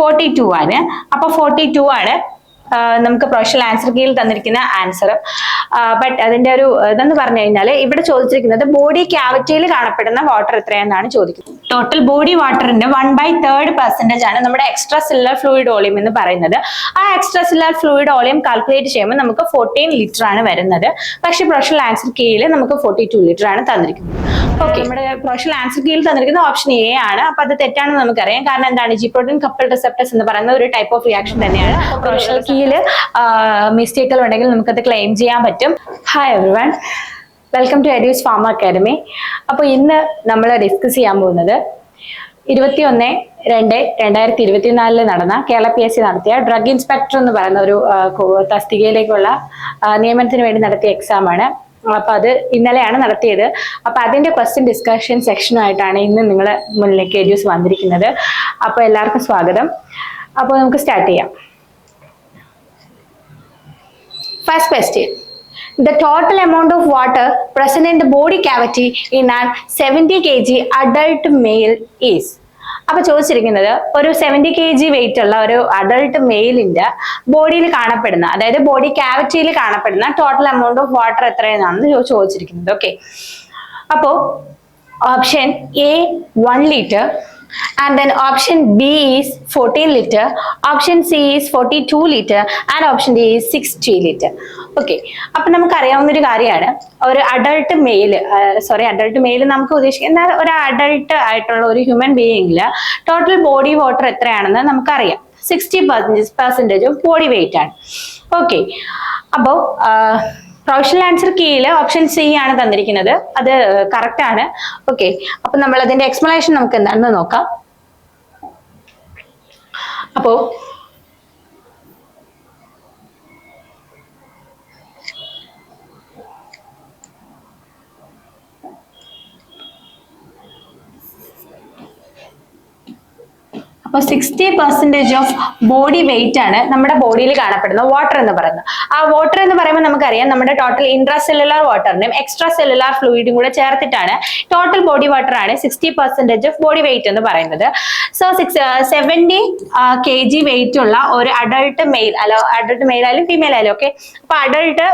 42 ആണ്. അപ്പൊ 42 ആണ് നമുക്ക് പ്രൊഫഷണൽ ആൻസർ കീഴിൽ തന്നിരിക്കുന്ന ആൻസർ. ബട്ട് അതിന്റെ ഒരു ഇതെന്ന് പറഞ്ഞു കഴിഞ്ഞാൽ ഇവിടെ ചോദിച്ചിരിക്കുന്നത് ബോഡി ക്യാവിറ്റിയിൽ കാണപ്പെടുന്ന വാട്ടർ എത്രയാണെന്നാണ് ചോദിക്കുന്നത്. ടോട്ടൽ ബോഡി വാട്ടറിന്റെ 1/3% ആണ് നമ്മുടെ എക്സ്ട്രാ സെല്ലുലാർ ഫ്ലൂയിഡ് വോളിയം എന്ന് പറയുന്നത്. ആ extra cellular fluid volume calculate ചെയ്യുമ്പോൾ നമുക്ക് 14 ലിറ്റർ ആണ് വരുന്നത്. പക്ഷെ പ്രൊഫഷണൽ ആൻസർ കീഴിൽ നമുക്ക് 42 ലിറ്റർ ആണ് തന്നിരിക്കുന്നത്. ഓക്കെ, നമ്മുടെ പ്രൊഫഷണൽ ആൻസർ കീഴിൽ തന്നിരിക്കുന്ന ഓപ്ഷൻ എ ആണ്. അപ്പൊ അത് തെറ്റാണെന്ന് നമുക്കറിയാം. കാരണം എന്താണ്, ജി പ്രോട്ടീൻ കപ്പിൾ റിസപ്റ്റേഴ്സ് എന്ന് പറയുന്ന ഒരു ടൈപ്പ് ഓഫ് റിയാക്ഷൻ തന്നെയാണ്. പ്രൊഫഷണൽ കീഴിൽ മിസ്റ്റേക്കുകൾ ഉണ്ടെങ്കിൽ നമുക്കത് ക്ലെയിം ചെയ്യാൻ പറ്റും. Hi everyone, welcome to Edus pharma academy. അപ്പോൾ ഇന്ന് നമ്മൾ ഡിസ്കസ് ചെയ്യാൻ പോകുന്നത് 21/2/2024 നടന്ന കേരള PSC നടത്തിയ ഡ്രഗ് ഇൻസ്പെക്ടർ എന്ന് പറയുന്ന ഒരു തസ്തികയിലേക്കുള്ള നിയമനത്തിന് വേണ്ടി നടത്തിയ എക്സാം ആണ്. അപ്പൊ അത് ഇന്നലെയാണ് നടത്തിയത്. അപ്പൊ അതിന്റെ ക്വസ്റ്റ്യൻ ഡിസ്കഷൻ സെക്ഷനുമായിട്ടാണ് ഇന്ന് നിങ്ങളെ മുന്നിലേക്ക് എഡ്യൂസ് വന്നിരിക്കുന്നത്. അപ്പൊ എല്ലാവർക്കും സ്വാഗതം. അപ്പോൾ നമുക്ക് സ്റ്റാർട്ട് ചെയ്യാം. First question. The total amount of water present in the body cavity in an 70 kg adult male is. അപ്പൊ ചോദിച്ചിരിക്കുന്നത് ഒരു 70 kg വെയിറ്റ് ഉള്ള ഒരു അഡൾട്ട് മെയിലിന്റെ ബോഡിയിൽ കാണപ്പെടുന്ന, അതായത് ബോഡി ക്യാവിറ്റിയിൽ കാണപ്പെടുന്ന ടോട്ടൽ എമൗണ്ട് ഓഫ് വാട്ടർ എത്രയെന്നാണ് ചോദിച്ചിരിക്കുന്നത്. ഓക്കെ, അപ്പോ option A 1 liter, and then option B is 14 liter, option C is 42 liter, and option D is 60 liter. Okay, അപ്പൊ നമുക്ക് അറിയാവുന്ന ഒരു കാര്യമാണ്, ഒരു അഡൾട്ട് മെയിൽ നമുക്ക് ഉദ്ദേശിക്കുന്ന ഒരു അഡൾട്ട് ആയിട്ടുള്ള ഒരു ഹ്യൂമൻ ബീയിങ്ങില് ടോട്ടൽ ബോഡി വാട്ടർ എത്രയാണെന്ന് നമുക്കറിയാം. 60% ഓഫ് ബോഡി വെയിറ്റ് ആണ്. ഓക്കെ, അപ്പോ പ്രൊഫഷണൽ ആൻസർ കീഴിൽ ഓപ്ഷൻ സി ആണ് തന്നിരിക്കുന്നത്. അത് കറക്റ്റ് ആണ്. ഓക്കെ, അപ്പൊ നമ്മൾ അതിന്റെ എക്സ്പ്ലനേഷൻ നമുക്ക് എന്താണെന്ന് നോക്കാം. അപ്പോ അപ്പോൾ 60% ഓഫ് ബോഡി വെയിറ്റ് ആണ് നമ്മുടെ ബോഡിയിൽ കാണപ്പെടുന്ന വാട്ടർ എന്ന് പറയുന്നത്. ആ വാട്ടർ എന്ന് പറയുമ്പോൾ നമുക്കറിയാം, നമ്മുടെ ടോട്ടൽ ഇൻട്രാ സെല്ലുലാർ വാട്ടറിനും എക്സ്ട്രാ സെല്ലുലാർ ഫ്ലൂയിഡും കൂടെ ചേർത്തിട്ടാണ് ടോട്ടൽ ബോഡി വാട്ടർ ആണ് 60% ഓഫ് ബോഡി വെയിറ്റ് എന്ന് പറയുന്നത്. സോ 70 kg വെയിറ്റ് ഉള്ള ഒരു അഡൾട്ട് മെയിൽ ആയാലും ഫീമെയിൽ ആയാലും ഓക്കെ, അപ്പൊ അഡൾട്ട്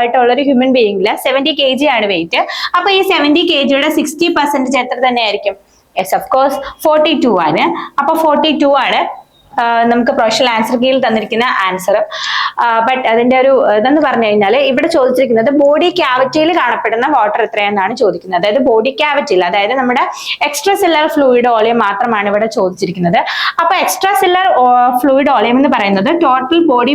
ആയിട്ടുള്ള ഒരു ഹ്യൂമൻ ബീയിങ്ങില് 70 kg ആണ് വെയിറ്റ്. അപ്പൊ ഈ 70 kgയുടെ 60% എത്ര തന്നെ ആയിരിക്കും? യെസ്, ഓഫ് കോഴ്സ് 42 ആണ്. അപ്പൊ 42 ആണ് നമുക്ക് പ്രൊഫഷണൽ ആൻസർ കീഴിൽ തന്നിരിക്കുന്ന ആൻസർ. ബട്ട് അതിന്റെ ഒരു ഇതെന്ന് പറഞ്ഞു കഴിഞ്ഞാൽ ഇവിടെ ചോദിച്ചിരിക്കുന്നത് ബോഡി ക്യാവിറ്റിയിൽ കാണപ്പെടുന്ന വാട്ടർ എത്രയാണെന്നാണ് ചോദിക്കുന്നത്. അതായത് ബോഡി ക്യാവിറ്റിയിൽ, അതായത് നമ്മുടെ എക്സ്ട്രാ സെല്ലുലാർ ഫ്ലൂയിഡ് വോളിയം മാത്രമാണ് ഇവിടെ ചോദിച്ചിരിക്കുന്നത്. അപ്പൊ എക്സ്ട്രാ സെല്ലുലാർ ഫ്ലൂയിഡ് വോളിയം എന്ന് പറയുന്നത് ടോട്ടൽ ബോഡി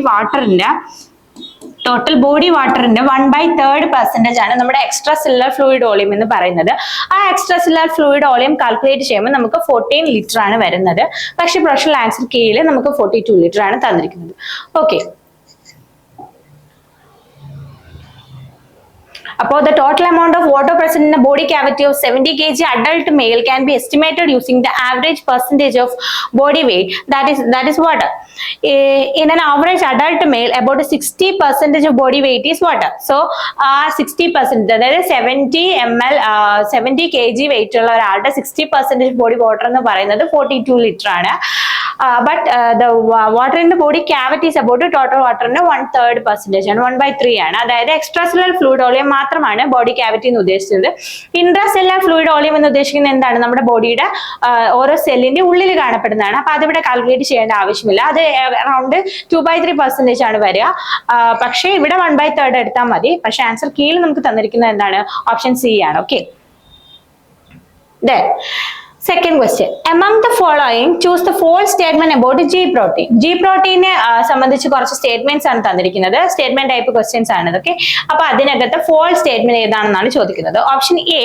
വാട്ടറിന്റെ 1/3% ആണ് നമ്മുടെ എക്സ്ട്രാ സെല്ലുലാർ ഫ്ലൂയിഡ് വോളിയം എന്ന് പറയുന്നത്. ആ extra cellular fluid volume calculate ചെയ്യുമ്പോൾ നമുക്ക് 14 ലിറ്റർ ആണ് വരുന്നത്. പക്ഷെ പ്രൊഫഷണൽ ആൻസർ കീഴിൽ നമുക്ക് 42 ലിറ്റർ ആണ് തന്നിരിക്കുന്നത്. ഓക്കെ, അപ്പോൾ the total amount of water present in the body cavity of 70 kg adult male can be estimated using the average percentage of body weight, that is water. In an average adult male, about 60% of body weight is water. So 60%, അതായത് 70 kg wait ഉള്ള ഒരാളുടെ 60% body water എന്ന് പറയുന്നത് 42 litre ആണ്. But the water in the body cavity is about total water in 1/3% ആണ്, 1/3 ആണ്. അതായത് extra cellular fluid volume മാത്രമാണ് ബോഡി ക്യാവിറ്റി എന്ന് ഉദ്ദേശിച്ചത്. ഇൻട്രാ സെല്ലുലാർ ഫ്ലൂയിഡ് വോളിയം എന്ന് ഉദ്ദേശിക്കുന്നത് എന്താണ്? നമ്മുടെ ബോഡിയുടെ ഓരോ സെല്ലിന്റെ ഉള്ളിൽ കാണപ്പെടുന്നതാണ്. അപ്പൊ അതിവിടെ കാൽക്കുലേറ്റ് ചെയ്യേണ്ട ആവശ്യമില്ല. അത് അറൌണ്ട് 2/3% ആണ് വരിക. പക്ഷേ ഇവിടെ 1/3 എടുത്താൽ മതി. പക്ഷെ ആൻസർ കീഴിൽ നമുക്ക് തന്നിരിക്കുന്നത് എന്താണ്? ഓപ്ഷൻ സി ആണ്. Okay, second question. Among the following, choose the false statement about G protein. G protein സംബന്ധിച്ച് കുറച്ച് സ്റ്റേറ്റ്മെന്റ്സ് ആണ് തന്നിരിക്കുന്നത്. സ്റ്റേറ്റ്മെന്റ് ടൈപ്പ് ക്വസ്റ്റ്യൻസ് ആണ് ഇതൊക്കെ. അപ്പൊ അതിനകത്ത് false statement ഏതാണെന്നാണ് ചോദിക്കുന്നത്. Option A,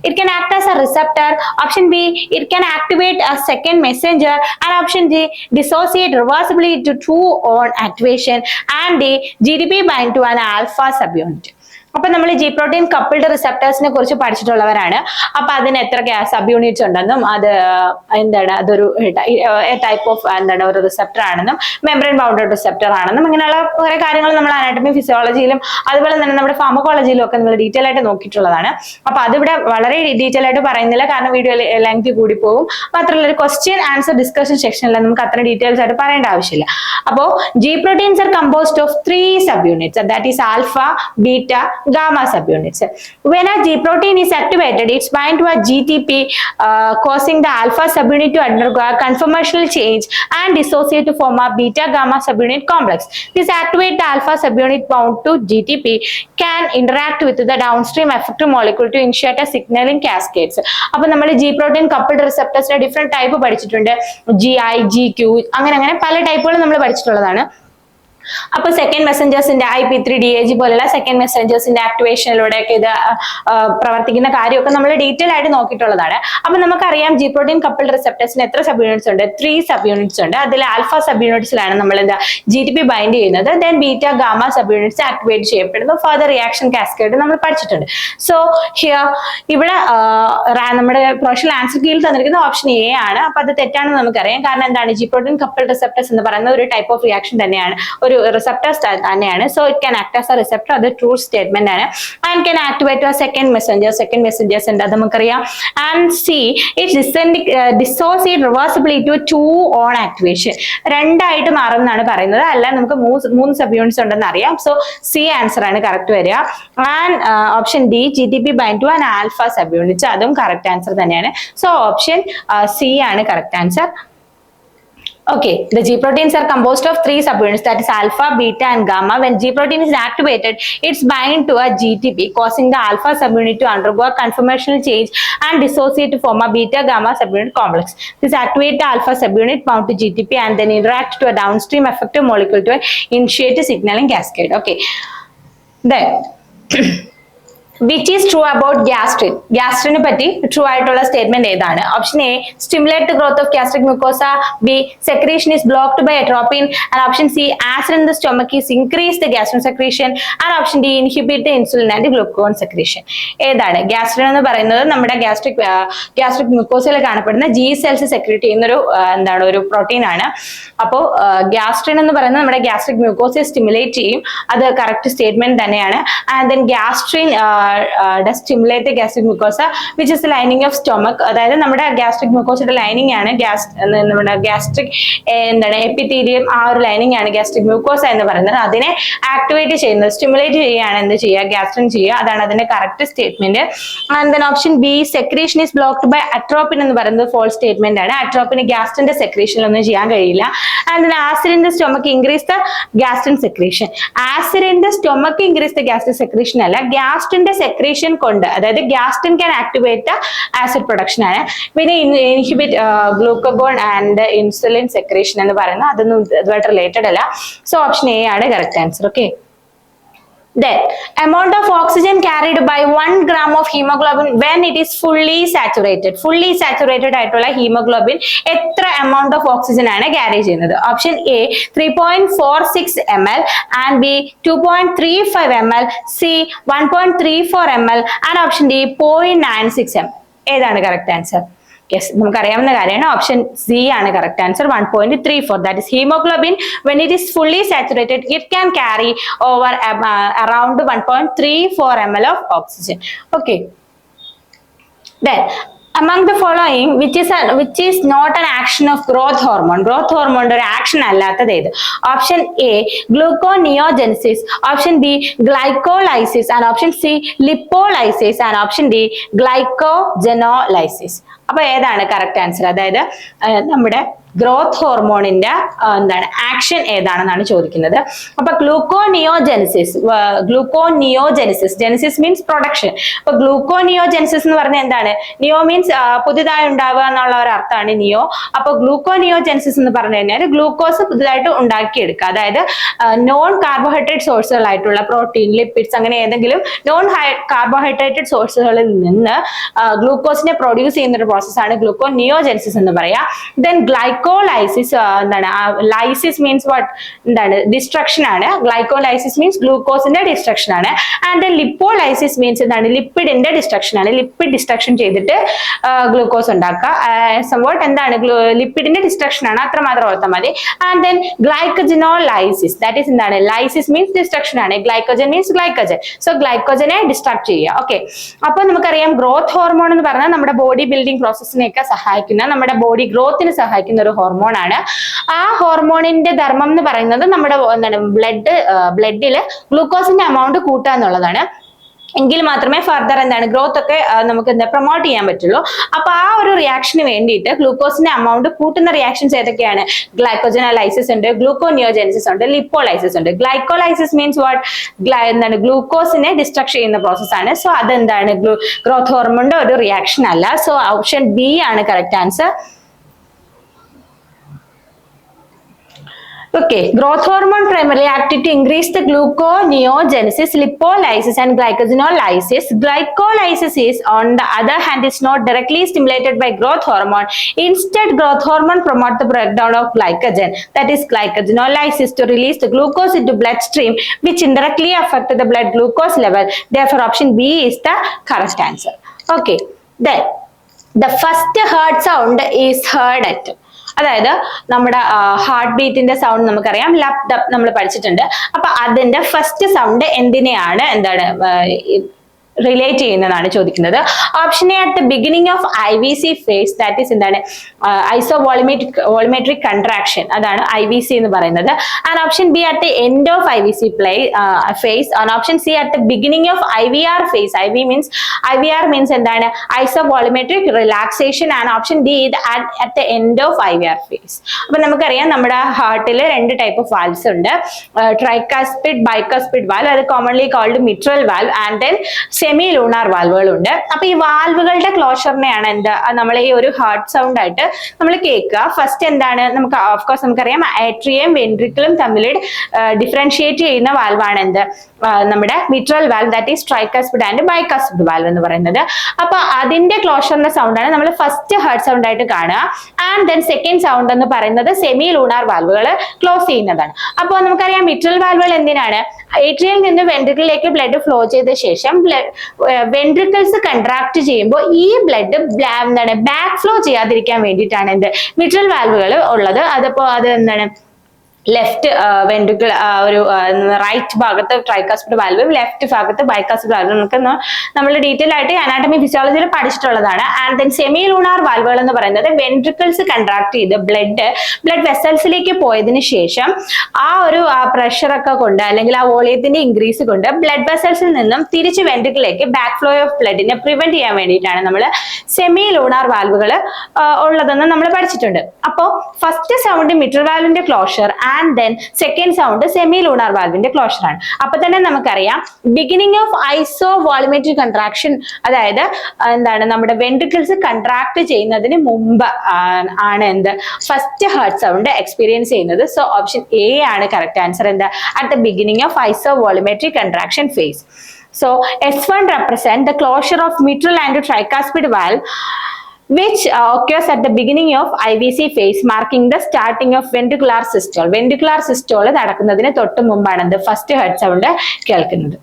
it can act as a receptor. Option B, it can activate a second messenger. And option D, dissociate reversibly to 2-on activation. And D, GDP bind to an alpha subunit. അപ്പൊ നമ്മൾ G protein coupled റിസപ്റ്റേഴ്സിനെ കുറിച്ച് പഠിച്ചിട്ടുള്ളവരാണ്. അപ്പൊ അതിന് എത്ര sub units ഉണ്ടെന്നും അത് എന്താണ് അതൊരു ടൈപ്പ് ഓഫ് എന്താണ് ഒരു റിസപ്റ്റർ ആണെന്നും മെംബ്രെയിൻ ബൗണ്ടഡ് റിസപ്റ്റർ ആണെന്നും ഇങ്ങനെയുള്ള കുറെ കാര്യങ്ങൾ നമ്മൾ അനാട്ടമി ഫിസിയോളജിയിലും അതുപോലെ തന്നെ നമ്മുടെ ഫാർമക്കോളജിയിലും ഒക്കെ നമ്മൾ ഡീറ്റെയിൽ ആയിട്ട് നോക്കിയിട്ടുള്ളതാണ്. അപ്പൊ അതിവിടെ വളരെ ഡീറ്റെയിൽ ആയിട്ട് പറയുന്നില്ല, കാരണം വീഡിയോ ലെങ്ത് കൂടി പോകും. മാത്രമല്ല ഒരു ക്വസ്റ്റ്യൻ ആൻസർ ഡിസ്കഷൻ സെക്ഷനിൽ നമുക്ക് അത്ര ഡീറ്റെയിൽസ് ആയിട്ട് പറയേണ്ട ആവശ്യമില്ല. അപ്പോ G proteins are composed of 3 subunits, that is alpha, beta, gamma subunits. When a G protein is activated, it's bind to a GTP, causing the alpha subunit to undergo a conformational change and dissociate to form a beta gamma subunit complex. This activate the alpha subunit bound to GTP can interact with the downstream effector molecule to initiate a signaling cascades. അപ്പൊ നമ്മൾ G protein coupled റിസപ്റ്റേഴ്സിന്റെ different type പഠിച്ചിട്ടുണ്ട്. GI, GQ അങ്ങനെ പല ടൈപ്പുകൾ നമ്മൾ പഠിച്ചിട്ടുള്ളതാണ്. അപ്പൊ second മെസ്സഞ്ചേഴ്സിന്റെ IP3DAG പോലുള്ള second മെസ്സഞ്ചേഴ്സിന്റെ ആക്ടിവേഷനിലൂടെയൊക്കെ ഇത് പ്രവർത്തിക്കുന്ന കാര്യമൊക്കെ നമ്മൾ ഡീറ്റെയിൽ ആയിട്ട് നോക്കിയിട്ടുള്ളതാണ്. അപ്പൊ നമുക്കറിയാം ജി പ്രോട്ടീൻ കപ്പിൾഡ് റിസപ്റ്റേഴ്സിന് എത്ര സബ് യൂണിറ്റ്സ് ഉണ്ട്? 3 സബ് യൂണിറ്റ്സ് ഉണ്ട്. അതിൽ ആൽഫ സബ് യൂണിറ്റ്സിലാണ് നമ്മൾ എന്താ GTP ബൈൻഡ് ചെയ്യുന്നത്. Then beta gamma sub units activate ചെയ്യപ്പെടുന്നു. ഫർദർ റിയാക്ഷൻ കാസ്കേഡ് നമ്മൾ പഠിച്ചിട്ടുണ്ട്. സോ ഹിയർ ഇവിടെ നമ്മുടെ പ്രൊഫഷണൽ ആൻസർ കീഴിൽ തന്നിരിക്കുന്ന ഓപ്ഷൻ എ ആണ്. അപ്പൊ അത് തെറ്റാണെന്ന് നമുക്കറിയാം. കാരണം എന്താണ്, ജി പ്രോട്ടീൻ കപ്പിൾഡ് റിസപ്റ്റേഴ്സ് എന്ന് പറയുന്ന ഒരു ടൈപ്പ് ഓഫ് റിയാക്ഷൻ തന്നെയാണ്, ഒരു റിസപ്റ്റേഴ്സ് തന്നെയാണ്. So it can act as a receptor, അത് ട്രൂ സ്റ്റേറ്റ്മെന്റ് ആണ്. And can activate a second messengers ഉണ്ട്, അത് നമുക്കറിയാം. And C it dissociate reversibly to 2 on activation, രണ്ടായിട്ട് മാറും എന്നാണ് പറയുന്നത്. അല്ല, നമുക്ക് 3 സബ് യൂണിറ്റ്സ് ഉണ്ടെന്ന് അറിയാം. സോ സി ആൻസർ ആണ് കറക്റ്റ് വരിക. And option D GTP bind to an alpha subunits, അതും കറക്റ്റ് ആൻസർ തന്നെയാണ്. സോ ഓപ്ഷൻ സി ആണ് correct answer. Okay, the G proteins are composed of 3 subunits, that is alpha, beta and gamma. When G protein is activated, it's bind to a GTP, causing the alpha subunit to undergo a conformational change and dissociate to form a beta gamma subunit complex. This activate the alpha subunit bound to GTP and then interact to a downstream effector molecule to initiate a signaling cascade. Okay, then which is true about gastrin? Gastrin പറ്റി true ആയിട്ടുള്ള statement ഏതാണ്? Option A stimulate the growth of gastric mucosa, B secretion is blocked by atropine, and option C acid in the stomach is increase the gastrin secretion, and option D inhibit the insulin and glucagon secretion. ഏതാണ്? Gastrin എന്ന് പറയുന്നത് നമ്മുടെ gastric മ്യൂക്കോസയിൽ കാണപ്പെടുന്ന G cells secrete ചെയ്യുന്ന ഒരു protein ആണ്. അപ്പോൾ gastrin എന്ന് പറയുന്നത് നമ്മുടെ ഗാസ്ട്രിക് മ്യൂക്കോസയെ സ്റ്റിമുലേറ്റ് ചെയ്യും, അത് കറക്റ്റ് സ്റ്റേറ്റ്മെന്റ് തന്നെയാണ്. And then gastrin does stimulate the gastric mucosa, which is the lining of stomach. അതായത് നമ്മുടെ ഗാസ്ട്രിക് മ്യൂക്കോസയുടെ ലൈനിങ് ആണ് നമ്മുടെ ഗാസ്ട്രിക് എന്താണ് എപ്പിത്തീലിയം, ആ ഒരു ലൈനിങ് ആണ് ഗാസ്ട്രിക് മ്യൂക്കോസ എന്ന് പറയുന്നത്. അതിനെ ആക്ടിവേറ്റ് ചെയ്യുന്നത്, സ്റ്റിമുലേറ്റ് ചെയ്യുകയാണ് എന്ത് ചെയ്യുക? ഗാസ്ട്രിൻ ചെയ്യുക. അതാണ് അതിന്റെ correct statement. And then option B secretion is blocked by atropine എന്ന് പറയുന്നത് ഫോൾസ് സ്റ്റേറ്റ്മെന്റ് ആണ്. അട്രോപ്പിന് ഗ്യാസ്ട്രിന്റെ സെക്രീഷനിലൊന്നും ചെയ്യാൻ കഴിയില്ല. And then acid in the stomach increase the gastrin secretion. Acid in the stomach increase the gastrin secretion അല്ല, ഗ്യാസ്ട്രിന്റെ secretion കൊണ്ട്, അതായത് gastrin can activate acid production ആണ്. പിന്നെ inhibit glucagon and insulin secretion എന്ന് പറയുന്നത് അതൊന്നും ഇതുമായിട്ട് റിലേറ്റഡ് അല്ല. സോ ഓപ്ഷൻ എ ആണ് correct answer. Okay, then amount of oxygen carried by 1 gram of hemoglobin when it is fully saturated ആയിട്ടുള്ള haemoglobin എത്ര amount of oxygen ആണ് ക്യാരി ചെയ്യുന്നത്? Option A 3.46 ml, and B 2.35 ml, C 1.34 ml, and option D 0.96 ml. ഏതാണ് correct answer? Yes, നമുക്കറിയാവുന്ന കാര്യമാണ്. Option C ആണ് correct answer. 1.34, that is haemoglobin when it is fully saturated it can carry over around 1.34 ml of oxygen. Okay, then among the following which is not an action of growth hormone ഒരു action അല്ലാത്തത് ഏത്? Option A gluconeogenesis, option B glycolysis, and option C lipolysis, and option D glycogenolysis. അപ്പൊ ഏതാണ് correct answer? അതായത് നമ്മുടെ growth ഹോർമോണിന്റെ എന്താണ് action ഏതാണെന്നാണ് ചോദിക്കുന്നത്. അപ്പൊ ജെനസിസ് മീൻസ് പ്രൊഡക്ഷൻ. അപ്പൊ ഗ്ലൂക്കോനിയോജെനിസിസ് എന്ന് പറഞ്ഞാൽ എന്താണ്? നിയോ മീൻസ് പുതുതായി ഉണ്ടാവുക എന്നുള്ള ഒരു അർത്ഥമാണ് നിയോ. അപ്പൊ ഗ്ലൂക്കോനിയോജെനിസിസ് എന്ന് പറഞ്ഞു കഴിഞ്ഞാൽ ഗ്ലൂക്കോസ് പുതുതായിട്ട് ഉണ്ടാക്കിയെടുക്കുക. അതായത് നോൺ കാർബോഹൈഡ്രേറ്റ് സോഴ്സുകളായിട്ടുള്ള പ്രോട്ടീൻ, ലിപ്പിഡ്സ്, അങ്ങനെ ഏതെങ്കിലും നോൺ കാർബോഹൈഡ്രേറ്റഡ് സോഴ്സുകളിൽ നിന്ന് ഗ്ലൂക്കോസിനെ പ്രൊഡ്യൂസ് ചെയ്യുന്ന ഒരു പ്രോസസ്സാണ് ഗ്ലൂക്കോനിയോജെനിസിസ് എന്ന് പറയാം. ദെൻ ഗ്ലൈക്കോലൈസിസ് ഗ്ലൈക്കോലൈസിസ് എന്താണ്, ലൈസിസ് മീൻസ് വാട്ട്, എന്താണ്, ഡിസ്ട്രക്ഷൻ ആണ്. ഗ്ലൈക്കോലൈസിസ് മീൻസ് ഗ്ലൂക്കോസിന്റെ ഡിസ്ട്രക്ഷൻ ആണ്. ആൻഡ് ദെൻ ലിപ്പോലൈസിസ് മീൻസ് എന്താണ്, ലിപ്പിഡിന്റെ ഡിസ്ട്രക്ഷൻ ആണ്. ലിപ്പിഡ് ഡിസ്ട്രക്ഷൻ ചെയ്തിട്ട് ഗ്ലൂക്കോസ് ഉണ്ടാക്കുക. സംവാട്ട് എന്താണ്, ലിപ്പിഡിന്റെ ഡിസ്ട്രക്ഷൻ ആണ്, അത്രമാത്രം ഓർത്താൽ മതി. And then glycogenolysis, that is എന്താണ്, ലൈസിസ് മീൻസ് ഡിസ്ട്രക്ഷൻ ആണ്, ഗ്ലൈക്കോജൻ മീൻസ് ഗ്ലൈക്കോജൻ. സോ ഗ്ലൈക്കോജനെ ഡിസ്ട്രക്ട് ചെയ്യുക. ഓക്കെ, അപ്പൊ നമുക്കറിയാം ഗ്രോത്ത് ഹോർമോൺ എന്ന് പറഞ്ഞാൽ നമ്മുടെ ബോഡി ബിൽഡിംഗ് പ്രോസസ്സിനെയൊക്കെ സഹായിക്കുന്ന, നമ്മുടെ ബോഡി ഗ്രോത്തിന് സഹായിക്കുന്ന ഒരു ഹോർമോൺ ആണ്. ആ ഹോർമോണിന്റെ ധർമ്മം എന്ന് പറയുന്നത് നമ്മുടെ എന്താണ്, ബ്ലഡില് ഗ്ലൂക്കോസിന്റെ amount കൂട്ടുക എന്നുള്ളതാണ്. എങ്കിൽ മാത്രമേ ഫർദർ എന്താണ്, ഗ്രോത്ത് ഒക്കെ നമുക്ക് എന്താ പ്രൊമോട്ട് ചെയ്യാൻ പറ്റുള്ളൂ. അപ്പൊ ആ ഒരു റിയാക്ഷന് വേണ്ടിയിട്ട് ഗ്ലൂക്കോസിന്റെ amount കൂട്ടുന്ന റിയാക്ഷൻസ് ഏതൊക്കെയാണ്? ഗ്ലൈക്കോജനോലൈസിസ് ഉണ്ട്, ഗ്ലൂക്കോനിയോജെനിസിസ് ഉണ്ട്, ലിപ്പോലൈസിസ് ഉണ്ട്. ഗ്ലൈക്കോലൈസിസ് മീൻസ് വാട്ട്, എന്താണ്, ഗ്ലൂക്കോസിനെ ഡിസ്ട്രക്ട് ചെയ്യുന്ന പ്രോസസ് ആണ്. സോ അതെന്താണ്, ഗ്രോത്ത് ഹോർമോണിന്റെ ഒരു റിയാക്ഷൻ അല്ല. സോ ഓപ്ഷൻ ബി ആണ് correct answer. Okay, growth hormone primarily acted to increase the gluconeogenesis, lipolysis and glycogenolysis. Glycolysis is, on the other hand, is not directly stimulated by growth hormone. Instead, growth hormone promotes the breakdown of glycogen, that is glycogenolysis, to release the glucose into bloodstream, which indirectly affect the blood glucose level. Therefore, option B is the correct answer. Okay, then the first heart sound is heard at, അതായത് നമ്മുടെ heart ബീറ്റിന്റെ sound നമുക്കറിയാം, lub ഡപ് നമ്മൾ പഠിച്ചിട്ടുണ്ട്. അപ്പൊ അതിന്റെ first sound എന്തിനെയാണ് എന്താണ് relate ചെയ്യുന്നതാണ് ചോദിക്കുന്നത്. Option A at the beginning of IVC phase, that is എന്താണ്, വോളിമെട്രിക് കൺട്രാക്ഷൻ, അതാണ് IVC എന്ന് പറയുന്നത്. And option B at the end of IVC phase. And option C at the beginning of IVR phase. IVR means എന്താണ്, isovolumetric relaxation. And option D at the end of IVR phase. അപ്പൊ നമുക്കറിയാം നമ്മുടെ ഹാർട്ടിൽ രണ്ട് type of valves ഉണ്ട്, tricuspid, bicuspid valve, അത് commonly called mitral valve, and then semi lunar വാൽവുകളുണ്ട്. അപ്പൊ ഈ വാൽവുകളുടെ ക്ലോഷറിനെയാണ് എന്താ നമ്മൾ ഈ ഒരു ഹാർട്ട് സൗണ്ട് ആയിട്ട് നമ്മൾ കേൾക്കുക. ഫസ്റ്റ് എന്താണ്, നമുക്ക് ഓഫ്കോഴ്സ് നമുക്കറിയാം ആട്രിയം വെൻട്രിക്കിളും തമ്മിൽ ഡിഫറൻഷിയേറ്റ് ചെയ്യുന്ന വാൽവാണ് എന്ത്, നമ്മുടെ mitral valve, that is tricuspid and bicuspid valve എന്ന് പറയുന്നത്. അപ്പൊ അതിന്റെ ക്ലോഷറിന്റെ സൗണ്ട് ആണ് നമ്മൾ ഫസ്റ്റ് ഹാർട്ട് സൗണ്ട് ആയിട്ട് കാണുക. ആൻഡ് ദെൻ സെക്കൻഡ് സൗണ്ട് എന്ന് പറയുന്നത് സെമി ലൂണാർ വാൽവുകൾ ക്ലോസ് ചെയ്യുന്നതാണ്. അപ്പോൾ നമുക്കറിയാം മിട്രൽ വാൽവുകൾ എന്തിനാണ്, ഏട്രിയയിൽ നിന്ന് വെൻട്രിക്കിളിലേക്ക് ബ്ലഡ് ഫ്ലോ ചെയ്ത ശേഷം വെൻട്രിക്കിൾസ് കൺട്രാക്ട് ചെയ്യുമ്പോൾ ഈ ബ്ലഡ് എന്താണ് ബാക്ക് ഫ്ലോ ചെയ്യാതിരിക്കാൻ വേണ്ടിയിട്ടാണ് എന്ത് മിട്രൽ വാൽവുകൾ ഉള്ളത്. അത് എന്താണ് ലെഫ്റ്റ് വെൻട്രിക്കിൾ, ഒരു റൈറ്റ് ഭാഗത്ത് ട്രൈകാസ്പിഡ് വാൽവും ലെഫ്റ്റ് ഭാഗത്ത് ബൈകാസ്പിഡ് വാൽവും നമുക്ക് നമ്മൾ ഡീറ്റെയിൽ ആയിട്ട് അനാട്ടമി ഫിസിയോളജിയിൽ പഠിച്ചിട്ടുള്ളതാണ്. ആൻഡ് ദെൻ സെമി ലൂണാർ വാൽവുകൾ എന്ന് പറയുന്നത് വെൻട്രിക്കിൾസ് കൺട്രാക്ട് ചെയ്ത് ബ്ലഡ് വെസൽസിലേക്ക് പോയതിനു ശേഷം ആ ഒരു പ്രഷർ ഒക്കെ കൊണ്ട് അല്ലെങ്കിൽ ആ വോളിയത്തിന്റെ ഇൻക്രീസ് കൊണ്ട് ബ്ലഡ് വെസൽസിൽ നിന്നും തിരിച്ച് വെൻട്രിക്കിളിലേക്ക് ബാക്ക് ഫ്ലോ ഓഫ് ബ്ലഡിനെ പ്രിവെന്റ് ചെയ്യാൻ വേണ്ടിയിട്ടാണ് നമ്മൾ സെമി ലൂണാർ വാൽവുകൾ ഉള്ളതെന്ന് നമ്മൾ പഠിച്ചിട്ടുണ്ട്. അപ്പോൾ ഫസ്റ്റ് സൗണ്ട് മിട്രൽ വാൽവിന്റെ closure and then second sound semi lunar വാൽവിന്റെ ക്ലോഷർ ആണ്. അപ്പൊ തന്നെ നമുക്കറിയാം ബിഗിനിങ് ഓഫ് ഐസോവോളിമെട്രിക് കൺട്രാക്ഷൻ, അതായത് എന്താണ് നമ്മുടെ വെൻട്രിക്കിൾസ് കൺട്രാക്ട് ചെയ്യുന്നതിന് മുമ്പ് ആണ് എന്ത് ഫസ്റ്റ് ഹാർട്ട് സൗണ്ട് എക്സ്പീരിയൻസ് ചെയ്യുന്നത്. സോ ഓപ്ഷൻ എ ആണ് കറക്റ്റ് ആൻസർ. എന്താ, at the beginning of isovolumetric contraction phase. So S1 represent the closure of mitral and tricuspid valve, which occurs at the beginning of IVC phase, marking the starting of ventricular systole. Ventricular systole നടക്കുന്നതിന് തൊട്ട് മുമ്പാണ് first heart sound കേൾക്കുന്നത്.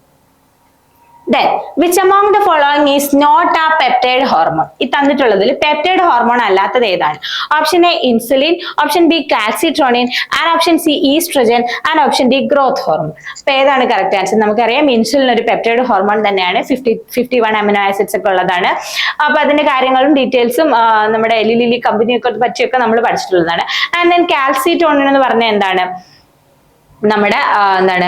Then, which among the following is not a peptide hormone? ഈ തന്നിട്ടുള്ളതിൽ peptide hormone അല്ലാത്തത് ഏതാണ്? Option A insulin, option B calcitonin, and option C oestrogen, and option D growth hormone. അപ്പൊ ഏതാണ് correct answer? നമുക്കറിയാം insulin ഒരു peptide hormone തന്നെയാണ്, 51 amino acids ഒക്കെ ഉള്ളതാണ്. അപ്പൊ അതിന്റെ കാര്യങ്ങളും ഡീറ്റെയിൽസും നമ്മുടെ എലി കമ്പനിയൊക്കെ പറ്റിയൊക്കെ നമ്മൾ പഠിച്ചിട്ടുള്ളതാണ്. ആൻഡ് ദെൻ കാൽസിട്രോണിൻ എന്ന് പറഞ്ഞാൽ എന്താണ്, നമ്മുടെ എന്താണ്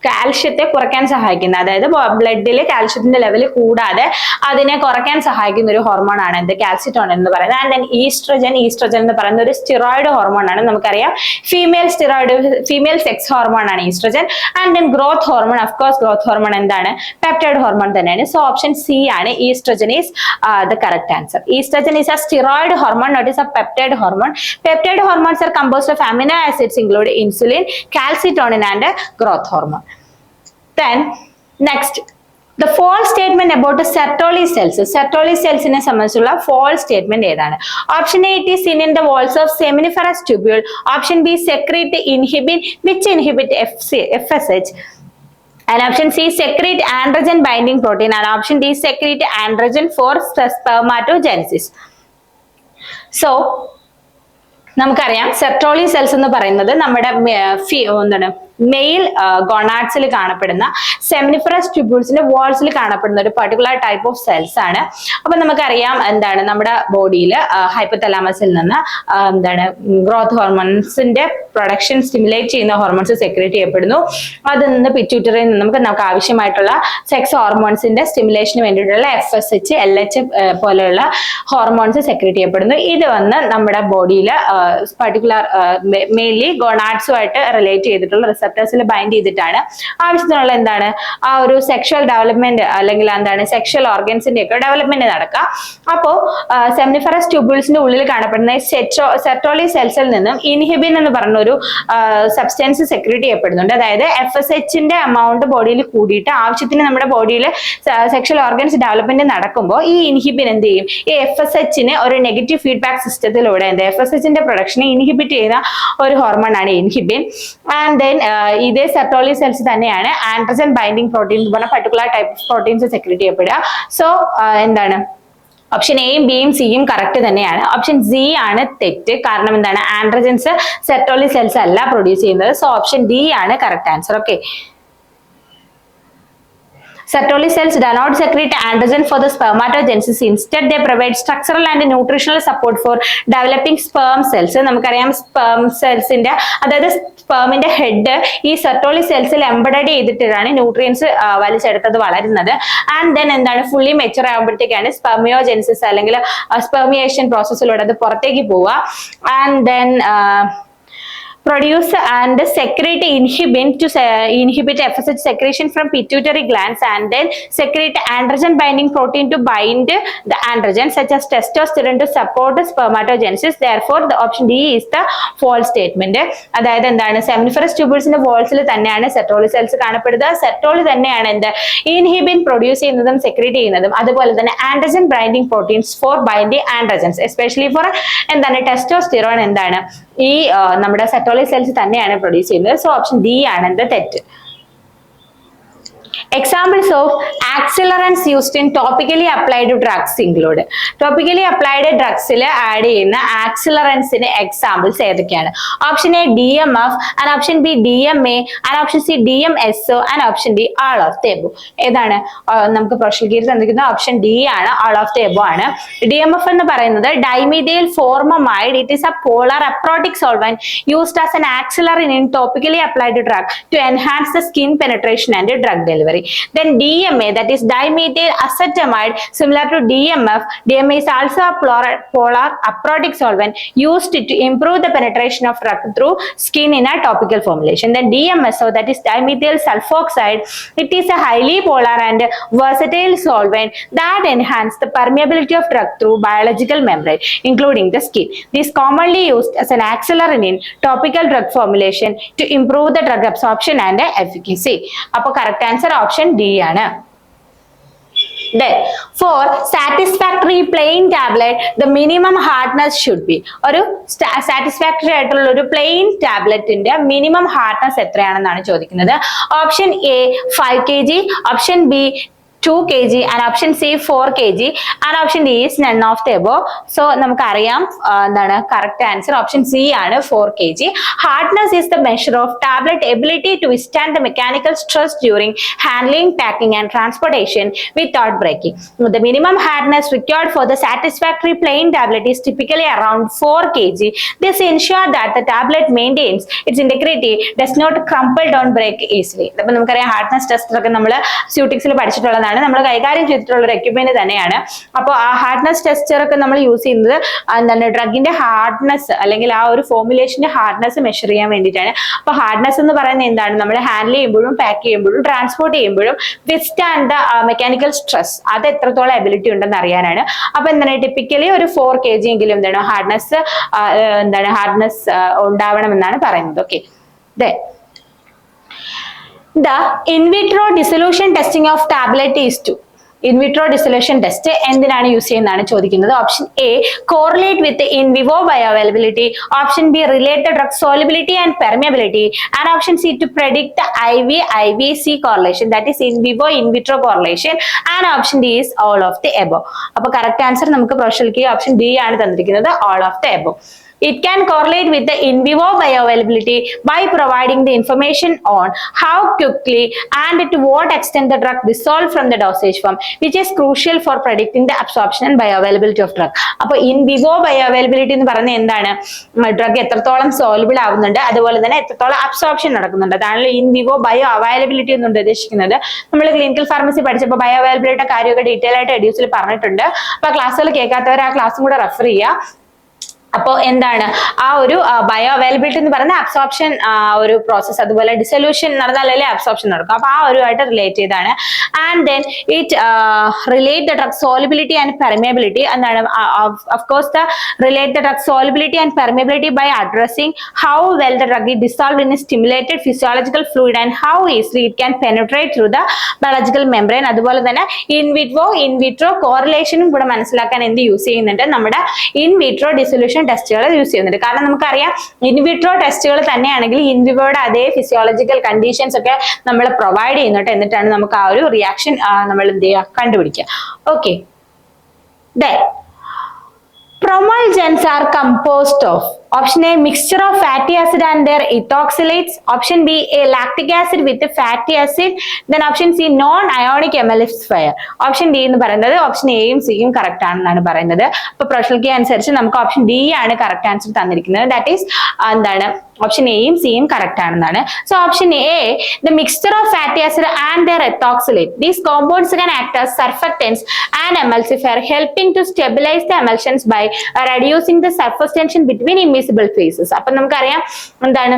കാൽഷ്യത്തെ കുറയ്ക്കാൻ സഹായിക്കുന്ന, അതായത് ബ്ലഡിൽ കാൽഷ്യത്തിന്റെ ലെവൽ കൂടാതെ അതിനെ കുറയ്ക്കാൻ സഹായിക്കുന്ന ഒരു ഹോർമോൺ ആണ് എന്ത് കാൽസിറ്റോണിൻ എന്ന് പറയുന്നത്. ആൻഡ് ദെൻ ഈസ്ട്രജൻ എന്ന് പറയുന്ന ഒരു സ്റ്റിറോയിഡ് ഹോർമോൺ ആണ്. നമുക്കറിയാം ഫീമെയിൽ സെക്സ് ഹോർമോൺ ആണ് oestrogen. And then growth hormone, of course growth hormone എന്താണ് പെപ്റ്റൈഡ് ഹോർമോൺ തന്നെയാണ്. സോ ഓപ്ഷൻ സി ആണ്, oestrogen is the correct answer. Oestrogen is a steroid hormone, not is a peptide hormone. Peptide hormones are composed of amino acids include insulin, calcitonin and growth hormone. Then next, The false statement about the Sertoli cells. Sertoli cells in a സംബന്ധിച്ചുള്ള false statement ഏതാണ്? Option A, it is seen in the walls of seminiferous tubule. Option B, secrete inhibin which inhibit FSH. And option C, secrete androgen binding protein. And option D, secrete androgen for spermatogenesis. So നമുക്കറിയാം Sertoli cells എന്ന് പറയുന്നത് നമ്മുടെ എന്താണ് mail ഗൊണാഡ്സിൽ കാണപ്പെടുന്ന seminiferous ട്യൂബ്യൂൾസിന്റെ വാൾസിൽ കാണപ്പെടുന്ന ഒരു particular type of cells ആണ്. അപ്പൊ നമുക്കറിയാം എന്താണ് നമ്മുടെ ബോഡിയിൽ ഹൈപ്പോതലാമസിൽ നിന്ന് എന്താണ് ഗ്രോത്ത് ഹോർമോൺസിന്റെ പ്രൊഡക്ഷൻ സ്റ്റിമുലേറ്റ് ചെയ്യുന്ന ഹോർമോൺസ് സെക്രേറ്റ് ചെയ്യപ്പെടുന്നു. അതിൽ നിന്ന് പിറ്റ്യൂട്ടറിയിൽ നിന്ന് നമുക്ക് ആവശ്യമായിട്ടുള്ള സെക്സ് ഹോർമോൺസിന്റെ സ്റ്റിമുലേഷന് വേണ്ടിയിട്ടുള്ള FSH, LH പോലെയുള്ള ഹോർമോൺസ് സെക്രേറ്റ് ചെയ്യപ്പെടുന്നു. ഇത് വന്ന് നമ്മുടെ ബോഡിയിൽ പർട്ടിക്കുലർ മെയിൻലി ഗൊണാഡ്സുമായിട്ട് റിലേറ്റ് ചെയ്തിട്ടുള്ള റിസപ്റ്റേഴ്സിൽ ബൈൻഡ് ചെയ്തിട്ടാണ് ആവശ്യത്തിനുള്ള എന്താണ് ആ ഒരു സെക്ഷൽ ഡെവലപ്മെന്റ് അല്ലെങ്കിൽ എന്താണ് സെക്ഷൽ ഓർഗൻസിന്റെ ഒക്കെ ഡെവലപ്മെന്റ് നടക്കുക. അപ്പോ സെമിനിഫറസ് ട്യൂബ്യൂൾസിന്റെ ഉള്ളിൽ കാണപ്പെടുന്ന സെർട്ടോളി സെൽസിൽ നിന്നും ഇൻഹിബിൻ എന്ന് പറഞ്ഞ ഒരു സബ്സ്റ്റൻസ് സെക്രീറ്റ് ചെയ്യപ്പെടുന്നുണ്ട്. അതായത് FSHന്റെ എമൗണ്ട് ബോഡിയിൽ കൂടിയിട്ട് ആവശ്യത്തിന് നമ്മുടെ ബോഡിയിൽ സെക്ഷൽ ഓർഗൻസ് ഡെവലപ്മെന്റ് നടക്കുമ്പോൾ ഈ ഇൻഹിബിൻ എന്ത് ചെയ്യും? ഈ FSHന് ഒരു നെഗറ്റീവ് ഫീഡ്ബാക്ക് സിസ്റ്റത്തിലൂടെ FSHന്റെ പ്രൊഡക്ഷനെ ഇൻഹിബിറ്റ് ചെയ്യുന്ന ഒരു ഹോർമോൺ ആണ് ഇൻഹിബിൻ. ആൻഡ് ദെൻ ഇതേ സെർട്ടോളി സെൽസ് തന്നെയാണ് ആൻഡ്രജൻ ബൈൻഡിങ് പ്രോട്ടീൻ എന്ന് പറഞ്ഞ particular type of proteins secrete ചെയ്യപ്പെടുക. സോ എന്താണ് ഓപ്ഷൻ എയും ബിയും സിയും കറക്റ്റ് തന്നെയാണ്. ഓപ്ഷൻ സി ആണ് തെറ്റ്. കാരണം എന്താണ് ആൻഡ്രജൻസ് സെർട്ടോളി സെൽസ് അല്ല പ്രൊഡ്യൂസ് ചെയ്യുന്നത്. സോ ഓപ്ഷൻ ഡി ആണ് correct answer. Okay, Sertoli cells do not secrete androgen for the spermatogenesis. Instead, they provide structural and nutritional support for developing sperm cells. നമുക്കറിയാം sperm cells ന്റെ അതായത് സ്പെർമിന്റെ head ഈ Sertoli സെൽസിൽ embedded ചെയ്തിട്ടാണ് nutrients വലിച്ചെടുത്തത് വളരുന്നത്. And then എന്താണ് fully mature ആകുമ്പോഴത്തേക്കാണ് സ്പെർമിയോജെനിസിസ് അല്ലെങ്കിൽ സ്പെർമിയേഷൻ പ്രോസസ്സിലൂടെ അത് പുറത്തേക്ക് പോവുക. And then produce and secrete inhibin to inhibit FSH secretion from pituitary glands, and then secrete androgen binding protein to bind the androgen such as testosterone to support the spermatogenesis. Therefore, the option D is the false statement. അതായത് എന്താണ് seminiferous ട്യൂബ്യൂൾസിന്റെ വാൾസിൽ തന്നെയാണ് Sertoli cells കാണപ്പെടുന്നത്. Sertoli തന്നെയാണ് എന്ത് ഇൻഹിബിൻ produce ചെയ്യുന്നതും secrete ചെയ്യുന്നതും. അതുപോലെ തന്നെ androgen binding proteins for binding androgens especially for എന്താണ് ടെസ്റ്റോസ്റ്റിറോൺ എന്താണ് ഈ നമ്മുടെ സെർട്ടോളി സെൽസ് തന്നെയാണ് പ്രൊഡ്യൂസ് ചെയ്യുന്നത്. സോ ഓപ്ഷൻ ഡി ആണ് എന്ത് തെറ്റ്. Examples of accelerants used in topically applied drugs include. Topically applied drugs add ചെയ്യുന്ന accelerants-ന്റെ examples ഏതൊക്കെയാണ്? Option A DMF, and option B DMA, and option C DMSO, and option D all of the above. ഏതാണ് നമുക്ക് പ്രൊഷീജിയർ തന്നിരിക്കുന്ന option D ആണ്, all of the above ആണ്. DMF എന്ന് പറയുന്നത് dimethyl formamide. It is a polar aprotic solvent used as an accelerant in topically applied drug to enhance the skin penetration and drug delivery. Then DMA, that is dimethyl acetamide, similar to DMF. DMA is also a polar aprotic solvent used to improve the penetration of drug through skin in a topical formulation. Then DMSO, that is dimethyl sulfoxide. It is a highly polar and versatile solvent that enhances the permeability of drug through biological membrane, including the skin. This is commonly used as an accelerant in topical drug formulation to improve the drug absorption and efficacy. അപ്പോൾ correct answer option D ആണ്. Then for satisfactory plain tablet the minimum hardness should be. ഒരു satisfactory ആയിട്ടുള്ള ഒരു plain ടാബ്ലറ്റിന്റെ minimum hardness എത്രയാണെന്നാണ് ചോദിക്കുന്നത്. Option A 5 kg, option B 2 kg, and option C 4 kg, and option D is none of the above. So നമുക്കറിയാം എന്താണ് correct answer option C ആണ് 4 kg. Hardness is the measure of tablet ability to withstand the mechanical stress during handling, packing and transportation without breaking. The minimum hardness required for the satisfactory plain tablet is typically around 4 kg. This ensures that the tablet maintains its integrity, does not crumple down, break easily. അപ്പോൾ നമുക്കറിയാം hardness test ഒക്കെ നമ്മൾ സ്യൂട്ടിക്സിൽ പഠിച്ചിട്ടുള്ളതാണ്, നമ്മൾ കൈകാര്യം ചെയ്തിട്ടുള്ള ഒരു equipment തന്നെയാണ്. അപ്പോൾ ആ ഹാർഡ്നെസ് ടെസ്റ്റർ ഒക്കെ നമ്മൾ യൂസ് ചെയ്യുന്നത് എന്താണ് ഡ്രഗിന്റെ ഹാർഡ്നെസ് അല്ലെങ്കിൽ ആ ഒരു ഫോർമുലേഷന്റെ ഹാർഡ്നെസ് മെഷർ ചെയ്യാൻ വേണ്ടിയിട്ടാണ്. അപ്പൊ ഹാർഡ്നെസ് എന്ന് പറയുന്നത് എന്താണ്, നമ്മൾ ഹാൻഡിൽ ചെയ്യുമ്പോഴും പാക്ക് ചെയ്യുമ്പോഴും ട്രാൻസ്പോർട്ട് ചെയ്യുമ്പോഴും വിത്ത്സ്റ്റാൻഡ് ദ മെക്കാനിക്കൽ സ്ട്രെസ് അത് എത്രത്തോളം എബിലിറ്റി ഉണ്ടെന്ന് അറിയാനാണ്. അപ്പൊ എന്താണ് ടിപ്പിക്കലി ഒരു 4 kg എങ്കിലും എന്താണ് ഹാർഡ്നെസ് ഉണ്ടാവണം എന്നാണ് പറയുന്നത്. Okay, The in vitro dissolution testing of tablet is to. In vitro dissolution test എന്തിനാണ് യൂസ് ചെയ്യുന്നതാണ് ചോദിക്കുന്നത്. Option A correlate with in vivo bioavailability, option B relate the drug solubility and permeability, and option C to predict IV IVC correlation, that is in vivo in vitro correlation, and option D is all of the above. അപ്പോൾ correct answer നമുക്ക് professional option D ആണ് തന്നിരിക്കുന്നത്, all of the above. It can correlate with the in vivo bioavailability by providing the information on how quickly and to what extent the drug dissolved from the dosage form, which is crucial for predicting the absorption and bioavailability of drug. അപ്പോൾ in vivo bioavailability എന്ന് പറയുന്നത് എന്താണ്? Drug എത്രത്തോളം soluble ആവുന്നുണ്ട്, അതുപോലെ തന്നെ എത്രത്തോളം absorption നടക്കുന്നുണ്ട്, അതാണല്ലോ in vivo bioavailability എന്നുകൊണ്ട് ഉദ്ദേശിക്കുന്നത്. നമ്മൾ ക്ലിനിക്കൽ ഫാർമസി പഠിച്ചപ്പോൾ ബയോഅവൈലബിലിറ്റിയുടെ കാര്യമൊക്കെ ഡീറ്റെയിൽ ആയിട്ട് എഡ്യൂസിൽ പറഞ്ഞിട്ടുണ്ട്. അപ്പോൾ ക്ലാസ്സുകൾ കേൾക്കാത്തവർ ആ ക്ലാസ്സും കൂടെ റെഫർ ചെയ്യുക. അപ്പോൾ എന്താണ് ആ ഒരു ബയോ അവൈലബിലിറ്റി എന്ന് പറയുന്ന അബ്സോർപ്ഷൻ ഒരു പ്രോസസ്, അതുപോലെ ഡിസൊല്യൂഷൻ നടന്നാലല്ലേ അബ്സോർപ്ഷൻ നടക്കും. അപ്പൊ ആ ഒരു ആയിട്ട് റിലേറ്റ് ചെയ്താണ്. And then it relate the drug solubility and permeability. എന്താണ് of course the relate the drug solubility and permeability by addressing how well the drug is dissolved in stimulated physiological fluid and how easily it can penetrate through the biological membrane. അതുപോലെ തന്നെ in vitro കോറിലേഷനും കൂടെ മനസ്സിലാക്കാൻ എന്ത് use ചെയ്യുന്നുണ്ട്, നമ്മുടെ in vitro dissolution ടെസ്റ്റുകൾ use ചെയ്യുന്നുണ്ട്. കാരണം നമുക്കറിയാം ഇൻവിട്രോ ടെസ്റ്റുകൾ തന്നെയാണെങ്കിൽ ഇൻവിവോയുടെ അതേ ഫിസിയോളജിക്കൽ കണ്ടീഷൻസ് ഒക്കെ നമ്മൾ പ്രൊവൈഡ് ചെയ്യുന്നുണ്ട്. എന്നിട്ടാണ് നമുക്ക് ആ ഒരു റിയാക്ഷൻ നമ്മൾ എന്ത് ചെയ്യുക, കണ്ടുപിടിക്കുക. Okay, promulgens are composed of option A mixture of fatty acid and their ethoxylates, option B a lactic acid with fatty acid, then option C non ionic emulsifier. Option D എന്ന് പറയുന്നത് option എയും സിയും correct ആണെന്നാണ് പറയുന്നത്. അപ്പൊ professional key അനുസരിച്ച് നമുക്ക് option D ആണ് കറക്റ്റ് ആൻസർ തന്നിരിക്കുന്നത്. ദാറ്റ് ഈസ് എന്താണ് ഓപ്ഷൻ എയും സിയും കറക്റ്റ് ആണെന്നാണ്. So option A the mixture of fatty acid and their ethoxylate, these compounds can act as surfactants and emulsifier, helping to stabilize the emulsions by reducing the surface tension between immiscible phases. അപ്പൊ നമുക്കറിയാം എന്താണ്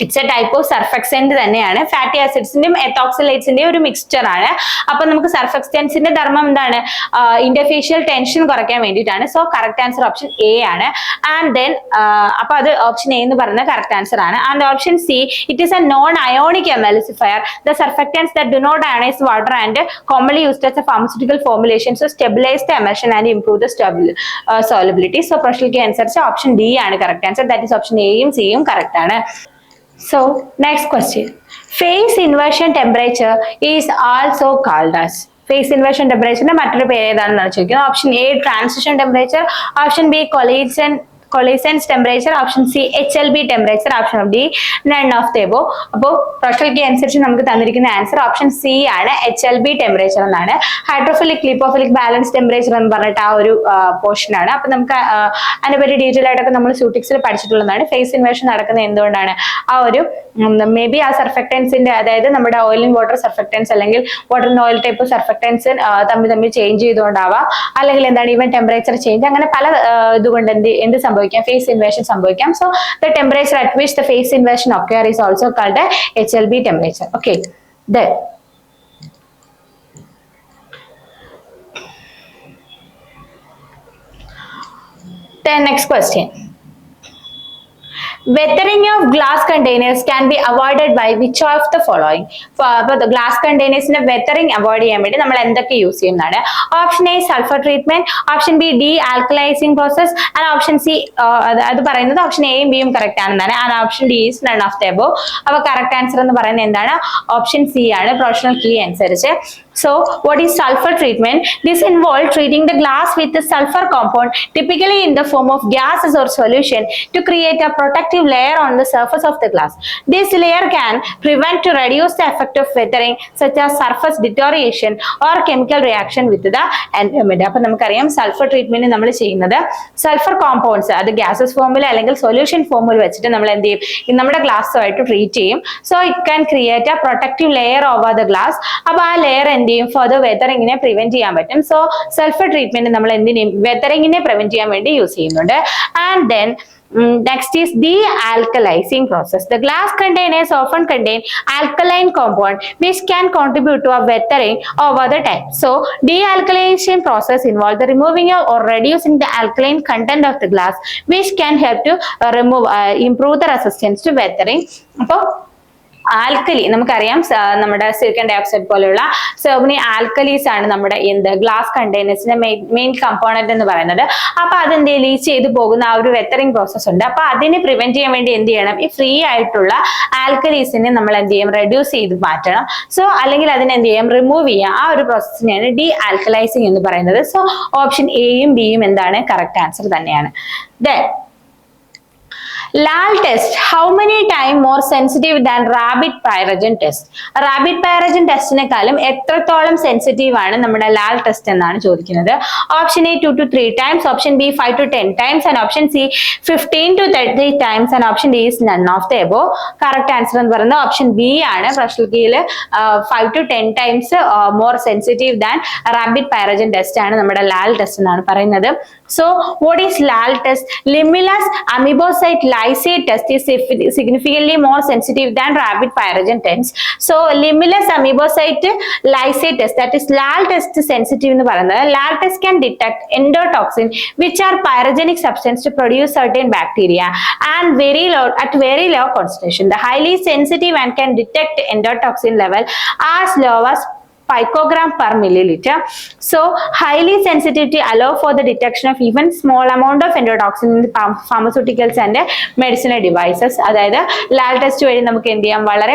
it's A type of സർഫക്സെന്റ് തന്നെയാണ്. Fatty ആസിഡ്സിന്റെയും എത്തോക്സിലേറ്റ്സിന്റെയും ഒരു mixture ആണ്. അപ്പൊ നമുക്ക് സർഫക്സൻസിന്റെ ധർമ്മം എന്താണ്, ഇന്റർഫേഷ്യൽ ടെൻഷൻ കുറയ്ക്കാൻ വേണ്ടിയിട്ടാണ്. So correct answer option A ആണ്. ആൻഡ് ദെൻ അപ്പൊ അത് ഓപ്ഷൻ എ എന്ന് പറയുന്ന കറക്റ്റ് ആൻസർ ആണ്. And option C it is A non ionic emulsifier, the surfactants that do not ionize water and commonly used as a pharmaceutical formulation to stabilize the emulsion and improve the solubility. So professional key അനുസരിച്ച് option D ആണ് correct answer. That is option എയും സിയും correct ആണ്. So next question, phase inversion temperature is also called as. Phase inversion ടെമ്പറേച്ചറിന്റെ മറ്റൊരു പേര് ഏതാണെന്നാണ് ചോദിക്കുന്നത്. Option A transition temperature, option B coalescence temperature, option C HLB temperature, option D none of the above. അപ്പോൾ professional key അനുസരിച്ച് നമുക്ക് തന്നിരിക്കുന്ന answer option C ആണ്, HLB ടെമ്പറേച്ചർ എന്നാണ്. ഹൈഡ്രോഫിലിക് ലിപ്പോഫിലിക് ബാലൻസ് ടെമ്പറേച്ചർ എന്ന് പറഞ്ഞിട്ട് ആ ഒരു പോർഷൻ ആണ്. അപ്പൊ നമുക്ക് അതിനെപ്പറ്റി ഡീറ്റെയിൽ ആയിട്ടൊക്കെ നമ്മൾ സ്യൂട്ടിക്സിൽ പഠിച്ചിട്ടുള്ളതാണ്. ഫേസ് ഇൻവേർഷൻ നടക്കുന്നത് എന്തുകൊണ്ടാണ്, ആ ഒരു മേ ബി ആ സർഫക്റ്റൻസിന്റെ, അതായത് നമ്മുടെ ഓയിൽ ആൻഡ് വാട്ടർ സർഫക്റ്റൻസ് അല്ലെങ്കിൽ വാട്ടർ ആൻഡ് ഓയിൽ ടൈപ്പ് സർഫക്റ്റൻസ് തമ്മിൽ ചേഞ്ച് ചെയ്തുകൊണ്ടാവാം, അല്ലെങ്കിൽ എന്താണ് ഈവൻ ടെമ്പറേച്ചർ ചേഞ്ച്, അങ്ങനെ പല ഇതുകൊണ്ട് എന്ത് സംഭവിക്കാം, phase inversion സംഭവിക്കാം. So the temperature at which the phase inversion occur is also called a HLB temperature. Okay, then next question, weathering of glass containers can be avoided by which of the following? അപ്പോൾ glass കണ്ടെയ്നേഴ്സിന്റെ weathering avoid ചെയ്യാൻ വേണ്ടി നമ്മൾ എന്തൊക്കെ use ചെയ്യുന്നതാണ്. Option A sulphur treatment, option B D alkalising process, and option C അത് പറയുന്നത് option എയും ബിയും കറക്റ്റ് ആണെന്നാണ്. And option D is none of the above. അപ്പോൾ കറക്റ്റ് ആൻസർ എന്ന് പറയുന്നത് എന്താണ്, ഓപ്ഷൻ സി ആണ് പ്രൊഫഷണൽ കീ അനുസരിച്ച്. So what is sulfur treatment? This involves treating the glass with the sulfur compound, typically in the form of gases or solution, to create a protective layer on the surface of the glass. This layer can prevent to reduce the effect of weathering, such as surface deterioration or chemical reaction with the environment. അപ്പോൾ നമുക്കറിയാം sulphur treatment നമ്മൾ ചെയ്യുന്നത് sulphur compounds അത് gases ഫോമിൽ അല്ലെങ്കിൽ solution ഫോമിൽ വെച്ചിട്ട് നമ്മൾ എന്ത് ചെയ്യും, നമ്മുടെ ഗ്ലാസ്സുമായിട്ട് ട്രീറ്റ് ചെയ്യും. So it can create A protective layer over the glass. അപ്പോൾ ആ ലെയർ ഫർദർ വെതറിങ്ങിനെ പ്രിവെന്റ് ചെയ്യാൻ പറ്റും. സോ സൾഫർ ട്രീറ്റ്മെന്റ് നമ്മൾ എന്തിനേയും വെതറിങ്ങിനെ പ്രിവെന്റ് ചെയ്യാൻ വേണ്ടി യൂസ് ചെയ്യുന്നുണ്ട്. And then next is de-alkalizing process. The glass containers often contain alkaline compound which can contribute to a weathering over the time. So de-alkalization process involves the removing or reducing the alkaline content of the glass, which can help to improve the resistance to weathering. അപ്പോൾ alkali നമുക്കറിയാം നമ്മുടെ silicon dioxide പോലെയുള്ള so many alkalis ആണ് നമ്മുടെ എന്ത് glass കണ്ടെയ്നേഴ്സിന്റെ main component എന്ന് പറയുന്നത്. അപ്പൊ അതെന്ത് ലീച്ച് ചെയ്ത് പോകുന്ന ആ ഒരു വെത്തറിംഗ് പ്രോസസ് ഉണ്ട്. അപ്പൊ അതിനെ പ്രിവെന്റ് ചെയ്യാൻ വേണ്ടി എന്ത് ചെയ്യണം, ഈ ഫ്രീ ആയിട്ടുള്ള ആൽക്കലീസിനെ നമ്മൾ എന്ത് ചെയ്യും, റെഡ്യൂസ് ചെയ്ത് മാറ്റണം. സോ അല്ലെങ്കിൽ അതിനെ എന്ത് ചെയ്യാം, റിമൂവ് ചെയ്യാം. ആ ഒരു പ്രോസസ്സിനെയാണ് ഡി ആൽക്കലൈസിങ് എന്ന് പറയുന്നത്. സോ ഓപ്ഷൻ എയും ബിയും എന്താണ്, കറക്റ്റ് ആൻസർ തന്നെയാണ്. Then Lal test, how many times more sensitive than rabbit pyrogen test? Rabbit pyrogen ടെസ്റ്റിനെക്കാളും എത്രത്തോളം സെൻസിറ്റീവ് ആണ് നമ്മുടെ ലാൽ ടെസ്റ്റ് എന്നാണ് ചോദിക്കുന്നത്. Option A 2 to 3 times, option B 5 to 10 times, and option C 15 to 30 times, and option D is none of the above. Correct answer എന്ന് പറയുന്നത് option B ആണ്. പ്രശ്നത്തിൽ 5 to 10 times more sensitive than rabbit pyrogen test ആണ് നമ്മുടെ LAL test എന്നാണ് പറയുന്നത്. So what is LAL test? Limulus amoebocyte lysate test is significantly more sensitive than rabbit pyrogen test. So limulus amoebocyte lysate test, that is LAL test sensitive എന്ന് പറയുന്നത്. LAL test can detect endotoxin which are pyrogenic substance to produce certain bacteria and at very low concentration. The highly sensitive and can detect endotoxin level as low as picogram per milliliter. So highly sensitivity allow for the detection of even small amount of endotoxin in the pharmaceuticals and medicinal devices. അതായത് Lal test വഴി നമുക്ക് എന്ത് ചെയ്യാം, വളരെ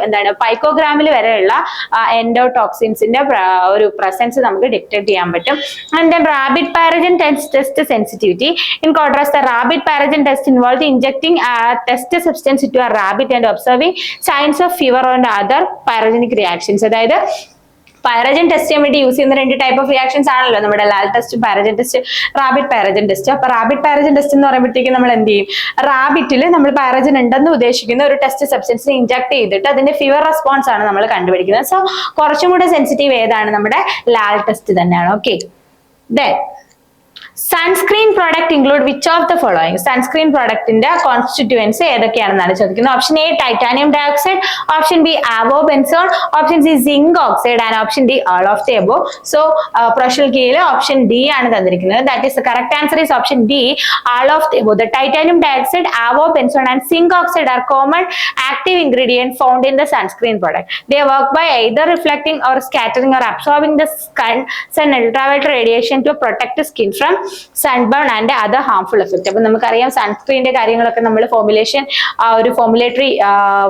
എന്താണ് പൈക്കോഗ്രാമിൽ വരെയുള്ള എൻഡോടോക്സിൻസിന്റെ ഒരു presence നമുക്ക് ഡിറ്റക്ട് ചെയ്യാൻ പറ്റും. And then rabbit pyrogen test sensitivity. In contrast, the rabbit pyrogen test involved injecting a test substance into a rabbit and observing signs of fever and other pyrogenic reactions. അതായത് പൈറജൻ test ചെയ്യാൻ വേണ്ടി use ചെയ്യുന്ന രണ്ട് type of reactions ആണല്ലോ നമ്മുടെ LAL test, pyrogen test, rabbit pyrogen test. അപ്പൊ rabbit pyrogen test എന്ന് പറയുമ്പോഴത്തേക്കും നമ്മൾ എന്ത് ചെയ്യും, റാബിറ്റിൽ നമ്മൾ പൈറജൻ ഉണ്ടെന്ന് ഉദ്ദേശിക്കുന്ന ഒരു ടെസ്റ്റ് സബ്സ്റ്റൻസിനെ ഇൻജക്ട് ചെയ്തിട്ട് അതിന്റെ ഫീവർ റെസ്പോൺസ് ആണ് നമ്മൾ കണ്ടുപിടിക്കുന്നത്. സോ കുറച്ചും കൂടെ സെൻസിറ്റീവ് ഏതാണ്, നമ്മുടെ ലാൽ ടെസ്റ്റ് തന്നെയാണ്. Okay, then sunscreen product include which of the following? Sunscreen പ്രോഡക്റ്റിന്റെ കോൺസ്റ്റിറ്റ്യൂവൻസ് ഏതൊക്കെയാണെന്നാണ് ചോദിക്കുന്നത്. Option A titanium dioxide, option B avobenzone, option C zinc oxide, and option D all of the above. So professional കീയിൽ option D ആണ് തന്നിരിക്കുന്നത്. That is the correct answer is option D, all of the above. The titanium dioxide, avo benzoate, and zinc oxide are common active ingredients found in the sunscreen product. They work by either reflecting or scattering or absorbing the sun ultraviolet radiation to protect the skin from sunburn and other harmful effects. അപ്പോൾ നമുക്കറിയാം സൺസ്ക്രീനിന്റെ കാര്യങ്ങളൊക്കെ നമ്മൾ formulation ഒരു ഫോർമുലേറ്ററി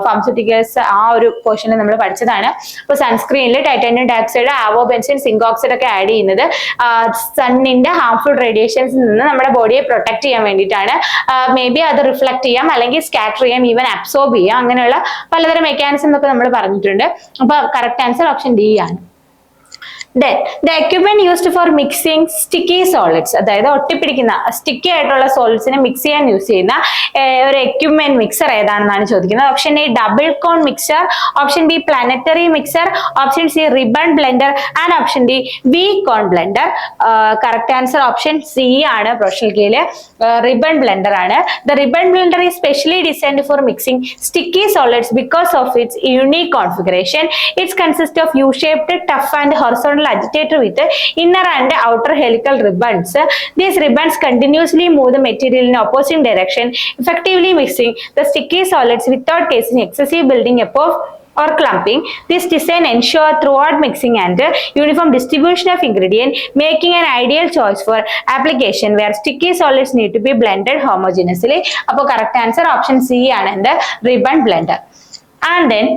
pharmaceuticals ആ ഒരു പോർഷനിൽ നമ്മൾ പഠിച്ചതാണ്. അപ്പോൾ സൺസ്ക്രീനിൽ ടൈറ്റാനിയം ഡയോക്സൈഡ്, ആവോ ബെൻസീൻ, സിങ്ക് ഓക്സൈഡ് ഒക്കെ ആഡ് ചെയ്യുന്നത് സണ്ണിന്റെ ഹാർംഫുൾ റേഡിയേഷൻസിൽ നിന്ന് നമ്മുടെ ബോഡിയെ പ്രൊട്ടക്ട് ചെയ്യാൻ വേണ്ടിയിട്ടാണ്. മേ ബി അത് റിഫ്ലക്ട് ചെയ്യാം, അല്ലെങ്കിൽ സ്കാറ്റർ ചെയ്യാം, ഈവൻ അബ്സോർബ് ചെയ്യാം, അങ്ങനെയുള്ള പലതരം മെക്കാനിസം ഒക്കെ നമ്മൾ പറഞ്ഞിട്ടുണ്ട്. അപ്പൊ കറക്റ്റ് ആൻസർ ഓപ്ഷൻ ഡി ആണ്. Then the equipment used for mixing sticky solids, അതായത് ഒട്ടിപ്പിടിക്കുന്ന സ്റ്റിക്കി ആയിട്ടുള്ള സോളിഡ്സിനെ മിക്സ് ചെയ്യാൻ യൂസ് ചെയ്യുന്ന ഒരു എക്യുപ്മെന്റ് മിക്സർ ഏതാണെന്നാണ് ചോദിക്കുന്നത്. Option A double cone mixer, option B planetary mixer, option C ribbon blender, and option D V cone blender. Correct answer option C ആണ്. Professional കീഴില് ribbon blender ആണ്. The ribbon blender is specially designed for mixing sticky solids because of its unique configuration. Its consist of U shaped trough and horizontal agitator with inner and outer helical ribbons. These ribbons continuously move the material in opposite direction, effectively mixing the sticky solids without causing excessive building up of or clumping. This design ensures throughout mixing and uniform distribution of ingredient, making an ideal choice for application where sticky solids need to be blended homogeneously. Appo correct answer option C ആണ് the ribbon blender. And then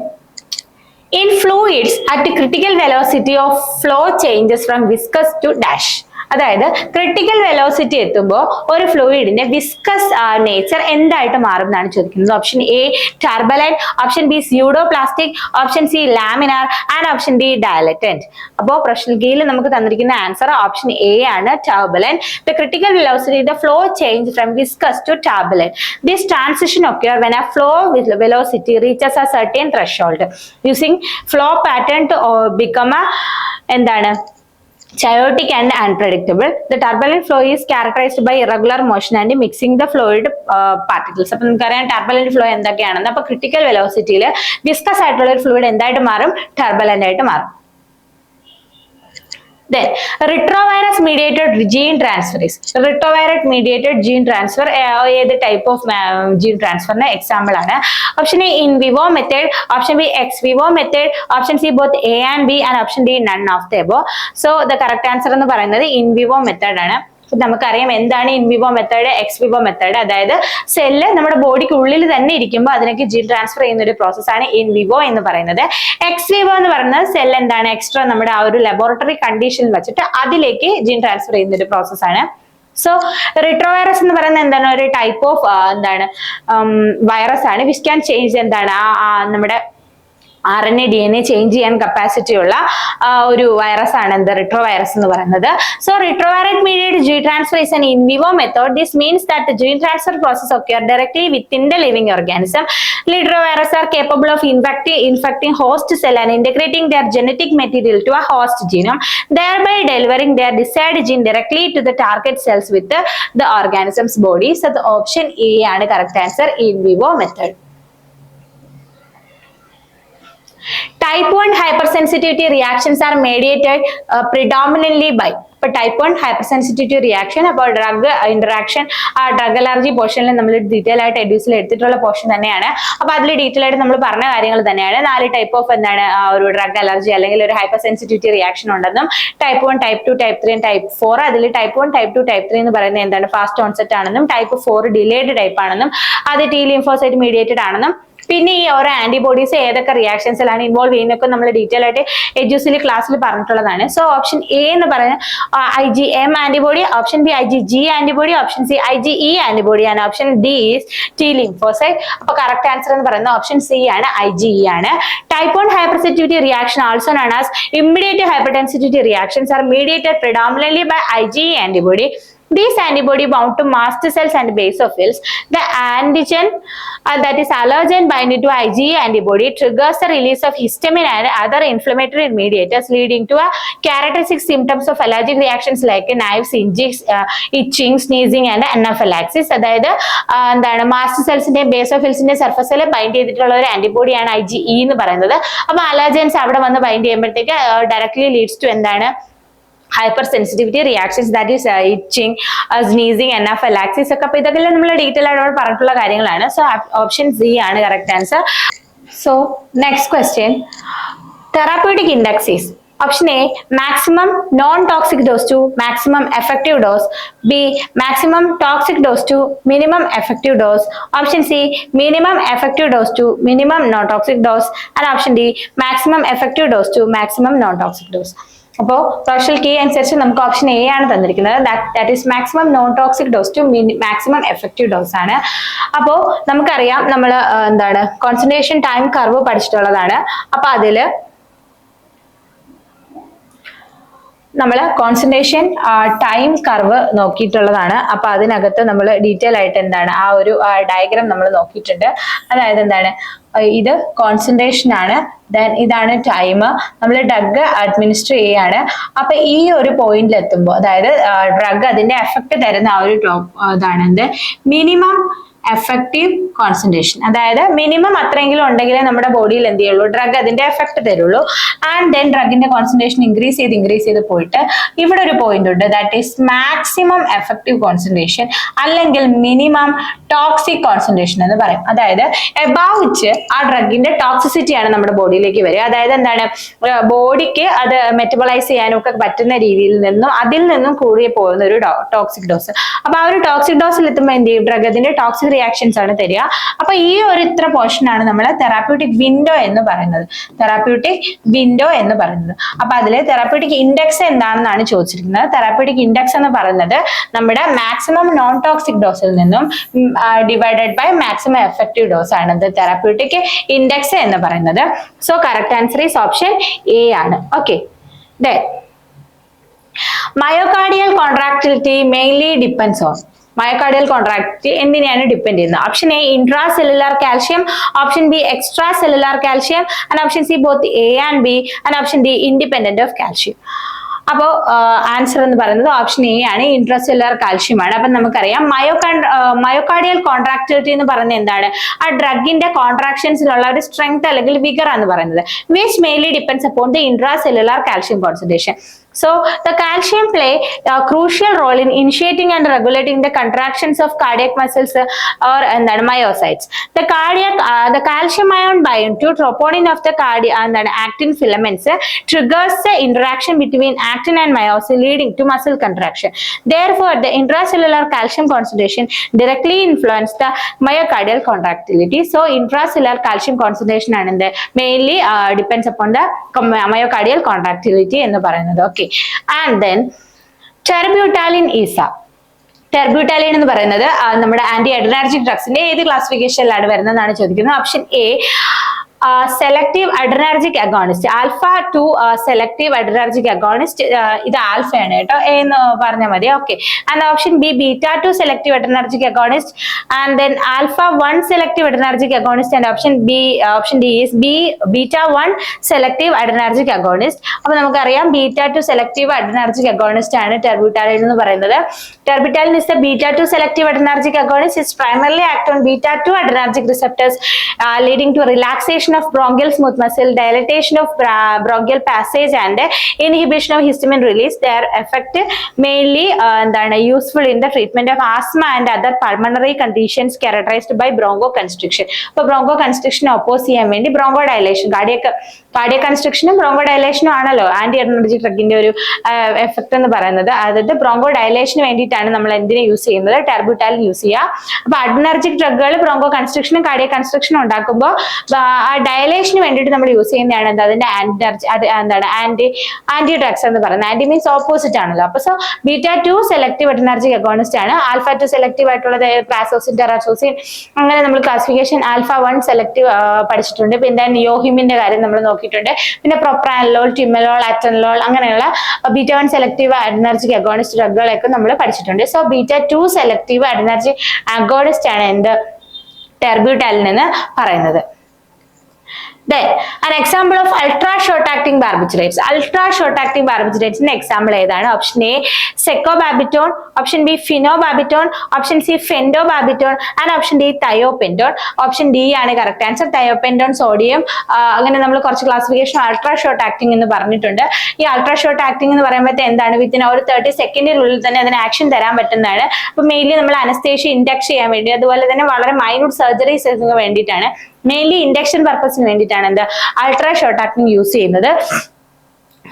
in fluids, at critical velocity of flow changes from viscous to dash. അതായത് critical velocity എത്തുമ്പോൾ ഒരു ഫ്ലൂയിഡിന്റെ viscous nature എന്തായിട്ട് മാറും എന്നാണ് ചോദിക്കുന്നത്. Option A turbulent, option B pseudo plastic, option C laminar, and option D dilatant. അപ്പോൾ professional കീയിൽ നമുക്ക് തന്നിരിക്കുന്ന ആൻസർ ഓപ്ഷൻ എ ആണ്, ടർബലന്റ്. The critical velocity, the flow change from viscous to turbulent. This transition occurs when a flow velocity reaches a certain threshold, using flow pattern to become a എന്താണ് chaotic and unpredictable. The turbulent flow is characterized by irregular motion and mixing the fluid particles. അപ്പോൾ നമുക്കറിയാം turbulent flow എന്തൊക്കെയാണെന്ന്. അപ്പോൾ critical വെലോസിറ്റിയിൽ viscous ആയിട്ടുള്ള ഒരു fluid എന്തായിട്ട് മാറും, turbulent ആയിട്ട് മാറും. Then retrovirus mediated gene transfer is retrovirus mediated gene transfer ഏത് type of gene transfer ന് example ആണ്. Option A in vivo method, option B ex vivo method, option C both A and B and option D none of the above. So the correct answer എന്ന് പറയുന്നത് in vivo method ആണ്. നമുക്കറിയാം എന്താണ് in vivo method, X Vivo method. അതായത് cell നമ്മുടെ ബോഡിക്ക് ഉള്ളിൽ തന്നെ ഇരിക്കുമ്പോൾ അതിലേക്ക് ജീൻ ട്രാൻസ്ഫർ ചെയ്യുന്ന ഒരു പ്രോസസ്സാണ് ഇൻ വിവോ എന്ന് പറയുന്നത്. എക്സ് വിവോ എന്ന് പറയുന്നത് സെൽ എന്താണ് എക്സ്ട്രാ നമ്മുടെ ആ ഒരു ലബോറട്ടറി കണ്ടീഷനിൽ വെച്ചിട്ട് അതിലേക്ക് ജീൻ ട്രാൻസ്ഫർ ചെയ്യുന്ന ഒരു പ്രോസസ്സാണ്. സോ റിട്രോവൈറസ് എന്ന് പറയുന്നത് എന്താണ് ഒരു ടൈപ്പ് ഓഫ് എന്താണ് വൈറസ് ആണ് വിച്ച് ക്യാൻ ചേഞ്ച് എന്താണ് നമ്മുടെ RNA DNA ചേഞ്ച് ചെയ്യാൻ കപ്പാസിറ്റി ഉള്ള ഒരു വൈറസ് ആണ് എന്ത് റിട്രോവൈറസ് എന്ന് പറയുന്നത്. So retrovirus mediated gene transfer is an in vivo method. This means that the gene transfer process occurs directly within the living organism. Retroviruses are capable of infecting host cell and integrating their genetic material to a host genome, thereby delivering their desired gene directly to the target cells with the organism's body. So the option A ആണ് correct answer, in vivo method. Type 1 hypersensitivity reactions are mediated predominantly by. ഇപ്പോൾ type 1 hypersensitivity reaction, അപ്പോൾ drug interaction ആ drug allergy പോർഷനിൽ നമ്മൾ detail ആയിട്ട് എഡ്യൂസിൽ എടുത്തിട്ടുള്ള portion തന്നെയാണ്. അപ്പോൾ അതിൽ ഡീറ്റെയിൽ ആയിട്ട് നമ്മൾ പറഞ്ഞ കാര്യങ്ങൾ തന്നെയാണ്. 4 ടൈപ്പ് ഓഫ് എന്താണ് ഒരു ഡ്രഗ് അലർജി അല്ലെങ്കിൽ ഒരു ഹൈപ്പർ സെൻസിറ്റിവിറ്റി റിയാക്ഷൻ ഉണ്ടെന്നും ടൈപ്പ് 1, ടൈപ്പ് 2, ടൈപ്പ് 3 ടൈപ്പ് 4. അതിൽ ടൈപ്പ് 1, ടൈപ്പ് 2, ടൈപ്പ് 3 എന്ന് പറയുന്നത് എന്താണ് ഫാസ്റ്റ് ഓൺസെറ്റ് ആണെന്നും ടൈപ്പ് 4 ഡിലേഡ് ടൈപ്പ് ആണെന്നും അത് T ലിംഫോസൈറ്റ് മീഡിയേറ്റഡ് ആണെന്നും പിന്നെ ഈ ഓരോ ആന്റിബോഡീസ് ഏതൊക്കെ റിയാക്ഷൻസിലാണ് ഇൻവോൾവ് ചെയ്യുന്നതൊക്കെ നമ്മൾ ഡീറ്റെയിൽ ആയിട്ട് എഡ്യൂസിൽ ക്ലാസ്സിൽ പറഞ്ഞിട്ടുള്ളതാണ്. സോ ഓപ്ഷൻ എ എന്ന് പറയുന്നത് IgM antibody, option B IgG antibody, option C IgE antibody ആണ്, option D is T lymphocyte. അപ്പൊ കറക്റ്റ് ആൻസർ എന്ന് പറയുന്നത് ഓപ്ഷൻ സി ആണ്, IgE ആണ്. Type 1 hypersensitivity reaction also known as immediate hypersensitivity reactions are mediated predominantly by IgE antibody. These antibody bound to mast cells and basophils. The antigen that is allergen binding to IgE antibody triggers the release of histamine and other inflammatory mediators, leading to a characteristic symptoms of allergic reactions like knives, itching, sneezing and anaphylaxis. അതായത് എന്താണ് mast സെൽസിന്റെയും ബേസോഫിൽസിന്റെയും സർഫസിൽ bind ചെയ്തിട്ടുള്ള ഒരു ആന്റിബോഡിയാണ് IgE എന്ന് പറയുന്നത്. അപ്പൊ allergens അവിടെ വന്ന് ബൈൻഡ് ചെയ്യുമ്പോഴത്തേക്ക് ഡയറക്ട്ലി ലീഡ്സ് ടു എന്താണ് hypersensitivity reactions, that is itching, sneezing, anaphylaxis ഒക്കെ. അപ്പൊ ഇതൊക്കെ നമ്മൾ ഡീറ്റെയിൽ ആയിട്ട് പറഞ്ഞിട്ടുള്ള കാര്യങ്ങളാണ്. സോ ഓപ്ഷൻ സി ആണ് correct answer. So next question, therapeutic index is option A maximum non-toxic dose to maximum effective dose, B maximum toxic dose to minimum effective dose, option C minimum effective dose to minimum non-toxic dose, and option D maximum effective dose to maximum non-toxic dose. അപ്പോൾ professional key അനുസരിച്ച് നമുക്ക് option A ആണ് തന്നിരിക്കുന്നത്. That is maximum non toxic dose to maximum effective dose ആണ്. അപ്പോൾ നമുക്കറിയാം നമ്മൾ എന്താണ് കോൺസെൻട്രേഷൻ ടൈം കർവ് പഠിച്ചിട്ടുള്ളതാണ്. അപ്പൊ അതില് നമ്മൾ കോൺസെൻട്രേഷൻ ടൈം കർവ് നോക്കിയിട്ടുള്ളതാണ്. അപ്പൊ അതിനകത്ത് നമ്മൾ ഡീറ്റെയിൽ ആയിട്ട് എന്താണ് ആ ഒരു ഡയഗ്രാം നമ്മൾ നോക്കിയിട്ടുണ്ട്. അതായത് എന്താണ് ഇത് കോൺസെൻട്രേഷൻ ആണ്, ദെൻ ഇതാണ് ടൈം, നമ്മൾ ഡ്രഗ് അഡ്മിനിസ്റ്റർ ചെയ്യാണ്. അപ്പൊ ഈ ഒരു പോയിന്റിൽ എത്തുമ്പോൾ അതായത് ഡ്രഗ് അതിന്റെ എഫക്ട് തരുന്ന ആ ഒരു ഇതാണ് എന്ത് മിനിമം എഫക്റ്റീവ് കോൺസെൻട്രേഷൻ. അതായത് മിനിമം അത്രയെങ്കിലും ഉണ്ടെങ്കിലേ നമ്മുടെ ബോഡിയിൽ എന്ത് ചെയ്യുള്ളൂ ഡ്രഗ് അതിന്റെ എഫക്ട് തരുള്ളൂ. ആൻഡ് ദെൻ ഡ്രഗിന്റെ കോൺസെൻട്രേഷൻ ഇൻക്രീസ് ചെയ്ത് പോയിട്ട് ഇവിടെ ഒരു പോയിന്റ് ഉണ്ട്, that is maximum effective concentration അല്ലെങ്കിൽ മിനിമം ടോക്സിക് കോൺസെൻട്രേഷൻ എന്ന് പറയും. അതായത് എബൌച്ച് ആ ഡ്രഗിന്റെ ടോക്സിസിറ്റി ആണ് നമ്മുടെ ബോഡിയിലേക്ക് വരിക. അതായത് എന്താണ് ബോഡിക്ക് അത് മെറ്റബോളൈസ് ചെയ്യാനൊക്കെ പറ്റുന്ന രീതിയിൽ നിന്നും അതിൽ നിന്നും കൂടി പോകുന്ന ഒരു ടോക്സിക് ഡോസ്. അപ്പൊ ആ ഒരു ടോക്സിക് ഡോസിൽ എത്തുമ്പോൾ എന്ത് ചെയ്യും ഡ്രഗ് അതിന്റെ ടോക്സിക് റിയാക്ഷൻസ് ആണ് തരിക. അപ്പൊ ഈ ഒരു ഇത്ര പോർഷൻ ആണ് നമ്മൾ തെറാപ്യൂട്ടിക് വിൻഡോ എന്ന് പറയുന്നത്. അപ്പൊ അതില് തെറാപ്യൂട്ടിക് ഇൻഡെക്സ് എന്താണെന്നാണ് ചോദിച്ചിരിക്കുന്നത്. തെറാപ്യൂട്ടിക് ഇൻഡെക്സ് എന്ന് പറയുന്നത് നമ്മുടെ മാക്സിമം നോൺ ടോക്സിക് ഡോസിൽ നിന്നും divided by maximum effective dose ആണ് തെറാപ്യൂട്ടിക് ഇൻഡെക്സ് എന്ന് പറയുന്നത്. So correct answer is option A ആണ്. Okay, myocardial contractility mainly depends on. Myocardial contract എന്തിനെയാണ് ഡിപ്പെൻഡ് ചെയ്യുന്നത്? Option A intra cellular calcium, option B extra cellular calcium, and option C both A and B, and option D independent of calcium. അപ്പോൾ answer എന്ന് പറയുന്നത് option A ആണ്, intracellular calcium ആണ്. അപ്പൊ നമുക്കറിയാം myocardial കോൺട്രാക്ടിലിറ്റി എന്ന് പറയുന്നത് എന്താണ് ആ ഡ്രഗിന്റെ കോൺട്രാക്ഷൻസിലുള്ള ഒരു സ്ട്രെങ്ത് അല്ലെങ്കിൽ വിഗർ എന്ന് പറയുന്നത്, which mainly depends upon the intracellular calcium concentration. So the calcium play a crucial role in initiating and regulating the contractions of cardiac muscles or myocytes. The calcium ion bind to troponin of the actin filaments triggers the interaction between actin and myosin, leading to muscle contraction. Therefore, the intracellular calcium concentration directly influence the myocardial contractility. So intracellular calcium concentration and mainly depends upon the myocardial contractility എന്ന് പറയുന്നത്. Okay, and then terbutaline is a terbutaline എന്ന് പറയുന്നത് നമ്മുടെ anti adrenergic ഡ്രഗ്സിന്റെ ഏത് ക്ലാസിഫിക്കേഷനിലാണ് വരുന്നതെന്നാണ് ചോദിക്കുന്നത്. Option A selective adrenergic agonist, alpha 2 selective adrenergic agonist, ഇത് ആൽഫയാണ് കേട്ടോ, A എന്ന് പറഞ്ഞാൽ മതി. Okay, and option B beta 2 selective adrenergic agonist, and then alpha 1 selective adrenergic agonist, and option D is beta 1 selective adrenergic agonist. അപ്പൊ നമുക്കറിയാം beta 2 selective adrenergic agonist ആണ് terbutaline എന്ന് പറയുന്നത്. Terbutaline is the beta 2 selective adrenergic agonist. It's primarily act on beta 2 adrenergic receptors, leading to relaxation of bronchial smooth muscle, dilatation of bronchial passage, and inhibition of histamine release. Their effect mainly useful in the treatment of asthma and other pulmonary conditions characterized by bronchoconstriction. So bronchoconstriction oppose ചെയ്യാൻ വേണ്ടി bronchodilation, cardiac constriction bronchodilation ആണല്ലോ anti adrenergic ഡ്രഗിന്റെ ഒരു effect എന്ന് പറയുന്നത്. അതായത് ബ്രോങ്കോഡൈലേഷന് വേണ്ടിയിട്ടാണ് നമ്മൾ എന്തിനെ യൂസ് ചെയ്യുന്നത്, ടെർബ്യൂട്ടാലിൻ യൂസ് ചെയ്യുക. അപ്പൊ അഡ്രിനർജിക് ഡ്രഗുകൾ ബ്രോങ്കോ കൺസ്ട്രക്ഷനും കാർഡിയക് കൺസ്ട്രക്ഷനും ഉണ്ടാക്കുമ്പോൾ ആ ഡയലേഷന് വേണ്ടിയിട്ട് നമ്മൾ യൂസ് ചെയ്യുന്നതാണ് അതിന്റെ ആന്റി ഡ്രഗ്സ് എന്ന് പറയുന്നത്. ആന്റി മീൻസ് ഓപ്പോസിറ്റ് ആണല്ലോ. അപ്പൊ so beta 2 selective adrenergic agonist ആണ്. ആൽഫ 2 സെലക്റ്റീവ് ആയിട്ടുള്ളത് പ്രാസോസിൻ, ടെറാസോസിൻ, അങ്ങനെ നമ്മൾ ക്ലാസിഫിക്കേഷൻ ആൽഫ 1 സെലക്റ്റീവ് പഠിച്ചിട്ടുണ്ട്. പിന്നെ നിയോഹിമിന്റെ കാര്യം നമ്മൾ നോക്കിയിട്ടുണ്ട്. പിന്നെ പ്രൊപ്രാനലോൾ, ടിമലോൾ, അറ്റനലോൾ, അങ്ങനെയുള്ള ബീറ്റ 1 സെലക്റ്റീവ് അഡ്രിനർജിക് അഗോണിസ്റ്റ് ഡ്രഗുകളൊക്കെ നമ്മൾ പഠിച്ചിട്ടുണ്ട്. So beta 2 selective adrenergic agonist ആണ് എന്ത് ടെർബ്യൂട്ടാലിൻ എന്ന് പറയുന്നത്. Then an example of ultra short acting barbiturates. Ultra short acting barbiturates in example ഏതാണ്? Option A secobarbitone, option B phenobarbitone, option C pentobarbitone, and option D thiopentone. Option D ആണ് correct answer. Thiopentone, sodium, അങ്ങനെ നമ്മൾ കുറച്ച് classification ultra short acting എന്ന് പറഞ്ഞിട്ടുണ്ട്. ഈ ultra short acting എന്ന് പറയുമ്പോൾ എന്താണ്, വിത്തിൻ ഒരു 30 സെക്കൻഡിനുള്ളിൽ തന്നെ അതിന് ആക്ഷൻ തരാൻ പറ്റുന്നതാണ്. അപ്പൊ മെയിൻലി നമ്മൾ അനസ്തേഷ്യ ഇൻഡക്ട് ചെയ്യാൻ വേണ്ടി, അതുപോലെ തന്നെ വളരെ മൈന്യൂട്ട് സർജറീസ് വേണ്ടിയിട്ടാണ്, മെയിൻലി ഇൻഡക്ഷൻ പർപ്പസിന് വേണ്ടിയിട്ടാണ് എന്ത് അൾട്രാ ഷോർട്ട് ആക്ടിംഗ് യൂസ് ചെയ്യുന്നത്.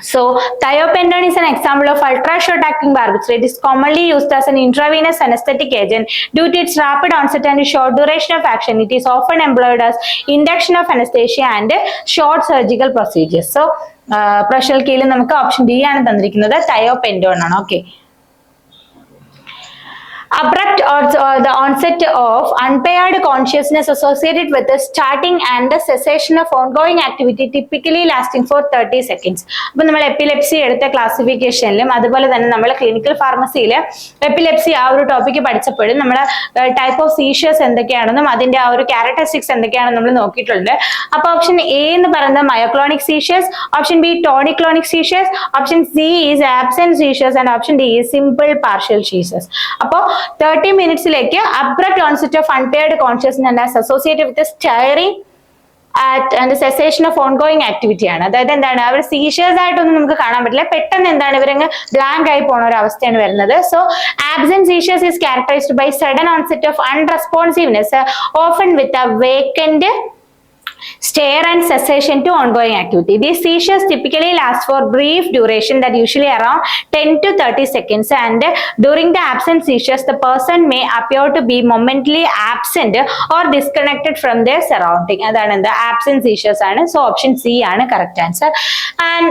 So thiopentone is an example of ultra short acting barbiturate. It is commonly used as an intravenous anesthetic agent due to its rapid onset and short duration of action. It is often employed as induction of anesthesia and short surgical procedures. So pressure കീഴിൽ നമുക്ക് option D ആണ് തന്നിരിക്കുന്നത്, thiopentone ആണ്. Okay, abrupt or the onset of unpaired consciousness associated with the starting and the cessation of ongoing activity typically lasting for 30 seconds. അപ്പൊ നമ്മൾ epilepsy എടുത്ത ക്ലാസിഫിക്കേഷനിലും അതുപോലെ തന്നെ നമ്മൾ ക്ലിനിക്കൽ ഫാർമസിയിൽ എപ്പിലെപ്സി ആ ഒരു ടോപ്പിക്ക് പഠിച്ചപ്പോഴും നമ്മൾ ടൈപ്പ് ഓഫ് സീഷ്യസ് എന്തൊക്കെയാണെന്നും അതിന്റെ ആ ഒരു ക്യാരക്ടറിസ്റ്റിക്സ് എന്തൊക്കെയാണെന്നും നമ്മൾ നോക്കിയിട്ടുണ്ട്. അപ്പൊ ഓപ്ഷൻ എ എന്ന് പറയുന്നത് myoclonic സീഷ്യസ്, option B tonic clonic സീഷ്യസ്, option C is absent സീഷ്യസ്, and option D is simple partial സീഷ്യസ്. അപ്പോ 30 മിനിറ്റ്സിലേക്ക് abrupt onset of unpaired consciousness associated with the stirring and cessation of ongoing activity ആണ്. അതായത് എന്താണ്, അവർ സീഷ്യസ് ആയിട്ടൊന്നും നമുക്ക് കാണാൻ പറ്റില്ല, പെട്ടെന്ന് എന്താണ് ഇവരങ്ങ് ബ്ലാങ്ക് ആയി പോണ ഒരു അവസ്ഥയാണ് വരുന്നത്. സോ ആബ്സെന്റ് സീഷ്യസ് is characterised by sudden onset of unresponsiveness, often with a vacant stare and cessation to ongoing activity. These seizures typically last for brief duration, that usually around 10 to 30 seconds, and during the absent seizures the person may appear to be momentarily absent or disconnected from their surrounding. Adana the absent seizures aanu. So option C aanu correct answer. And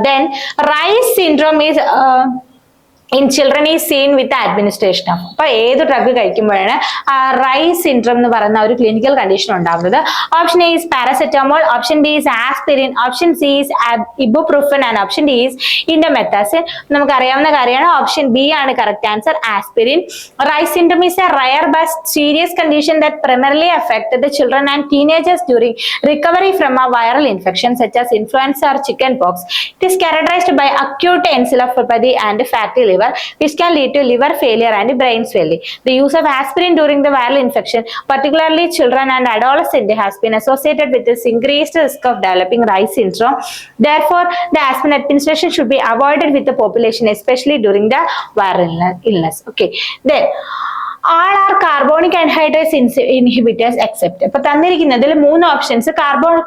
then Reye's syndrome is in children is seen with the administration of. അപ്പൊ ഏത് drug കഴിക്കുമ്പോഴാണ് rice syndrome എന്ന് പറയുന്ന ഒരു clinical condition ഉണ്ടാവുന്നത്. Option A is paracetamol, option B is aspirin, option C is ibuprofen, and option D is indomethacin. നമുക്ക് അറിയാവുന്ന കാര്യമാണ്, option B ആണ് correct answer, aspirin. Reye's syndrome is a rare but serious condition that primarily affect the children and teenagers during recovery from a viral infection such as influenza or chickenpox. It is characterized by acute encephalopathy and fatty liver. liver, which can lead to liver failure and brain swelling. The use of aspirin during the viral infection, particularly children and adolescents, has been associated with this increased risk of developing Reye's syndrome. Therefore, the aspirin administration should be avoided with the population, especially during the viral illness. Okay, then all are carbonic anhydrase inhibitors except. ഇപ്പൊ തന്നിരിക്കുന്നതിൽ 3 options carbon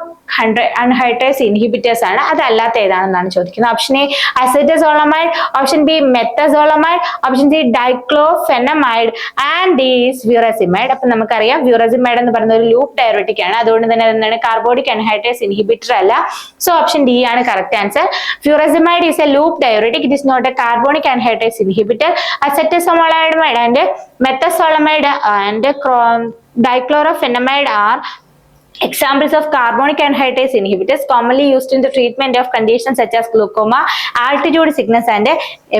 anhydrase inhibitors ആണ്. അതല്ലാത്ത ഏതാണെന്നാണ് ചോദിക്കുന്നത്. Option A acetazolamide, option B methazolamide, option C dichlorphenamide and D is furosemide. അപ്പൊ നമുക്കറിയാം ഫ്യൂറസിമൈഡ് എന്ന് പറയുന്ന ഒരു ലൂപ്പ് ഡയറോട്ടിക് ആണ്. അതുകൊണ്ട് തന്നെ എന്താണ് കാർബോണിക് anhydrase inhibitor അല്ല. സോ ഓപ്ഷൻ ഡി ആണ് correct answer. Furosemide is a loop diuretic. It is not a carbonic anhydrase inhibitor. Acetazolamide and methazolamide and dichlorofenamide are examples of carbonic anhydrase inhibitors commonly used in the treatment of conditions such as glaucoma, altitude sickness and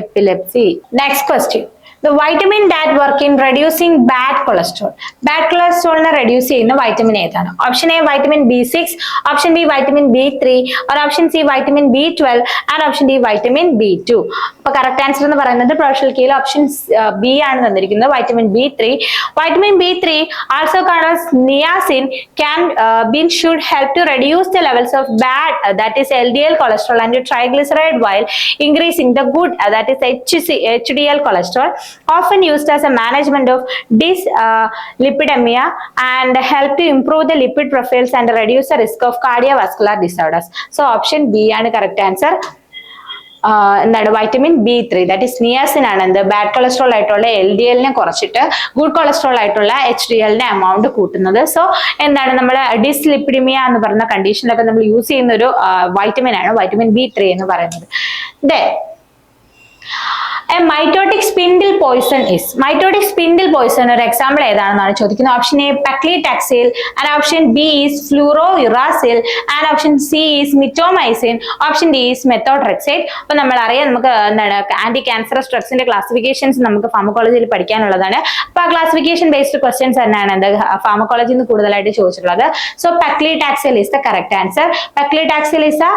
epilepsy. Next question. The vitamin that work in reducing bad cholesterol. Bad cholesterol reduce ചെയ്യുന്ന vitamin ഏതാണ്? Option A vitamin B6, option B vitamin B3, or option C vitamin B12 and option D vitamin B2. അപ്പോൾ correct answer എന്ന് പറയുന്നത് professional കീയിൽ option B ആണ് തന്നിരിക്കുന്നത്, vitamin B3. Vitamin B3, also called as niacin, should help to reduce the levels of bad, that is LDL cholesterol and triglyceride, while increasing the good, that is HDL cholesterol, often used as a management of dyslipidemia and help to improve the lipid profiles and reduce the risk of cardiovascular disorders. So option B ആണ് correct answer. എന്താണ് vitamin B3, that is niacin ആണ് എന്ത് bad cholesterol ആയിട്ടുള്ള LDL-നെ കുറച്ചിട്ട് good cholesterol ആയിട്ടുള്ള HDL-നെ amount കൂട്ടുന്നത്. So എന്താണ് നമ്മൾ ഡിസ്ലിപ്പിഡിമിയ എന്ന് പറയുന്ന കണ്ടീഷനിലൊക്കെ നമ്മൾ യൂസ് ചെയ്യുന്ന ഒരു വൈറ്റമിൻ ആണ് vitamin B3 എന്ന് പറയുന്നത്. Then a mitotic spindle poison is. Mitotic spindle poison ഒരു എക്സാമ്പിൾ ഏതാണെന്നാണ് ചോദിക്കുന്നത്. Option A paclitaxel and option B is fluorouracil and option C is mitomycin, option D is methotrexate. അപ്പോൾ നമ്മൾ അറിയാം നമുക്ക് എന്താണ് ആന്റി ക്യാൻസറസ് ഡ്രഗ്സിന്റെ ക്ലാസിഫിക്കേഷൻസ് നമുക്ക് ഫാർമക്കോളജിയിൽ പഠിക്കാനുള്ളതാണ്. അപ്പോൾ ആ ക്ലാസിഫിക്കേഷൻ ബേസ്ഡ് ക്വസ്റ്റ്യൻസ് തന്നെയാണ് എന്ത് ഫാർമക്കോളജിയിൽ നിന്ന് കൂടുതലായിട്ട് ചോദിച്ചിട്ടുള്ളത്. So paclitaxel is the correct answer. Paclitaxel is a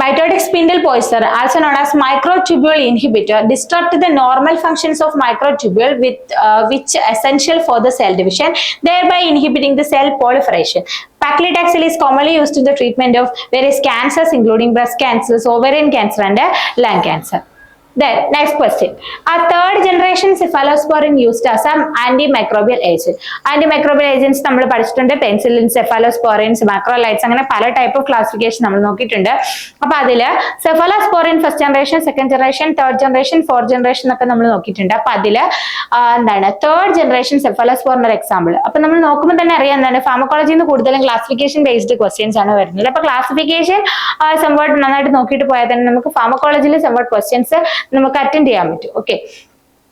mitotic spindle poison, also known as microtubule inhibitor, disrupt the normal functions of microtubule which essential for the cell division, thereby inhibiting the cell proliferation. Paclitaxel is commonly used in the treatment of various cancers including breast cancers, ovarian cancer and lung cancer. Then next question. A third generation cephalosporin used as an antimicrobial agent. Antimicrobial agents നമ്മൾ പഠിച്ചിട്ടുണ്ട്, penicillin, സെഫാലോസ്പോറിൻസ്, മാക്രോലൈറ്റ്സ്, അങ്ങനെ പല type of classification നമ്മൾ നോക്കിയിട്ടുണ്ട്. അപ്പൊ അതില് cephalosporin first generation, second generation, third generation, fourth generation ഒക്കെ നമ്മൾ നോക്കിയിട്ടുണ്ട്. അപ്പൊ അതില് എന്താണ് തേർഡ് ജനറേഷൻ സെഫാലോസ്പോറിൻ ഒരു എക്സാമ്പിൾ. അപ്പൊ നമ്മൾ നോക്കുമ്പോൾ തന്നെ അറിയാം എന്താണ് ഫാർമക്കോളജിയിൽ നിന്ന് കൂടുതലും ക്ലാസിഫിക്കേഷൻ ബേസ്ഡ് ക്വസ്റ്റ്യൻസ് ആണ് വരുന്നത്. അപ്പൊ ക്ലാസിഫിക്കേഷൻ സംവാട്ട് നന്നായിട്ട് നോക്കിയിട്ട് പോയാൽ തന്നെ നമുക്ക് ഫാർമക്കോളജിയിൽ സംവാട്ട് ക്വസ്റ്റ്യൻസ് നമുക്ക് അറ്റൻഡ് ചെയ്യാൻ പറ്റും. Okay,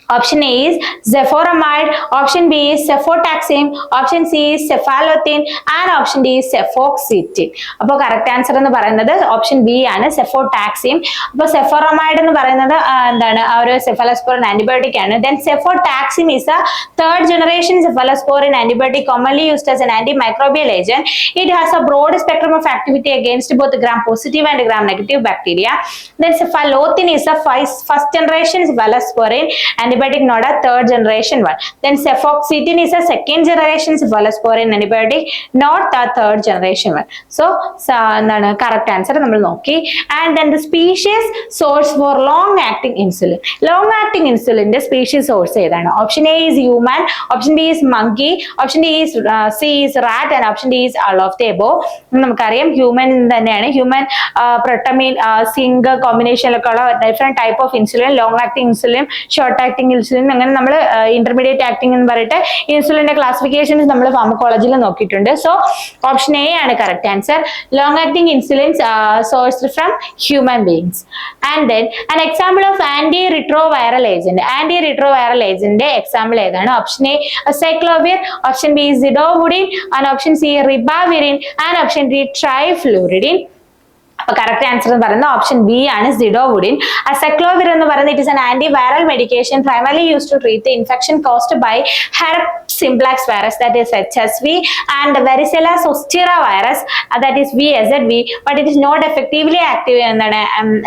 Option A is zeforamide, option B is cefotaxime, option C is cefalothine and option D is cefoxitin. അപ്പോൾ കറക്റ്റ് ആൻസർ എന്ന് പറയുന്നത് ഓപ്ഷൻ ബി ആണ്, cefotaxime. അപ്പോൾ ceforamide എന്ന് പറയുന്നത് എന്താണ് ഒരു cephalosporin antibiotic ആണ്. Then cefotaxime is a third generation cephalosporin antibiotic commonly used as an antimicrobial agent. It has a broad spectrum of activity against both gram positive and gram negative bacteria. Then cephalothine is a first generation cephalosporin antibiotic, not a third generation one. Then cefoxitin is a second generation cephalosporin antibiotic, not a third generation one. So correct answer നമ്മൾ നോക്കി. And then the species source for long acting insulin. Long acting insulin ന്റെ species source ഏതാണ്? Option A is human, option B is monkey, option D is C is rat and option D is all of the above. നമുക്കറിയാം human തന്നെയാണ്. Human പ്രൊട്ടമീൻ zinc കോമ്പിനേഷനിലൊക്കെ ഉള്ള different type of insulin, long acting insulin, short acting insulin, അങ്ങനെ നമ്മൾ intermediate acting എന്ന് പറഞ്ഞിട്ട് ഇൻസുലിന്റെ classifications നമ്മൾ ഫാർമക്കോളജിയിൽ നോക്കിയിട്ടുണ്ട്. സോ ഓപ്ഷൻ എ ആണ് correct answer. Long acting insulins sourced from human beings. And then an example of anti retroviral agent. Anti retroviral ഏജന്റിന്റെ example ഏതാണ്? Option A acyclovir, option B zidovudine and option C ribavirin and option D trifluridine. അപ്പൊ correct answer എന്ന് പറയുന്നത് option B ആണ് സിഡോവുഡിൻ. Acyclovir എന്ന് പറയുന്നത് it is an antiviral medication primarily used to treat the infection caused by herpes simplex virus that is HSV and varicella zoster virus that is VSV, but it is not effectively active എന്താണ്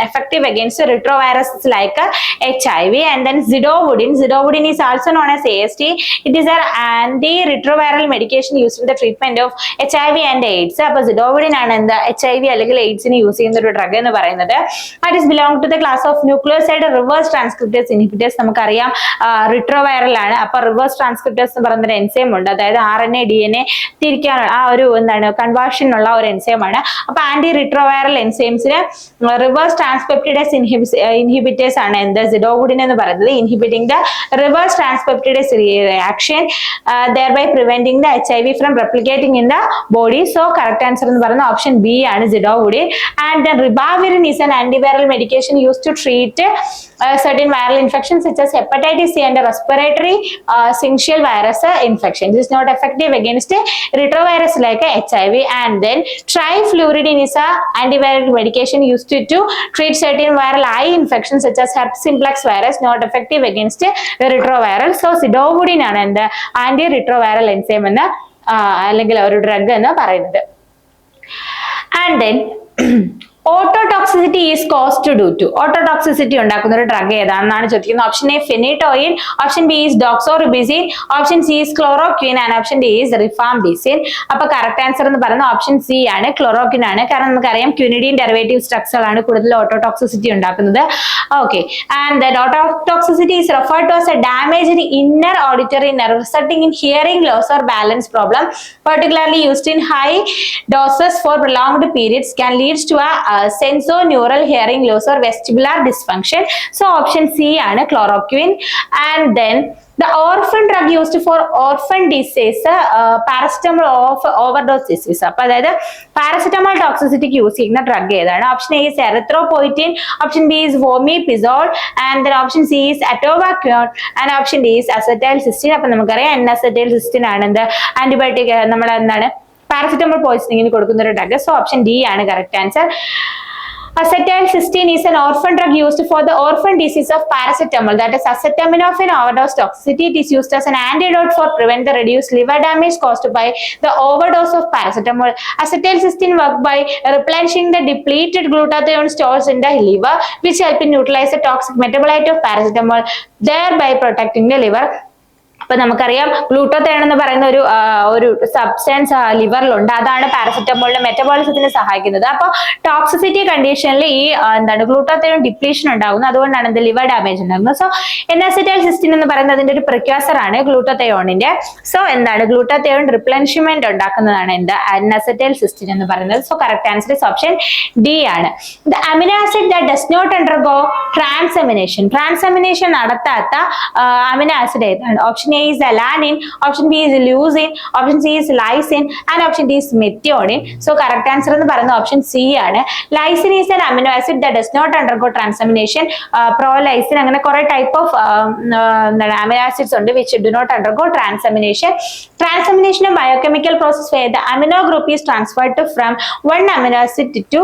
effective against retrovirus like HIV. And then zidovudine is also known as AST. It is an anti retroviral medication used in the treatment of HIV and AIDS. അപ്പൊ സിഡോവുഡിൻ ആണ് എന്താ HIV അല്ലെങ്കിൽ AIDS use ചെയ്യുന്ന ഒരു drug എന്ന് പറയുന്നത്. It is belong to the class of nucleoside reverse transcriptase inhibitors. നമുക്കറിയാം retroviral ആണ്. അപ്പൊ റിവേഴ്സ് ട്രാൻസ്ക്രിപ്റ്റേഴ്സ് എന്ന് പറയുന്ന ഒരു എൻസൈം ഉണ്ട്, അതായത് RNA DNA തിരിക്കാനുള്ള ആ ഒരു എന്താണ് കൺവേർഷനുള്ള ഒരു എൻസൈം ആണ്. അപ്പൊ ആന്റി റിട്രോവൈറൽ എൻസൈംസിന് റിവേഴ്സ് ട്രാൻസ്പെപ്റ്റിഡേസ് ഇൻഹിബിറ്റേഴ്സ് ആണ് എന്ത് സിഡോവുഡിൻ എന്ന് പറയുന്നത്. Inhibiting the reverse transpeptidase reaction thereby preventing the HIV from replicating in the body. So correct answer എന്ന് പറയുന്നത് ഓപ്ഷൻ ബി ആണ് സിഡോവുഡിൻ. And then ribavirin is an antiviral medication used to treat certain viral infections such as hepatitis C and respiratory syncytial virus infection. This is not effective against retrovirus like HIV. And then trifluridine is a antiviral medication used to treat certain viral eye infections such as herpes simplex virus, not effective against retroviral. So സിഡോവുഡിൻ ആണ് എന്ത് anti retroviral enzyme എന്ന് അല്ലെങ്കിൽ ഒരു drug എന്ന് പറയുന്നത്. And then ototoxicity is caused due to ototoxicity ഉണ്ടാക്കുന്ന ഒരു drug ഏതാണെന്നാണ് ചോദിക്കുന്നത്. Option A phenytoin, option B is doxorubicin, option C is chloroquine and option D is rifampicin. അപ്പൊ കറക്റ്റ് ആൻസർ എന്ന് പറയുന്നത് ഓപ്ഷൻ സി ആണ്, ക്ലോറോക്വിൻ ആണ്. കാരണം നമുക്കറിയാം ക്വിനിഡിൻ ഡെറിവേറ്റീവ് സ്ട്രക്ചർ ആണ് കൂടുതൽ ഓട്ടോടോക്സിസിറ്റി ഉണ്ടാക്കുന്നത്. Okay, and then ototoxicity is referred to as a damage in inner auditory nerve resulting in hearing loss or balance problem particularly used in high doses for prolonged periods can lead to a sensorineural hearing loss or vestibular dysfunction. So option C ആണ് chloroquine. And then the orphan drug used for orphan disease paracetamol of overdose disease. അപ്പൊ അതായത് paracetamol ടോക്സിസിറ്റിക്ക് use ചെയ്യുന്ന drug ഏതാണ്? Option A is erythropoietin, option B is fomepizole, and then option C is atovaquone, and option D is acetylcysteine. അപ്പൊ നമുക്കറിയാം N-അസറ്റൈൽസിസ്റ്റിൻ ആണ് എന്ത് antibiotic നമ്മുടെ എന്താണ് പാരസെറ്റമോൾ പോയിസണിങ്ങിന് കൊടുക്കുന്ന ഒരു ഡ്രഗ്. സോ ഓപ്ഷൻ ഡി ആണ് correct answer. Acetylcysteine is an orphan drug used for the orphan disease of paracetamol, that is acetaminophen overdose toxicity. It is used as an antidote for prevent the reduced liver damage caused by the overdose of paracetamol. Acetylcysteine work by replenishing the depleted glutathione stores in the liver, which help in neutralize the toxic metabolite of paracetamol, thereby protecting the liver. അപ്പൊ നമുക്കറിയാം ഗ്ലൂട്ടോത്തയോൺ എന്ന് പറയുന്ന ഒരു substance ലിവറിലുണ്ട്, അതാണ് പാരസെറ്റമോളിന്റെ മെറ്റബോളിസത്തിന് സഹായിക്കുന്നത്. അപ്പൊ toxicity കണ്ടീഷനിൽ ഈ എന്താണ് ഗ്ലൂട്ടോത്തയോൺ ഡിപ്ലീഷൻ ഉണ്ടാകുന്നത്, അതുകൊണ്ടാണ് എന്ത് ലിവർ ഡാമേജ് ഉണ്ടാകുന്നത്. സോ N-അസറ്റൈൽസിസ്റ്റിൻ എന്ന് പറയുന്നത് അതിന്റെ ഒരു പ്രിക്വസർ ആണ് ഗ്ലൂട്ടോത്തയോണിന്റെ. സോ എന്താണ് ഗ്ലൂട്ടോത്തയോൺ റിപ്ലൻഷ്മെന്റ് ഉണ്ടാക്കുന്നതാണ് എന്ത് N-അസറ്റൈൽസിസ്റ്റിൻ എന്ന് പറയുന്നത്. So correct answer is option D ആണ്. The amino acid that does not undergo transamination നടത്താത്ത അമിനോ ആസിഡ് ഏതാണ്? Option A is alanine, option B is leucine, option C is lysine, and option D is methionine. So correct answer എന്ന് പറയുന്നത് option C ആണ്. Lysine is an amino acid that does not undergo transamination. Prolysine അങ്ങനെ കുറെ type of amino acids ഉണ്ട് which do not undergo transamination. Transamination is a biochemical process where the amino group is transferred from one amino acid to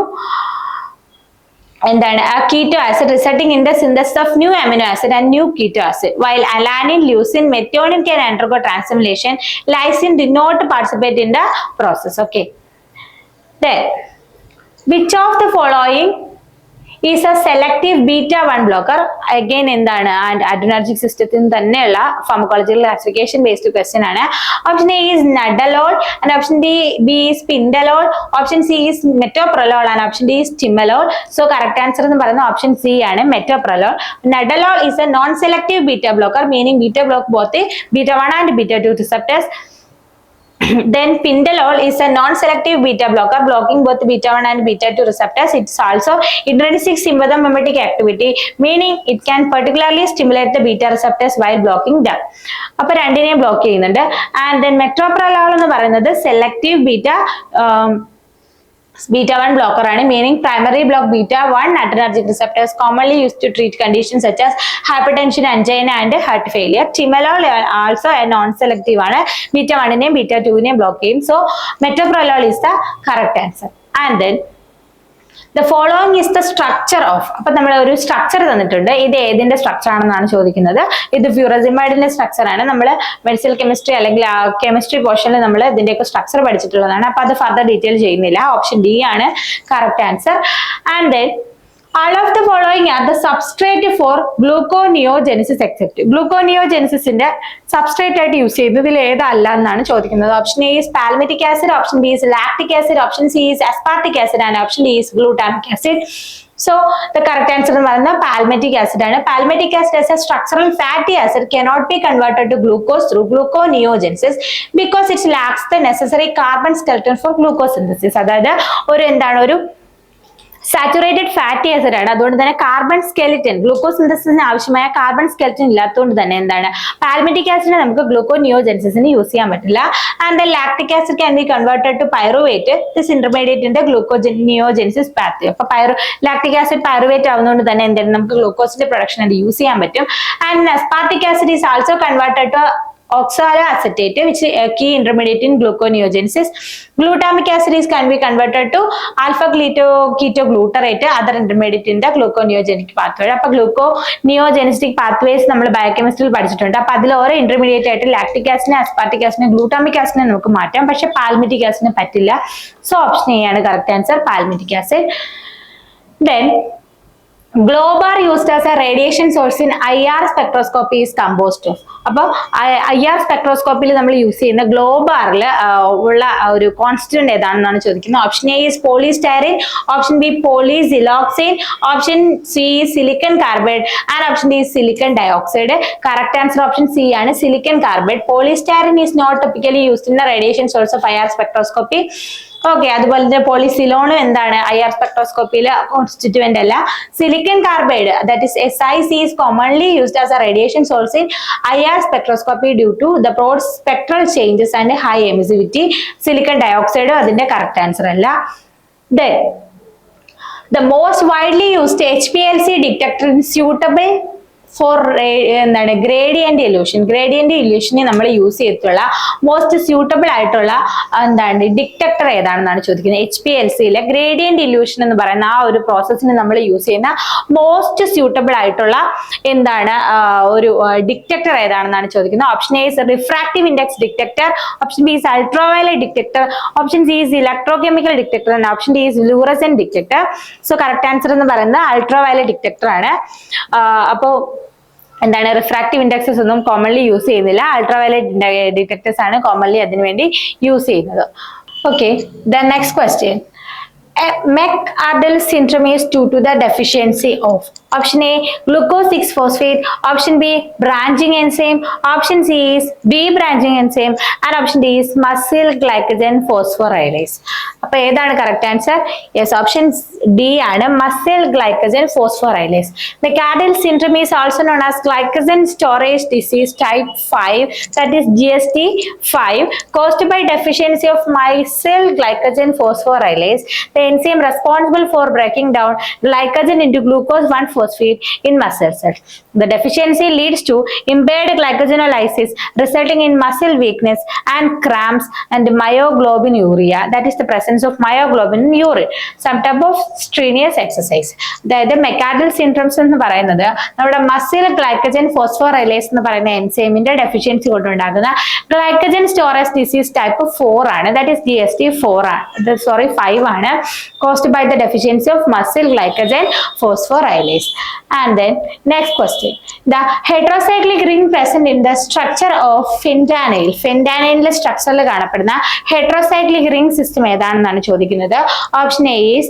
എന്താണ് keto acid, resulting in the synthesis of new amino acid and new keto acid. While alanine, leucine, methionine can undergo transamination, lysine did not participate in the process. Okay, then which of the following is a selective beta 1 blocker? Again എന്താണ് adrenergic system തന്നെയുള്ള pharmacological classification based question ആണ്. Option A is nadolol, and option B is pindolol, option C is metoprolol, and option D is timolol. So correct answer എന്ന് പറയുന്നത് option C ആണ് metoprolol. Nadolol is a non-selective beta blocker, meaning beta block both the beta 1 and beta 2 receptors. Then pindolol is a non-selective beta blocker, blocking both beta 1 and beta 2 receptors. It's also intrinsic sympathomimetic activity, meaning it can particularly stimulate the beta receptors while blocking them. അപ്പൊ രണ്ടിനെയും block ചെയ്യുന്നുണ്ട്. And then മെട്രോപ്രലോൾ എന്ന് പറയുന്നത് selective beta 1 blocker ആണ്, meaning primary block beta 1 adrenergic receptors commonly used to treat conditions such as hypertension, angina and heart failure. Timolol also a non-selective ആണ്, beta 1 നെയും beta 2 നെയും block ചെയ്യും. So metoprolol is the correct answer. And then The following is the structure of. അപ്പോൾ നമ്മൾ ഒരു structure തന്നിട്ടുണ്ട്. ഇത് ഏതിന്റെ സ്ട്രക്ചർ ആണെന്നാണ് ചോദിക്കുന്നത്. ഇത് ഫ്യൂറസിമൈഡിന്റെ സ്ട്രക്ചർ ആണ്. നമ്മൾ മെഡിസിനൽ കെമിസ്ട്രി അല്ലെങ്കിൽ കെമിസ്ട്രി പോർഷനിൽ നമ്മൾ ഇതിന്റെയൊക്കെ സ്ട്രക്ചർ പഠിച്ചിട്ടുള്ളതാണ്. അപ്പൊ അത് ഫർദർ ഡീറ്റെയിൽ ചെയ്യുന്നില്ല. ഓപ്ഷൻ ഡി ആണ് correct answer. And then all of the following are the substrate for gluconeogenesis except gluconeogenesis ന്റെ സബ്സ്ട്രേറ്റ് ആയിട്ട് യൂസ് ചെയ്യുന്നത് ഇതിൽ ഏതല്ല എന്നാണ് ചോദിക്കുന്നത്. Option A is palmitic acid, option B is lactic acid, option C is aspartic acid and option D is glutamic acid. So the correct answer എന്ന് പറയുന്നത് palmitic acid ആണ്. Palmitic acid as a structural fatty acid cannot be converted to glucose through gluconeogenesis because it lacks the necessary carbon skeleton for glucose synthesis. അതായത് ഒരു saturated fatty acid ആണ്. അതുകൊണ്ട് തന്നെ carbon skeleton glucose സിന്തസിസിന് ആവശ്യമായ carbon skeleton ഇല്ലാത്തതുകൊണ്ട് തന്നെ എന്താണ് palmitic ആസിഡിനെ നമുക്ക് ഗ്ലൂക്കോനിയോജെൻസിസിന് യൂസ് ചെയ്യാൻ പറ്റില്ല. And lactic acid can be converted to pyruvate this ഇന്റർമീഡിയറ്റിന്റെ ഗ്ലൂക്കോനിയോജെൻസിസ് പാത്ത്. അപ്പൊ ലാക്ടിക് ആസിഡ് പൈറുവേറ്റ് ആവുന്നതുകൊണ്ട് തന്നെ എന്താണ് നമുക്ക് ഗ്ലൂക്കോസിന്റെ പ്രൊഡക്ഷൻ അത് യൂസ് ചെയ്യാൻ പറ്റും. And aspartic acid is also converted to oxaloacetate, which is a key intermediate in gluconeogenesis. Glutamic acid can be converted to alpha ketoglutarate, other intermediate in the gluconeogenic pathway. അപ്പോൾ gluconeogenetic pathways നമ്മൾ ബയോകെമിസ്ട്രിയിൽ പഠിച്ചിട്ടുണ്ട്. അപ്പൊ അതിൽ ഓരോ intermediate ആയിട്ട് lactic ആസിഡിനെ aspartic ആസിഡിനെ glutamic ആസിഡിനെ നമുക്ക് മാറ്റാം. പക്ഷെ പാൽമിറ്റിക് ആസിഡിനെ പറ്റില്ല. സോ ഓപ്ഷൻ എ ആണ് correct answer, palmitic acid. Then Globar used as a radiation source in IR spectroscopy is composed of. അപ്പോൾ IR സ്പെക്ട്രോസ്കോപ്പിയിൽ നമ്മൾ യൂസ് ചെയ്യുന്ന ഗ്ലോബാറിൽ ഉള്ള ഒരു കോൺസ്റ്റന്റ് ഏതാണെന്നാണ് ചോദിക്കുന്നത്. Option A is polystyrene, option B polysiloxane, option C silicon carbide and option D silicon dioxide. Correct answer option C ആണ്, silicon carbide. Polystyrene is not typically used in the radiation source of IR spectroscopy. Okay, അതുപോലെ തന്നെ പോളിസിലോണും എന്താണ് IR സ്പെക്ട്രോസ്കോപ്പിയിലെ constituent അല്ല. Silicon carbide that is SiC is commonly used as a radiation source in IR spectroscopy due to the broad spectral changes and high emissivity. Silicon dioxide അതിന്റെ correct answer അല്ല. Then the most widely used HPLC detector is suitable for എന്താണ് gradient elution. Gradient ഇല്യൂഷനെ നമ്മൾ use ചെയ്തിട്ടുള്ള most suitable ആയിട്ടുള്ള എന്താണ് detector ഏതാണെന്നാണ് ചോദിക്കുന്നത്. HPLCയിലെ ഗ്രേഡിയന്റ് ഇല്യൂഷൻ എന്ന് പറയുന്ന ആ ഒരു പ്രോസസ്സിന് നമ്മൾ യൂസ് ചെയ്യുന്ന മോസ്റ്റ് സ്യൂട്ടബിൾ ആയിട്ടുള്ള എന്താണ് ഒരു ഡിറ്റക്ടർ ഏതാണെന്നാണ് ചോദിക്കുന്നത്. Option A is refractive index detector, option B is ultraviolet detector, option C is electrochemical detector and option D is fluorescent detector. So correct answer എന്ന് പറയുന്നത് അൾട്രാവയലറ്റ് ഡിറ്റക്ടർ ആണ്. അപ്പോ എന്താണ് റിഫ്രാക്റ്റീവ് ഇൻഡെക്സസ് ഒന്നും കോമൺലി യൂസ് ചെയ്യുന്നില്ല. Ultraviolet detectors ആണ് commonly അതിനുവേണ്ടി use ചെയ്യുന്നത്. Okay, the next question. McArdle syndrome is due to the deficiency of. Option A glucose 6-phosphate, option B branching enzyme, option C is B branching enzyme and option D is muscle glycogen phosphorylase. അപ്പോൾ ഏതാണ് correct answer? Yes, option D ആണ്, muscle glycogen phosphorylase. McArdle syndrome is also known as glycogen storage disease type 5, that is GST5, caused by deficiency of muscle glycogen phosphorylase, the enzyme responsible for breaking down glycogen into glucose 1-phosphate in muscle cells. The deficiency leads to impaired glycogenolysis, resulting in muscle weakness and cramps and myoglobinuria, that is the presence of myoglobin in urine. Some type of strenuous exercise. അതായത് മെക്കാർഡിൽ syndromes എന്ന് പറയുന്നത് നമ്മുടെ muscle glycogen ഫോസ്ഫോറൈലേസ് എന്ന് പറയുന്ന എൻസൈമിന്റെ deficiency കൊണ്ടുണ്ടാകുന്ന glycogen storage disease type 4 ആണ്, that is GST4 ആണ്, sorry 5 ആണ്, caused by the deficiency of muscle glycogen phosphorylase. And then next question, the heterocyclic ring present in the structure of fentanyl. ഫെന്റാനൈലിന്റെ സ്ട്രക്ചറിൽ കാണപ്പെടുന്ന heterocyclic ring system ഏതാണെന്നാണ് ചോദിക്കുന്നത്. Option A is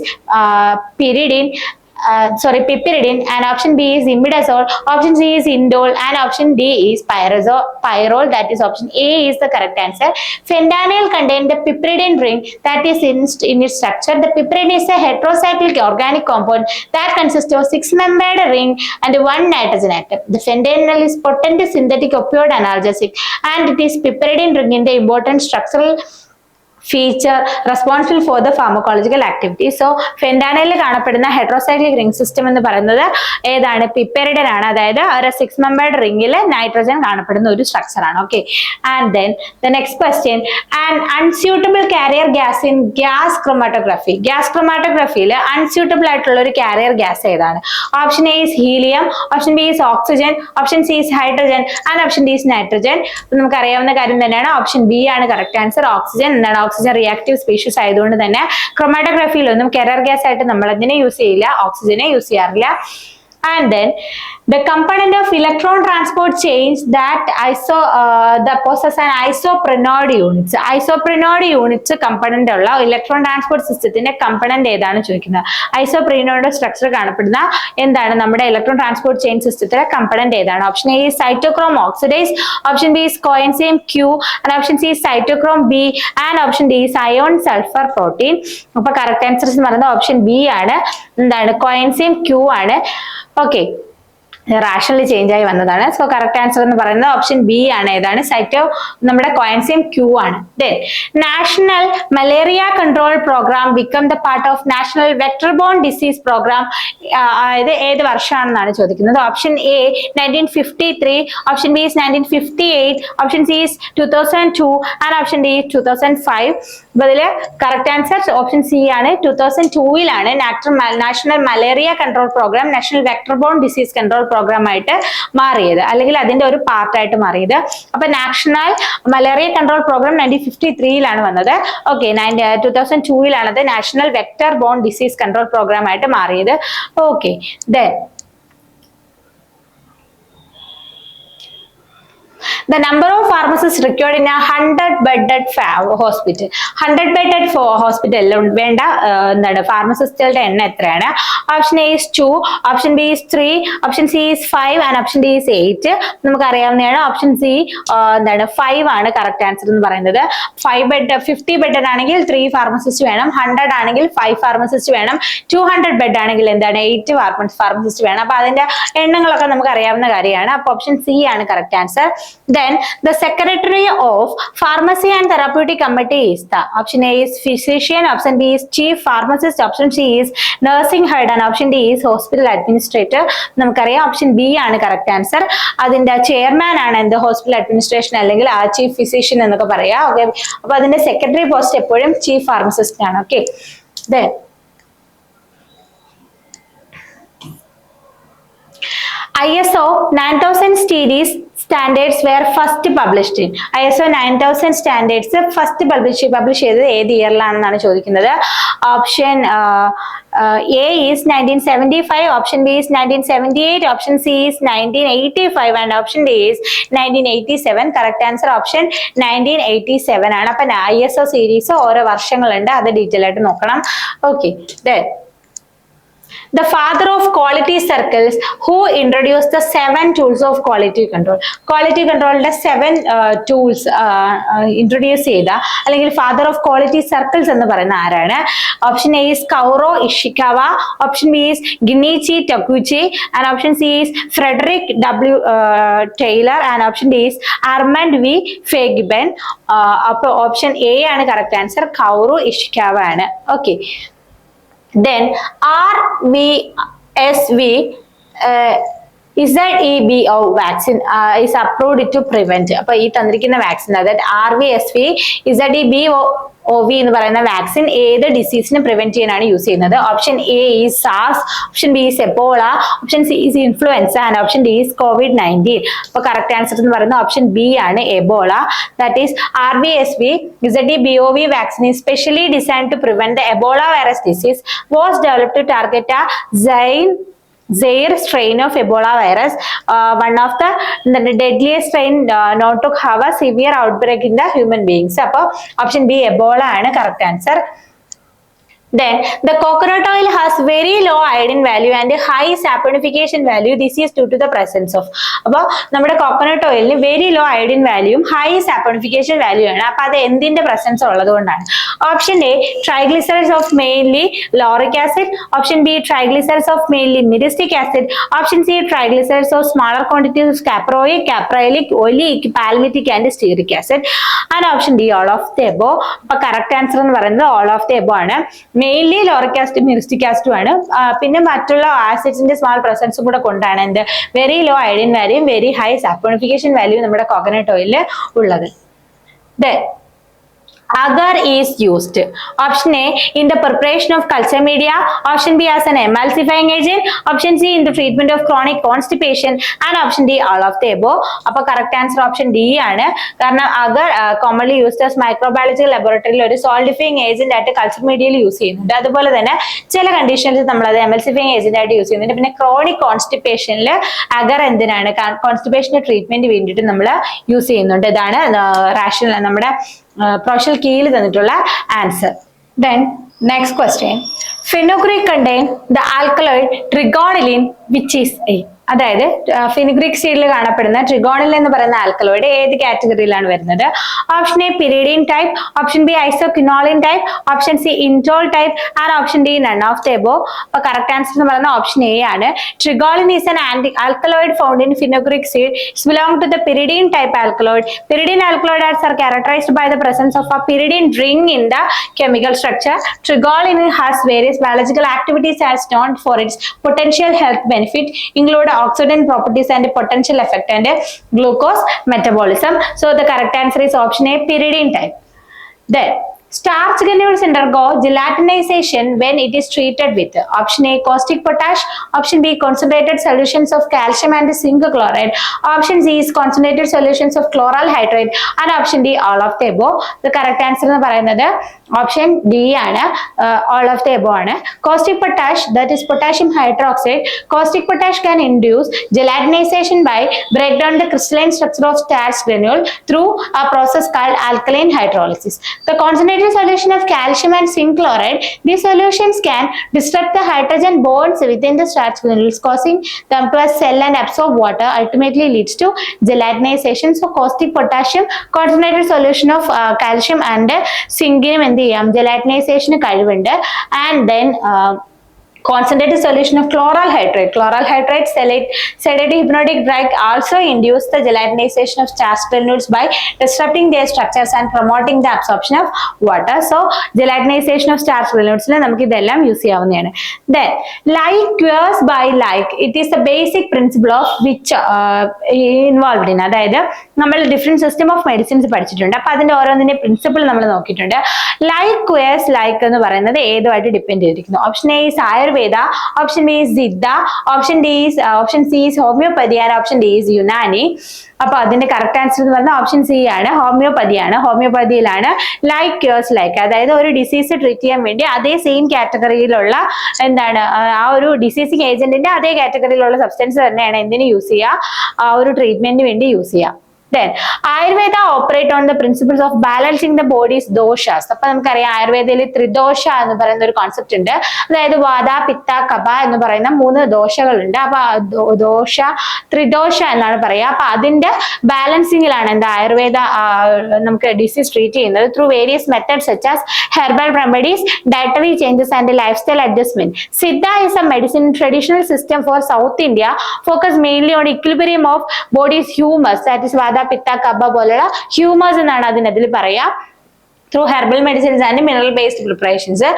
piperidine and option B is imidazole, option C is indole and option D is pyrrole, that is option A is the correct answer. Fentanyl contain the piperidine ring that is in its structure. The piperidine is a heterocyclic organic compound that consists of 6-membered ring and 1 nitrogen atom. The fentanyl is potent synthetic opioid analgesic and it is piperidine ring in the important structural feature responsible for the pharmacological activity. So fentanyl കാണപ്പെടുന്ന heterocyclic ring system എന്ന് പറയുന്നത് ഏതാണ്? piperidine ആണ്. അതായത് ഒരു 6 membered ringil nitrogen കാണപ്പെടുന്ന ഒരു structure ആണ്. Okay, and then the next question, an unsuitable carrier gas in gas chromatography. gas chromatography യിൽ unsuitable ആയിട്ടുള്ള ഒരു carrier gas ഏതാണ്? Option A is helium, option B is oxygen, option C is hydrogen and option D is nitrogen. നമുക്ക് അറിയാവുന്ന കാര്യം തന്നെയാണ്. Option B ആണ് correct answer. Oxygen എന്താണ്? ഓക്സിജൻ റിയാക്റ്റീവ് സ്പീഷീസ് ആയതുകൊണ്ട് തന്നെ ക്രൊമാറ്റോഗ്രാഫിയിലൊന്നും കെറർ ഗ്യാസ് ആയിട്ട് നമ്മൾ അതിനെ യൂസ് ചെയ്യില്ല, ഓക്സിജനെ യൂസ് ചെയ്യാറില്ല. And then the component of electron transport change that possess an isoprenode units. Isoprenode units component ഉള്ള ഇലക്ട്രോൺ ട്രാൻസ്പോർട്ട് സിസ്റ്റത്തിന്റെ കമ്പണന്റ് ഏതാണ് ചോദിക്കുന്നത്. ഐസോപ്രീനോഡ് സ്ട്രക്ചർ കാണപ്പെടുന്ന എന്താണ് നമ്മുടെ ഇലക്ട്രോൺ ട്രാൻസ്പോർട്ട് ചെയിൻ സിസ്റ്റത്തിലെ കമ്പണന്റ് ഏതാണ്? Option A cytochrome oxidase, option B coenzyme Q and option C cytochrome B and option D iron sulphur protein. അപ്പൊ കറക്റ്റ് ആൻസർ എന്ന് പറയുന്നത് ഓപ്ഷൻ ബി ആണ്. എന്താണ്? കോഎൻസൈം ക്യൂ ആണ്. ഓക്കെ, റാഷണലി ചേഞ്ച് ആയി വന്നതാണ്. സോ കറക്റ്റ് ആൻസർ എന്ന് പറയുന്നത് ഓപ്ഷൻ ബി ആണ്. ഏതാണ്? സൈറ്റോ നമ്മുടെ കോഎൻസൈം ക്യൂ ആണ്. Then national malaria control programme become the part of national vector borne disease programme. ഇത് ഏത് വർഷമാണെന്നാണ് ചോദിക്കുന്നത്. Option A 1953, option B 1958, option C 2002 and option D 2005. അപ്പൊ ഇതില് കറക്റ്റ് ആൻസർ ഓപ്ഷൻ സി ആണ്. 2002 national malaria control programme national vector borne disease control programme ആയിട്ട് മാറിയത്, അല്ലെങ്കിൽ അതിന്റെ ഒരു പാർട്ടായിട്ട് മാറിയത്. അപ്പൊ നാഷണൽ മലേറിയ കൺട്രോൾ പ്രോഗ്രാം 1953 വന്നത്. Okay, 2002 national vector borne disease control programme ആയിട്ട് മാറിയത്. Okay, then the number of pharmacists required in a 100-bedded hospital. 100-bedded hospital വേണ്ട എന്താണ് ഫാർമസിസ്റ്റുകളുടെ എണ്ണം എത്രയാണ്? Option A is 2, option B is 3, option C is 5 and option D is 8. നമുക്ക് അറിയാവുന്നതാണ്. Option C എന്താണ് 5 ആണ് കറക്റ്റ് ആൻസർ എന്ന് പറയുന്നത്. 50 ബെഡ് ആണെങ്കിൽ 3 ഫാർമസിസ്റ്റ് വേണം, 100 ആണെങ്കിൽ 5 ഫാർമസിസ്റ്റ് വേണം, 200 ബെഡ് ആണെങ്കിൽ എന്താണ് 8 ഫാർമസിസ്റ്റ് വേണം. അപ്പൊ അതിന്റെ എണ്ണങ്ങളൊക്കെ നമുക്ക് അറിയാവുന്ന കാര്യമാണ്. അപ്പൊ ഓപ്ഷൻ സി ആണ് correct answer. Then the secretary of pharmacy and therapeutic committee is the option A is physician, option B is chief pharmacist, option C is nursing head and option D is hospital administrator. നമുക്കറിയാം option B ആണ് correct answer. അതിന്റെ chairman ആണ് എന്ത് hospital administration അല്ലെങ്കിൽ ആ chief physician എന്നൊക്കെ പറയാം. Okay, അപ്പൊ അതിന്റെ സെക്രട്ടറി പോസ്റ്റ് എപ്പോഴും ചീഫ് ഫാർമസിസ്റ്റ് ആണ്. Okay, then ISO 9000 series standards were first published in. ISO 9000 standards first publish ചെയ്തത് ഏത് ഇയറിലാണെന്നാണ് ചോദിക്കുന്നത്. Option A is 1975, option B is 1978, option C is 1985 and option D is 1987. Correct answer option 1987 ആണ്. അപ്പൊ ISO series ഓരോ വർഷങ്ങളുണ്ട്, അത് detail ആയിട്ട് നോക്കണം. Okay, then the father of quality circles who introduced the 7 tools of quality control. Quality control ന്റെ 7 tools introduce ചെയ്ത അല്ലെങ്കിൽ father of quality circles എന്ന് പറയുന്ന ആരാണ്? Option A is Kaoru Ishikawa, option B is Ginichi Takuchi and option C is Frederick W Taylor and option D is Armand V Feigenbaum. അപ്പോൾ option A ആണ് correct answer. Kaoru Ishikawa ആണ്. Okay, then RVSV ZEBO vaccine is approved to prevent. അപ്പൊ ഈ തന്നിരിക്കുന്ന vaccine, അതായത് RVSV ZEBOV എന്ന് പറയുന്ന vaccine ഏത് ഡിസീസിനെ പ്രിവെന്റ് ചെയ്യാനാണ് യൂസ് ചെയ്യുന്നത്? Option A is SARS, option B is Ebola, option C is influenza and option D is COVID-19. അപ്പൊ കറക്റ്റ് ആൻസർ എന്ന് പറയുന്നത് ഓപ്ഷൻ ബി ആണ്, Ebola. That is RVSV ZEBOV vaccine is specially designed to prevent the Ebola virus disease, was developed to target a Zaire strain of Ebola virus, one of the deadliest strain known to have a severe outbreak in the human beings. അപ്പോൾ option B Ebola ആണ് correct answer. Then the coconut oil has very low iodine value and high saponification value. This is due to the presence of. അപ്പോൾ നമ്മുടെ coconut ഓയിലിന് very low iodine വാല്യൂയും high saponification value ആണ്. അപ്പൊ അത് എന്തിന്റെ presence ഉള്ളത് കൊണ്ടാണ്? Option A triglycerides of mainly lauric acid, option B triglycerides of mainly myristic acid, option C triglycerides of smaller quantities of caproic, caprylic, oleic, palmitic and stearic acid, and option D all of the above. അപ്പൊ correct answer എന്ന് പറയുന്നത് all of the above ആണ്. Mainly lauric acid myristic ആസിഡും ആണ്. പിന്നെ മറ്റുള്ള ആസിഡ്സിന്റെ small പ്രസൻസും കൂടെ കൊണ്ടാണ് എന്ത് very low iodine value very high saponification value നമ്മുടെ കോക്കനട്ട് ഓയിലിൽ ഉള്ളത്. Agar is used. Option A in the preparation of culture media, option B as an emulsifying agent, option C in the treatment of chronic constipation, and option D all of the above. അപ്പോൾ correct answer option D ആണ്. കാരണം agar commonly used as microbiological laboratory ഒരു solidifying agent ആയിട്ട് culture മീഡിയയിൽ use ചെയ്യുന്നുണ്ട്. അതുപോലെ തന്നെ ചില കണ്ടീഷൻസ് നമ്മൾ അത് emulsifying agent ആയിട്ട് യൂസ് ചെയ്യുന്നുണ്ട്. പിന്നെ ക്രോണിക് കോൺസ്റ്റിപ്പേഷനിൽ agar എന്തിനാണ് കോൺസ്റ്റിപ്പേഷന്റെ ട്രീറ്റ്മെന്റ് വേണ്ടിയിട്ട് നമ്മൾ യൂസ് ചെയ്യുന്നുണ്ട്. ഇതാണ് റാഷണൽ നമ്മുടെ പ്രൊഫഷണൽ കീയിൽ തന്നിട്ടുള്ള answer. Then next question. Fenugreek contain the alkaloid trigonylin which is A. അതായത് ഫെനുഗ്രിക് സീഡിൽ കാണപ്പെടുന്ന ട്രിഗോണിൽ എന്ന് പറയുന്ന ആൽക്കലോയിഡ് ഏത് കാറ്റഗറിയിലാണ് വരുന്നത്? Option A pyridine type, option B isoquinoline type, option C indole type, and option D none of the above. അപ്പൊ കറക്റ്റ് ആൻസർ എന്ന് പറയുന്നത് ഓപ്ഷൻ എ ആണ്. Trigonelline is an anti alkaloid found in fenugreek seed. It's belong to the pyridine type alkaloid. Pyridine alkaloids are characterized by the presence of a pyridine ring in the chemical structure. Triglycerin has various biological activities as known for its potential health benefit, include oxidant properties and potential effect and glucose metabolism. So the correct answer is option A, pyridine type. Then starch granules undergo gelatinization when it is treated with option A caustic potash, option B concentrated solutions of calcium and zinc chloride, option C is concentrated solutions of chloral hydrate, and option D all of the above. The correct answer എന്ന് പറയുന്നത് option D ആണ്, all of the above ആണ്. Caustic potash, that is potassium hydroxide. Caustic potash can induce gelatinization by breakdown the crystalline structure of starch granule through a process called alkaline hydrolysis. The concentrated solution of calcium and zinc chloride, these solutions can disrupt the hydrogen bonds within the starch granules, causing them to sell and absorb water, ultimately leads to gelatinization. So caustic potassium concentrated solution of calcium and zinc എന്ത് ചെയ്യാം gelatinization കഴിവുണ്ട്. And then concentrated solution of chloral hydrate. Chloral hydrate sedative hypnotic drug also induce the gelatinization of starch granules by disrupting their structures and promoting the absorption of water. So gelatinization of starch granules നമുക്ക് ഇതെല്ലാം use ചെയ്യാവുന്നതാണ്. Then like cures by like, it is the basic principle of which involved in. അതായത് നമ്മൾ different system of medicines പഠിച്ചിട്ടുണ്ട്. അപ്പൊ അതിന്റെ ഓരോന്നിന്റെ principle നമ്മൾ നോക്കിയിട്ടുണ്ട്. ലൈക്ക് ക്വേഴ്സ് ലൈക്ക് എന്ന് പറയുന്നത് ഏതുമായിട്ട് ഡിപ്പെൻഡ് ചെയ്തിരിക്കുന്നു? Option A is Ayurveda, option B is Siddha, option C is homoeopathy, and option D is Unani. അപ്പൊ അതിന്റെ കറക്റ്റ് ആൻസർ എന്ന് പറഞ്ഞാൽ ഓപ്ഷൻ സി ആണ്, ഹോമിയോപ്പതിയാണ്. ഹോമിയോപ്പതിയിലാണ് ലൈക്ക് ക്യൂർസ് ലൈക്ക്, അതായത് ഒരു ഡിസീസ് ട്രീറ്റ് ചെയ്യാൻ വേണ്ടി അതേ സെയിം കാറ്റഗറിയിലുള്ള എന്താണ് ആ ഒരു ഡിസീസിങ് ഏജന്റിന്റെ അതേ കാറ്റഗറിയിലുള്ള സബ്സ്റ്റൻസ് തന്നെയാണ് എന്തിനു യൂസ് ചെയ്യുക, ആ ഒരു ട്രീറ്റ്മെന്റിന് വേണ്ടി യൂസ് ചെയ്യുക. Then Ayurveda operate on the principles of balancing the body's doshas. അപ്പൊ നമുക്കറിയാം ആയുർവേദയിൽ ത്രിദോഷ എന്ന് പറയുന്ന ഒരു കോൺസെപ്റ്റ് ഉണ്ട്. അതായത് വാത പിത്ത കഫ എന്ന് പറയുന്ന 3 ദോഷകളുണ്ട്. അപ്പൊ ത്രിദോഷ എന്നാണ് പറയുക. അപ്പൊ അതിന്റെ ബാലൻസിങ്ങിലാണ് എന്താ ആയുർവേദ നമുക്ക് ഡിസീസ് ട്രീറ്റ് ചെയ്യുന്നത് through various methods such as herbal remedies, dietary changes and life style adjustment. Siddha is a medicine traditional system for south India, focus mainly on equilibrium of bodies humours, that is vata pitta kapha പോലുള്ള humours എന്നാണ് അതിൽ പറയാ. Through herbal medicines and mineral based preparations.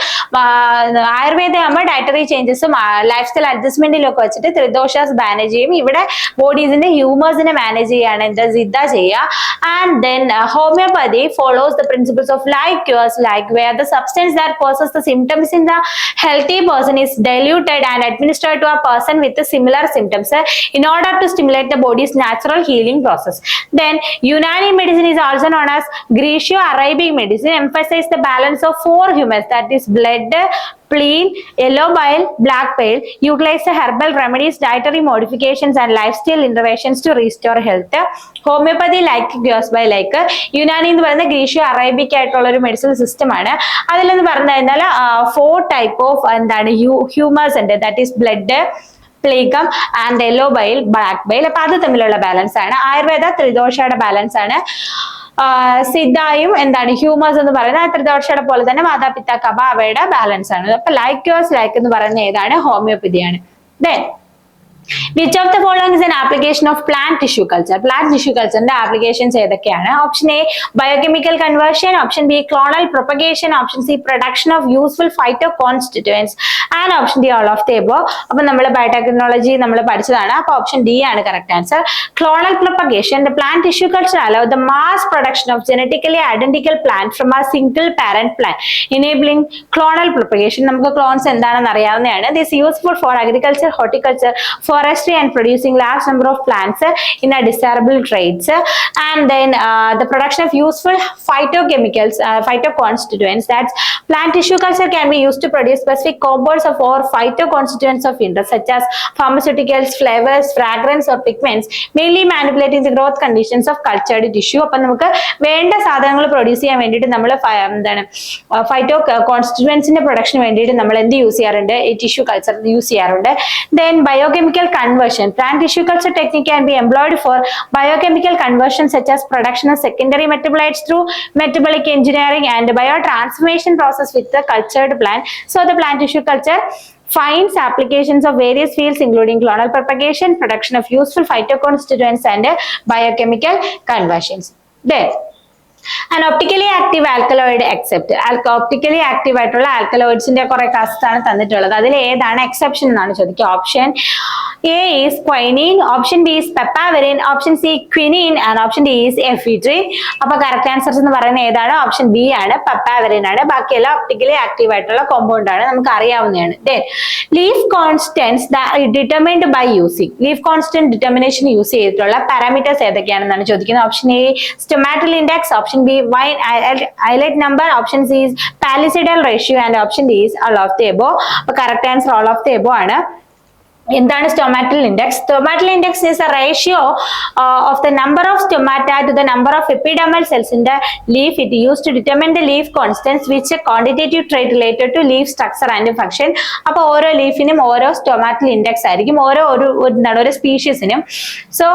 Ayurveda ആകുമ്പോൾ dietary ചേഞ്ചസും life style അഡ്ജസ്റ്റ്മെന്റിലും ഒക്കെ വെച്ചിട്ട് ത്രിദോഷാസ് manage ചെയ്യും. ഇവിടെ ബോഡീസിന്റെ ഹ്യൂമേഴ്സിനെ മാനേജ് ചെയ്യാണ് എന്താ സിദ്ധ ചെയ്യുക. And then homoeopathy follows the principles of like cures like, where the substance that causes the symptoms in the healthy person is diluted and administered to a person with the similar symptoms in order to stimulate the body's natural healing process. Then Unani medicine is also known as Greco-Arabic medicine. medicine emphasize the balance of four humors, that is blood, spleen, yellow bile, black bile, utilize the herbal remedies, dietary modifications and lifestyle interventions to restore health. Homeopathy like cures by like. Unani എന്ന് പറയുന്ന ഗ്രീഷ്യോ അറേബിക് ആയിട്ടുള്ള ഒരു medicinal system ആണ്. അതിലെന്ന് പറഞ്ഞു കഴിഞ്ഞാൽ 4 type of എന്താണ് humours ഉണ്ട്, that is blood, phlegm and yellow bile, black bile. അപ്പൊ അത് തമ്മിലുള്ള ബാലൻസ് ആണ്. ആയുർവേദ ത്രിദോഷയുടെ ബാലൻസ് ആണ്. സിദ്ധായും എന്താണ് ഹ്യൂമേഴ്സ് എന്ന് പറയുന്നത് ത്രിദോഷയുടെ പോലെ തന്നെ മാതാപിതാ കഫ അവയുടെ ബാലൻസ് ആണ്. അപ്പൊ ലൈക്യോസ് ലൈക്ക് എന്ന് പറയുന്ന ഏതാണ്? ഹോമിയോപ്പതിയാണ്. Then which of the following is an application of plant tissue culture? Plant tissue culture ന്റെ applications ഏതൊക്കെയാണ്? Option A biochemical conversion, option B clonal propagation, option C production of useful phytoconstituents and option D all of the above. അപ്പൊ നമ്മൾ biotechnology നമ്മൾ പഠിച്ചതാണ്. അപ്പൊ option D ആണ് correct answer. Clonal propagation, the plant tissue culture allow the mass production of genetically identical plant from a single parent plant, enabling clonal propagation. നമുക്ക് clones എന്താണെന്ന് അറിയാവുന്നതാണ്. This is useful for agriculture, horticulture, forestry and producing large number of plants in a desirable traits, and then the production of useful phytochemicals, phytoconstituents. That's plant tissue culture can be used to produce specific compounds of or phytoconstituents of interest such as pharmaceuticals, flavors, fragrance or pigments, mainly manipulating the growth conditions of cultured tissue. അപ്പൊ നമുക്ക് വേണ്ട സാധനങ്ങൾ produce ചെയ്യാൻ വേണ്ടിയിട്ട് നമ്മൾ എന്താണ് phyto കോൺസ്റ്റിറ്റ്യൂവൻസിന്റെ production വേണ്ടിയിട്ട് നമ്മൾ എന്ത് യൂസ് ചെയ്യാറുണ്ട്? ഈ ടിഷ്യൂ കൾച്ചർ യൂസ് ചെയ്യാറുണ്ട്. Then biochemical conversion. Plant tissue culture technique can be employed for biochemical conversion such as production of secondary metabolites through metabolic engineering and biotransformation process with the cultured plant. So the plant tissue culture finds applications of various fields including clonal propagation, production of useful phytoconstituents and biochemical conversions. Then an optically active alkaloid except optically active ആയിട്ടുള്ള ആൽക്കലോയിഡ്സിന്റെ കുറെ cast ആണ് തന്നിട്ടുള്ളത്. അതിൽ ഏതാണ് exception എന്നാണ് ചോദിക്കുക. Option A is quinine, option B is papaverine, option C quinine and option D is ephedrine. അപ്പൊ correct answer എന്ന് പറയുന്നത് ഏതാണ്? ഓപ്ഷൻ ബി ആണ്, പെപ്പാവെറിൻ ആണ്. ബാക്കിയെല്ലാം ഒപ്റ്റിക്കലി ആക്റ്റീവ് ആയിട്ടുള്ള കോമ്പൗണ്ട് ആണ്, നമുക്ക് അറിയാവുന്നതാണ്. Then leaf constants determined by using, leaf constant determination use ചെയ്തിട്ടുള്ള പാരാമീറ്റേഴ്സ് ഏതൊക്കെയാണെന്നാണ് ചോദിക്കുന്നത്. Option A stomatal index, option B wine islet number, option C is palisadal ratio and option D is all of the above. അപ്പോൾ correct answer all of the above ആണ്. എന്താണ് stomatal index? Stomatal index is a ratio of the number of stomata to the number of epidermal cells in the leaf. It used to determine the leaf constants which a quantitative trait related to leaf structure and function. അപ്പോൾ ഓരോ ലീഫിനും ഓരോ stomatal index ആയിരിക്കും, ഓരോ സ്പീഷീസിനും. So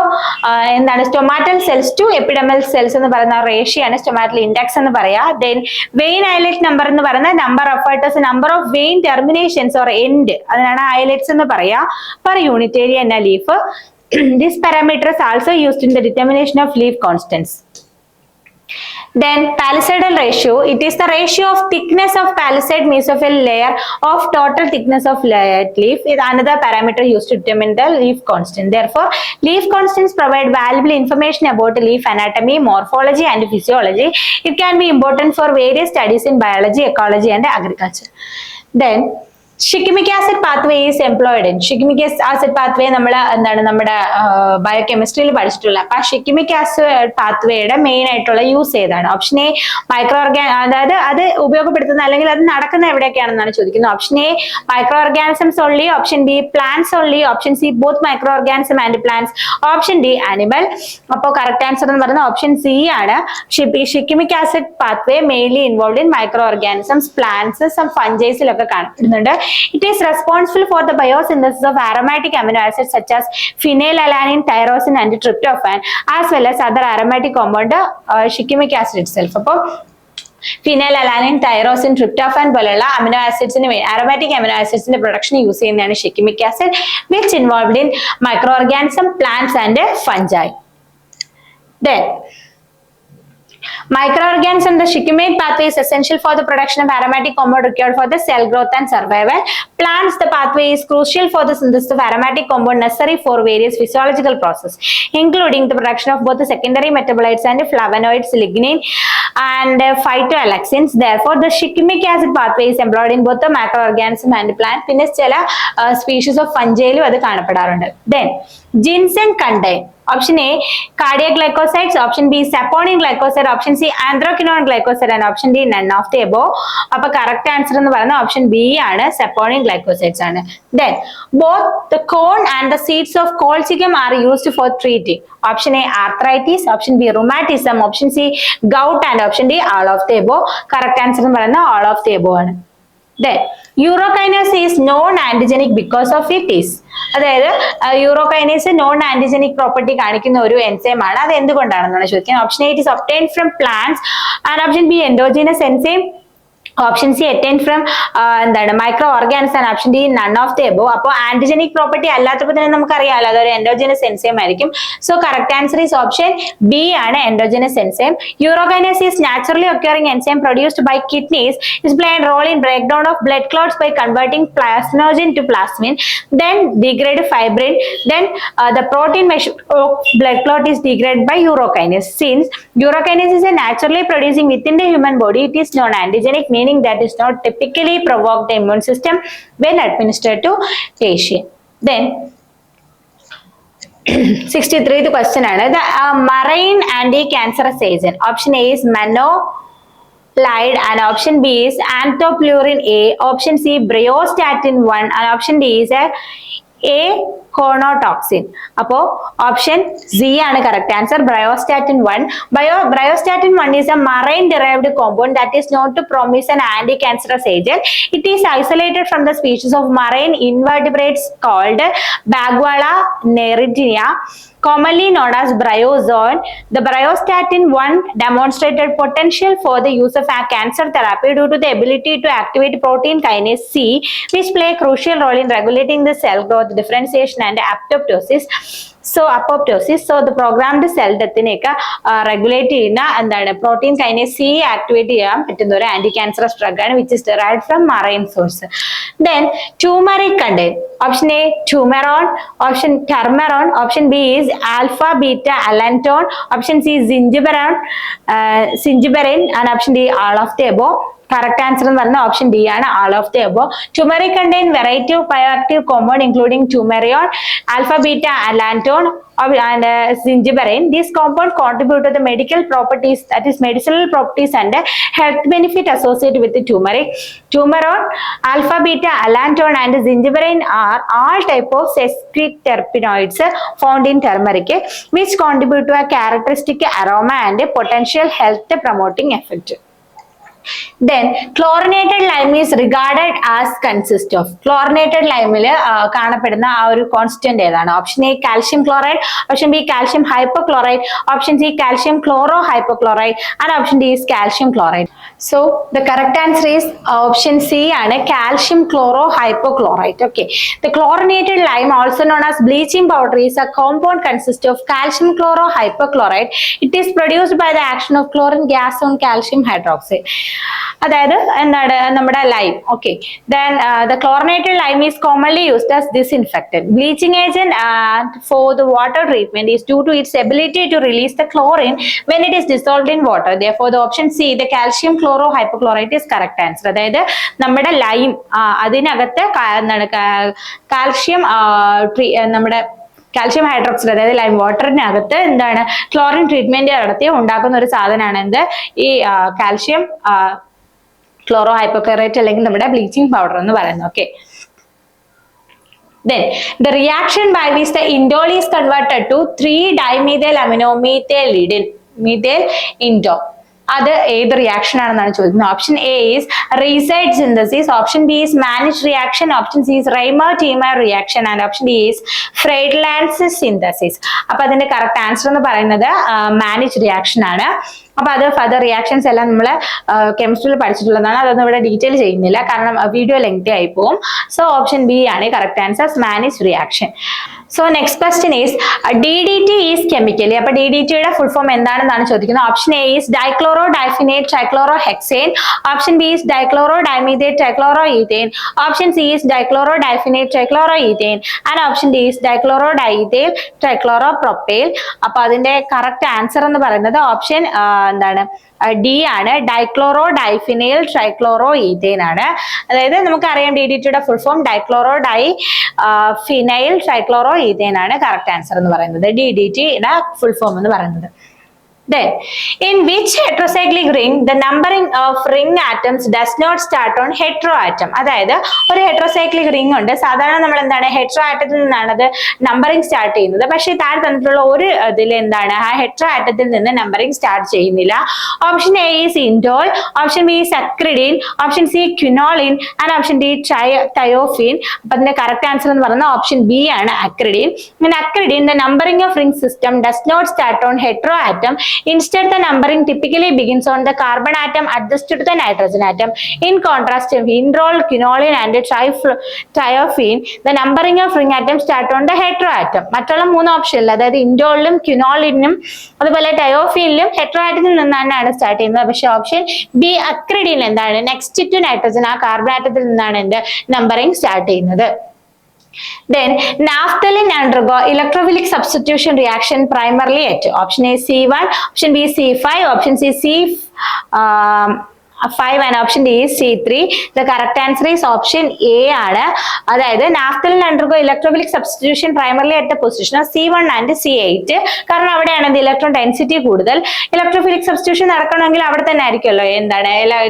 എന്താണ് stomatal cells to എപ്പിഡെമൽ cells എന്ന് പറയുന്ന ratio ആണ് stomatal index എന്ന് പറയാ. ദെൻ വെയിൻ ഐലറ്റ് നമ്പർ എന്ന് പറയുന്ന number of number of vein terminations or end, അതിനാണ് ഐലറ്റ്സ് എന്ന് പറയാ per unit area in a leaf. This parameter is also used in the determination of leaf constants. Then palisadal ratio, it is the ratio of thickness of palisade mesophyll layer of total thickness of leaf. Is another parameter used to determine the leaf constant. Therefore leaf constants provide valuable information about leaf anatomy, morphology and physiology. It can be important for various studies in biology, ecology and agriculture. Then shikimic acid pathway is employed in, shikimic acid pathway നമ്മൾ എന്താണ് നമ്മുടെ ബയോകെമിസ്ട്രിയിൽ പഠിച്ചിട്ടുള്ള. അപ്പൊ ആ shikimic acid പാത്വേയുടെ main ആയിട്ടുള്ള use ഏതാണ്? ഓപ്ഷൻ എ മൈക്രോ അതായത് അത് ഉപയോഗപ്പെടുത്തുന്ന അല്ലെങ്കിൽ അത് നടക്കുന്ന എവിടെയൊക്കെയാണെന്നാണ് ചോദിക്കുന്നത്. Option A micro organisms only, option B plants only, option C both micro organism and plants, option D animal. അപ്പോൾ കറക്റ്റ് ആൻസർ എന്ന് പറയുന്നത് ഓപ്ഷൻ സി ആണ്. Shikimic acid pathway mainly involve in micro organisms, plants, some ഫംജൈസിലൊക്കെ കാണപ്പെടുന്നുണ്ട്. It is responsible for the biosynthesis of aromatic amino acids such as phenylalanine, tyrosine and tryptophan, as well as other aromatic compound shikimic acid itself. അപ്പോൾ phenylalanine, tyrosine, tryptophan പോലുള്ള amino ആസിഡ്സിന് aromatic amino ആസിഡ്സിന്റെ production use ചെയ്യുന്നതാണ് shikimic acid, which involved in microorganism, plants and fungi. Then microorganism, the shikimate pathway is essential for the production of aromatic compound required for the cell growth and survival. Plants, the pathway is crucial for the synthesis of aromatic compound necessary for various physiological processes, including the production of both the secondary metabolites and flavonoids, lignin and phytoalexins. Therefore the shikimic acid pathway is employed in both the microorganism and plant. പിന്നെ ചില species of fungi അത് കാണപ്പെടാറുണ്ട്. Then ginseng contain Option A, cardiac glycosides. Option B, saponin glycoside. Option C, anthraquinone glycoside. And option D, none of the above. അപ്പോൾ correct answer എന്ന് പറയുന്നത് option B ആണ്, saponin glycosides ആണ്. Then both the corn and the seeds of colchicum are used for treating. Option A, arthritis. Option B, rheumatism. Option C, gout. And option D, all of the above. Correct answer എന്ന് പറയുന്നത് all of the above ആണ്. Then urokinase is non-antigenic because of it is. അതായത് യൂറോകൈനേസ് non antigenic property കാണിക്കുന്ന ഒരു enzyme ആണ്. അത് എന്തുകൊണ്ടാണെന്നാണ് ചോദിക്കുന്നത്. Option A, it is obtained from plants. And option B, endogenous enzyme. Option C, attain from micro organism. And option D, none of the above. അപ്പോൾ antigenic property അല്ലാത്തപ്പോൾ തന്നെ നമുക്കറിയാമല്ലോ അതൊരു എൻഡോജനസ് എൻസൈം ആയിരിക്കും. So correct answer is option B ആണ്, endogenous enzyme. Urokinase is naturally occurring enzyme produced by kidneys. Is play a role in breakdown of blood clots by converting plasminogen to plasmin, then degrade fibrin, then the protein measure of blood clot is degraded by urokinase. Since urokinase is a naturally producing within the human body, it is non-antigenic, meaning that is not typically provoke the immune system when administered to patient. Then 63th question ആണ്, the marine anti-cancerous agent. Option A is manolide and option B is anthoplurin A. Option C, bryostatin 1 and option D is a കോണോടോക്സിൻ. അപ്പോ option C ആണ് correct answer, ബ്രയോസ്റ്റാറ്റിൻ 1. Bryostatin 1 is a marine derived compound that is known to promise an anti-cancerous agent. It is isolated from the species of marine invertebrates called Bagwala neridia, commonly known as bryozoan. The bryostatin 1 demonstrated potential for the use of cancer therapy due to the ability to activate protein kinase C, which play a crucial role in regulating the cell growth, differentiation and apoptosis. So the programmed cell death നെയൊക്കെ regulate ചെയ്യുന്ന എന്താണ് protein kinase C activate ചെയ്യാൻ പറ്റുന്ന ഒരു anti cancerous drug ആണ്, which is derived from marine source. Then turmeric contain. Option A, turmeron. Option turmeron. Option B is alpha beta allantoin. Option C, zingiberin. And option D, all of the above. Correct answer എന്ന് പറഞ്ഞ option D ആണ്, all of the above. Turmeric contain variety of bioactive compound including turmerion, alpha beta allantoin and zingiberin. These compounds contribute to the medical properties, that is medicinal properties and health benefit associated with the turmeric. Turmeron, alpha beta allantoin and zingiberin are all type of sesquiterpenoids found in turmeric, which contribute to a characteristic aroma and a potential health promoting effect. Then chlorinated lime is regarded as consist of. Chlorinated lime കാണപ്പെടുന്ന ആ ഒരു constant ഏതാണ്? Option A, calcium chloride. Option B, calcium hypochloride. Option C, calcium chloro hypochloride. And option D is calcium chloride. So the correct answer is option C ആണ്, calcium chlorohypochlorite. Okay, the chlorinated lime, also known as bleaching powder, is a compound consist of calcium chlorohypochlorite. It is produced by the action of chlorine gas on calcium hydroxide. അതായത് എന്താണ് നമ്മുടെ lime. Okay, then the chlorinated lime is commonly used as disinfectant. Bleaching agent for the water treatment is due to its ability to release the chlorine when it is dissolved in water. Therefore the option C, the calcium chlorohypochlorite, is correct answer. അതായത് നമ്മുടെ lime അതിനകത്ത് എന്താണ് calcium നമ്മുടെ calcium hydroxide, അതായത് lime വാട്ടറിനകത്ത് എന്താണ് chlorine treatment നടത്തി ഉണ്ടാക്കുന്ന ഒരു സാധനമാണ് എന്ത്, ഈ കാൽഷ്യം ക്ലോറോ ഹൈപ്പോക്ലോറൈറ്റ് അല്ലെങ്കിൽ നമ്മുടെ ബ്ലീച്ചിങ് പൗഡർ എന്ന് പറയുന്നത്. Okay, then the reaction by which the indole is converted to 3-dimethyl aminomethyl indole, അത് ഏത് റിയാക്ഷൻ ആണെന്നാണ് ചോദിക്കുന്നത്. Option A is Reissert synthesis. Option B is Mannich reaction. Option C is Reimer Tiemann reaction and option D is Friedlander synthesis. അപ്പൊ അതിന്റെ correct answer എന്ന് പറയുന്നത് Manish reaction ആണ്. അപ്പൊ അത് ഫർദർ റിയാക്ഷൻസ് എല്ലാം നമ്മൾ കെമിസ്ട്രിയിൽ പഠിച്ചിട്ടുള്ളതാണ്, അതൊന്നും ഇവിടെ ഡീറ്റെയിൽ ചെയ്യുന്നില്ല കാരണം വീഡിയോ ലെങ്തി ആയി പോകും. സോ ഓപ്ഷൻ ബി ആണ് correct answer, Mannich reaction. So next question is DDT is chemically. അപ്പൊ DDTയുടെ ഫുൾ ഫോം എന്താണെന്നാണ് ചോദിക്കുന്നത്. Option A is dichloro diphenyl trichloro hexane. Option B is dichloro dimethyl trichloro ethane. Option C is dichloro diphenyl trichloro ethane and option D is dichloro diethyl trichloro propyl. അപ്പൊ അതിന്റെ correct answer എന്ന് പറയുന്നത് option എന്താണ് D ആണ്, dichloro diphenyl trichloro ethane ആണ്. അതായത് നമുക്കറിയാം DDTയുടെ full form dichloro diphenyl trichloro ethane ആണ് കറക്റ്റ് ആൻസർ എന്ന് പറയുന്നത്. DDT യുടെ ഫുൾ ഫോം എന്ന് പറയുന്നത്. Then, in which heterocyclic ring the numbering of ring atoms does not start on heteroatom? അതായത് ഒരു heterocyclic ring ഉണ്ട്. സാധാരണ നമ്മൾ എന്താണ് ഹെറ്ററോ ആറ്റത്തിൽ നിന്നാണ് അത് നമ്പറിംഗ് സ്റ്റാർട്ട് ചെയ്യുന്നത്. പക്ഷേ താഴെ തന്നിട്ടുള്ള ഒരു ഇതിൽ എന്താണ് ആ ഹെറ്ററോ ആറ്റത്തിൽ നിന്ന് നമ്പറിംഗ് സ്റ്റാർട്ട് ചെയ്യുന്നില്ല. Option A is indole, option B is acridine, option C quinoline and option D thiophene. അപ്പൊ അതിന്റെ കറക്റ്റ് ആൻസർ എന്ന് പറയുന്നത് ഓപ്ഷൻ ബി ആണ്, acridine. In acridin, the numbering of ring system does not start on heteroatom. Instead, the numbering typically begins on the carbon atom adjacent to the nitrogen atom. In contrast, indole, quinoline and thiophene, the numbering of ring atoms start on the heteroatom. മറ്റുള്ള മൂന്ന് option അതായത് ഇൻഡോളിലും ക്വിനോളിനും അതുപോലെ തയോഫീനിലും ഹെറ്ററോആറ്റത്തിൽ നിന്നാണ് start ചെയ്യുന്നത്. പക്ഷേ option B acridine എന്താണ് next to nitrogen ആ carbon ആറ്റത്തിൽ നിന്നാണ് എന്റെ നമ്പറിംഗ് സ്റ്റാർട്ട് ചെയ്യുന്നത്. Then naphthalene undergo electrophilic substitution reaction primarily at option A C1, option B C5, option C C5 and option D is C3. The correct answer is option A ആണ്. അതായത് naphthalene undergo electrophilic substitution primarily at the position of C1 and C8. കാരണം അവിടെയാണ് electron density കൂടുതൽ. Electrophilic substitution നടക്കണമെങ്കിൽ അവിടെ തന്നെ ആയിരിക്കുമല്ലോ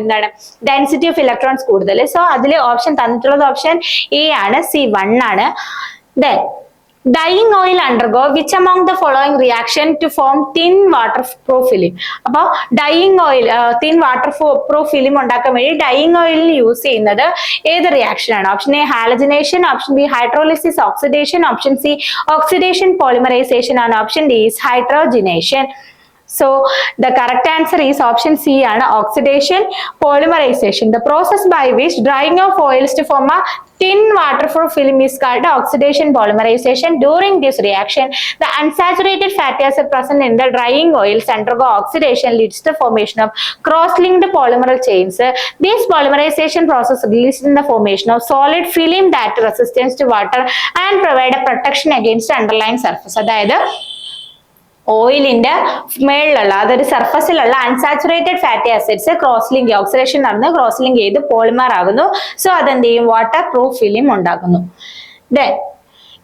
എന്താണ് ഡെൻസിറ്റി ഓഫ് ഇലക്ട്രോൺസ് കൂടുതൽ. സോ അതിൽ ഓപ്ഷൻ തന്നിട്ടുള്ളത് ഓപ്ഷൻ എ ആണ്, C1 ആണ്. Then dyeing oil undergo which among the following reaction to form thin waterproof film? അപ്പൊ drying oil thin waterproof film ഉണ്ടാക്കാൻ വേണ്ടി ഡൈയിങ് ഓയിൽ യൂസ് ചെയ്യുന്നത് ഏത് റിയാക്ഷൻ ആണ്? Option A halogenation, option B hydrolysis oxidation, option C oxidation polymerisation ആണ്, option D is hydrogenation. So the correct answer is option C ആണ്, oxidation polymerization. The process by which drying of oils to form a thin waterproof film is called oxidation polymerization. During this reaction, the unsaturated fatty acid present in the drying oils undergo oxidation leads to the formation of cross-linked polymeral chains. This polymerization process results in the formation of solid film that resistance to water and provide a protection against the underlying surface. അതായത് ഓയിലിന്റെ മേളിലുള്ള അതൊരു സർഫസിലുള്ള unsaturated fatty acids cross link oxidation നടന്ന് cross link ചെയ്ത് polymer ആകുന്നു. So അതെന്ത് ചെയ്യും? വാട്ടർ പ്രൂഫ് ഫിലിം ഉണ്ടാക്കുന്നു.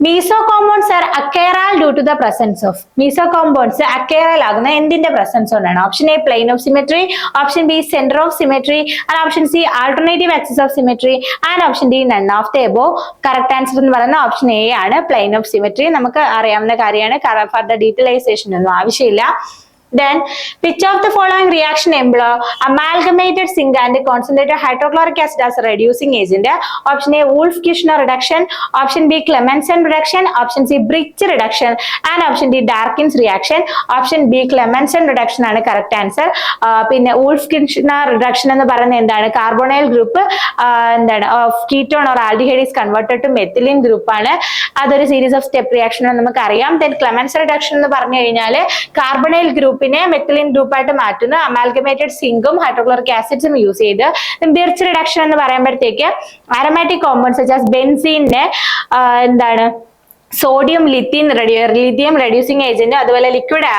Meso compounds are achiral due to the presence of meso compounds achiral ആകുന്ന എന്തിന്റെ പ്രസൻസ് കൊണ്ടാണ്? Option A plain of symmetry, option B centre of symmetry and option C alternative axis of symmetry and option D none of the above. Correct answer എന്ന് പറയുന്നത് option A ആണ്, plain of symmetry. നമുക്ക് അറിയാവുന്ന കാര്യമാണ്, further ഡീറ്റെയിലൈസേഷൻ ഒന്നും ആവശ്യമില്ല. Then, which of the following reaction employ amalgamated zinc and concentrated hydrochloric acid as a reducing agent? Option A Wolff-Kishner reduction, option B Clemmensen reduction, option C Bridge reduction and option D Darkins reaction. Option B Clemmensen reduction ആണ് correct answer. പിന്നെ Wolff-Kishner reduction എന്ന് പറയുന്നത് എന്താണ്? Carbonyl group എന്താണ് ketone or aldehyde is converted to methylene group ആണ്. അതൊരു series of step reaction നമുക്ക് അറിയാം. Then Clemmensen reduction എന്ന് പറഞ്ഞു കഴിഞ്ഞാൽ കാർബോണൈൽ ഗ്രൂപ്പ് പിന്നെ മെത്തിലിൻ ഗ്രൂപ്പായിട്ട് മാറ്റുന്ന അമാൽഗമേറ്റഡ് സിങ്കും ഹൈഡ്രോക്ലോറിക് ആസിഡ്സും യൂസ് ചെയ്ത്. ബിർച്ച് റിഡക്ഷൻ എന്ന് പറയുമ്പോഴത്തേക്ക് അരോമാറ്റിക് കോമ്പൗണ്ട്സ് ബെൻസീനെ എന്താണ് സോഡിയം ലിഥിയം റെഡ്യൂസിങ് ഏജന്റ് അതുപോലെ ലിക്വിഡ്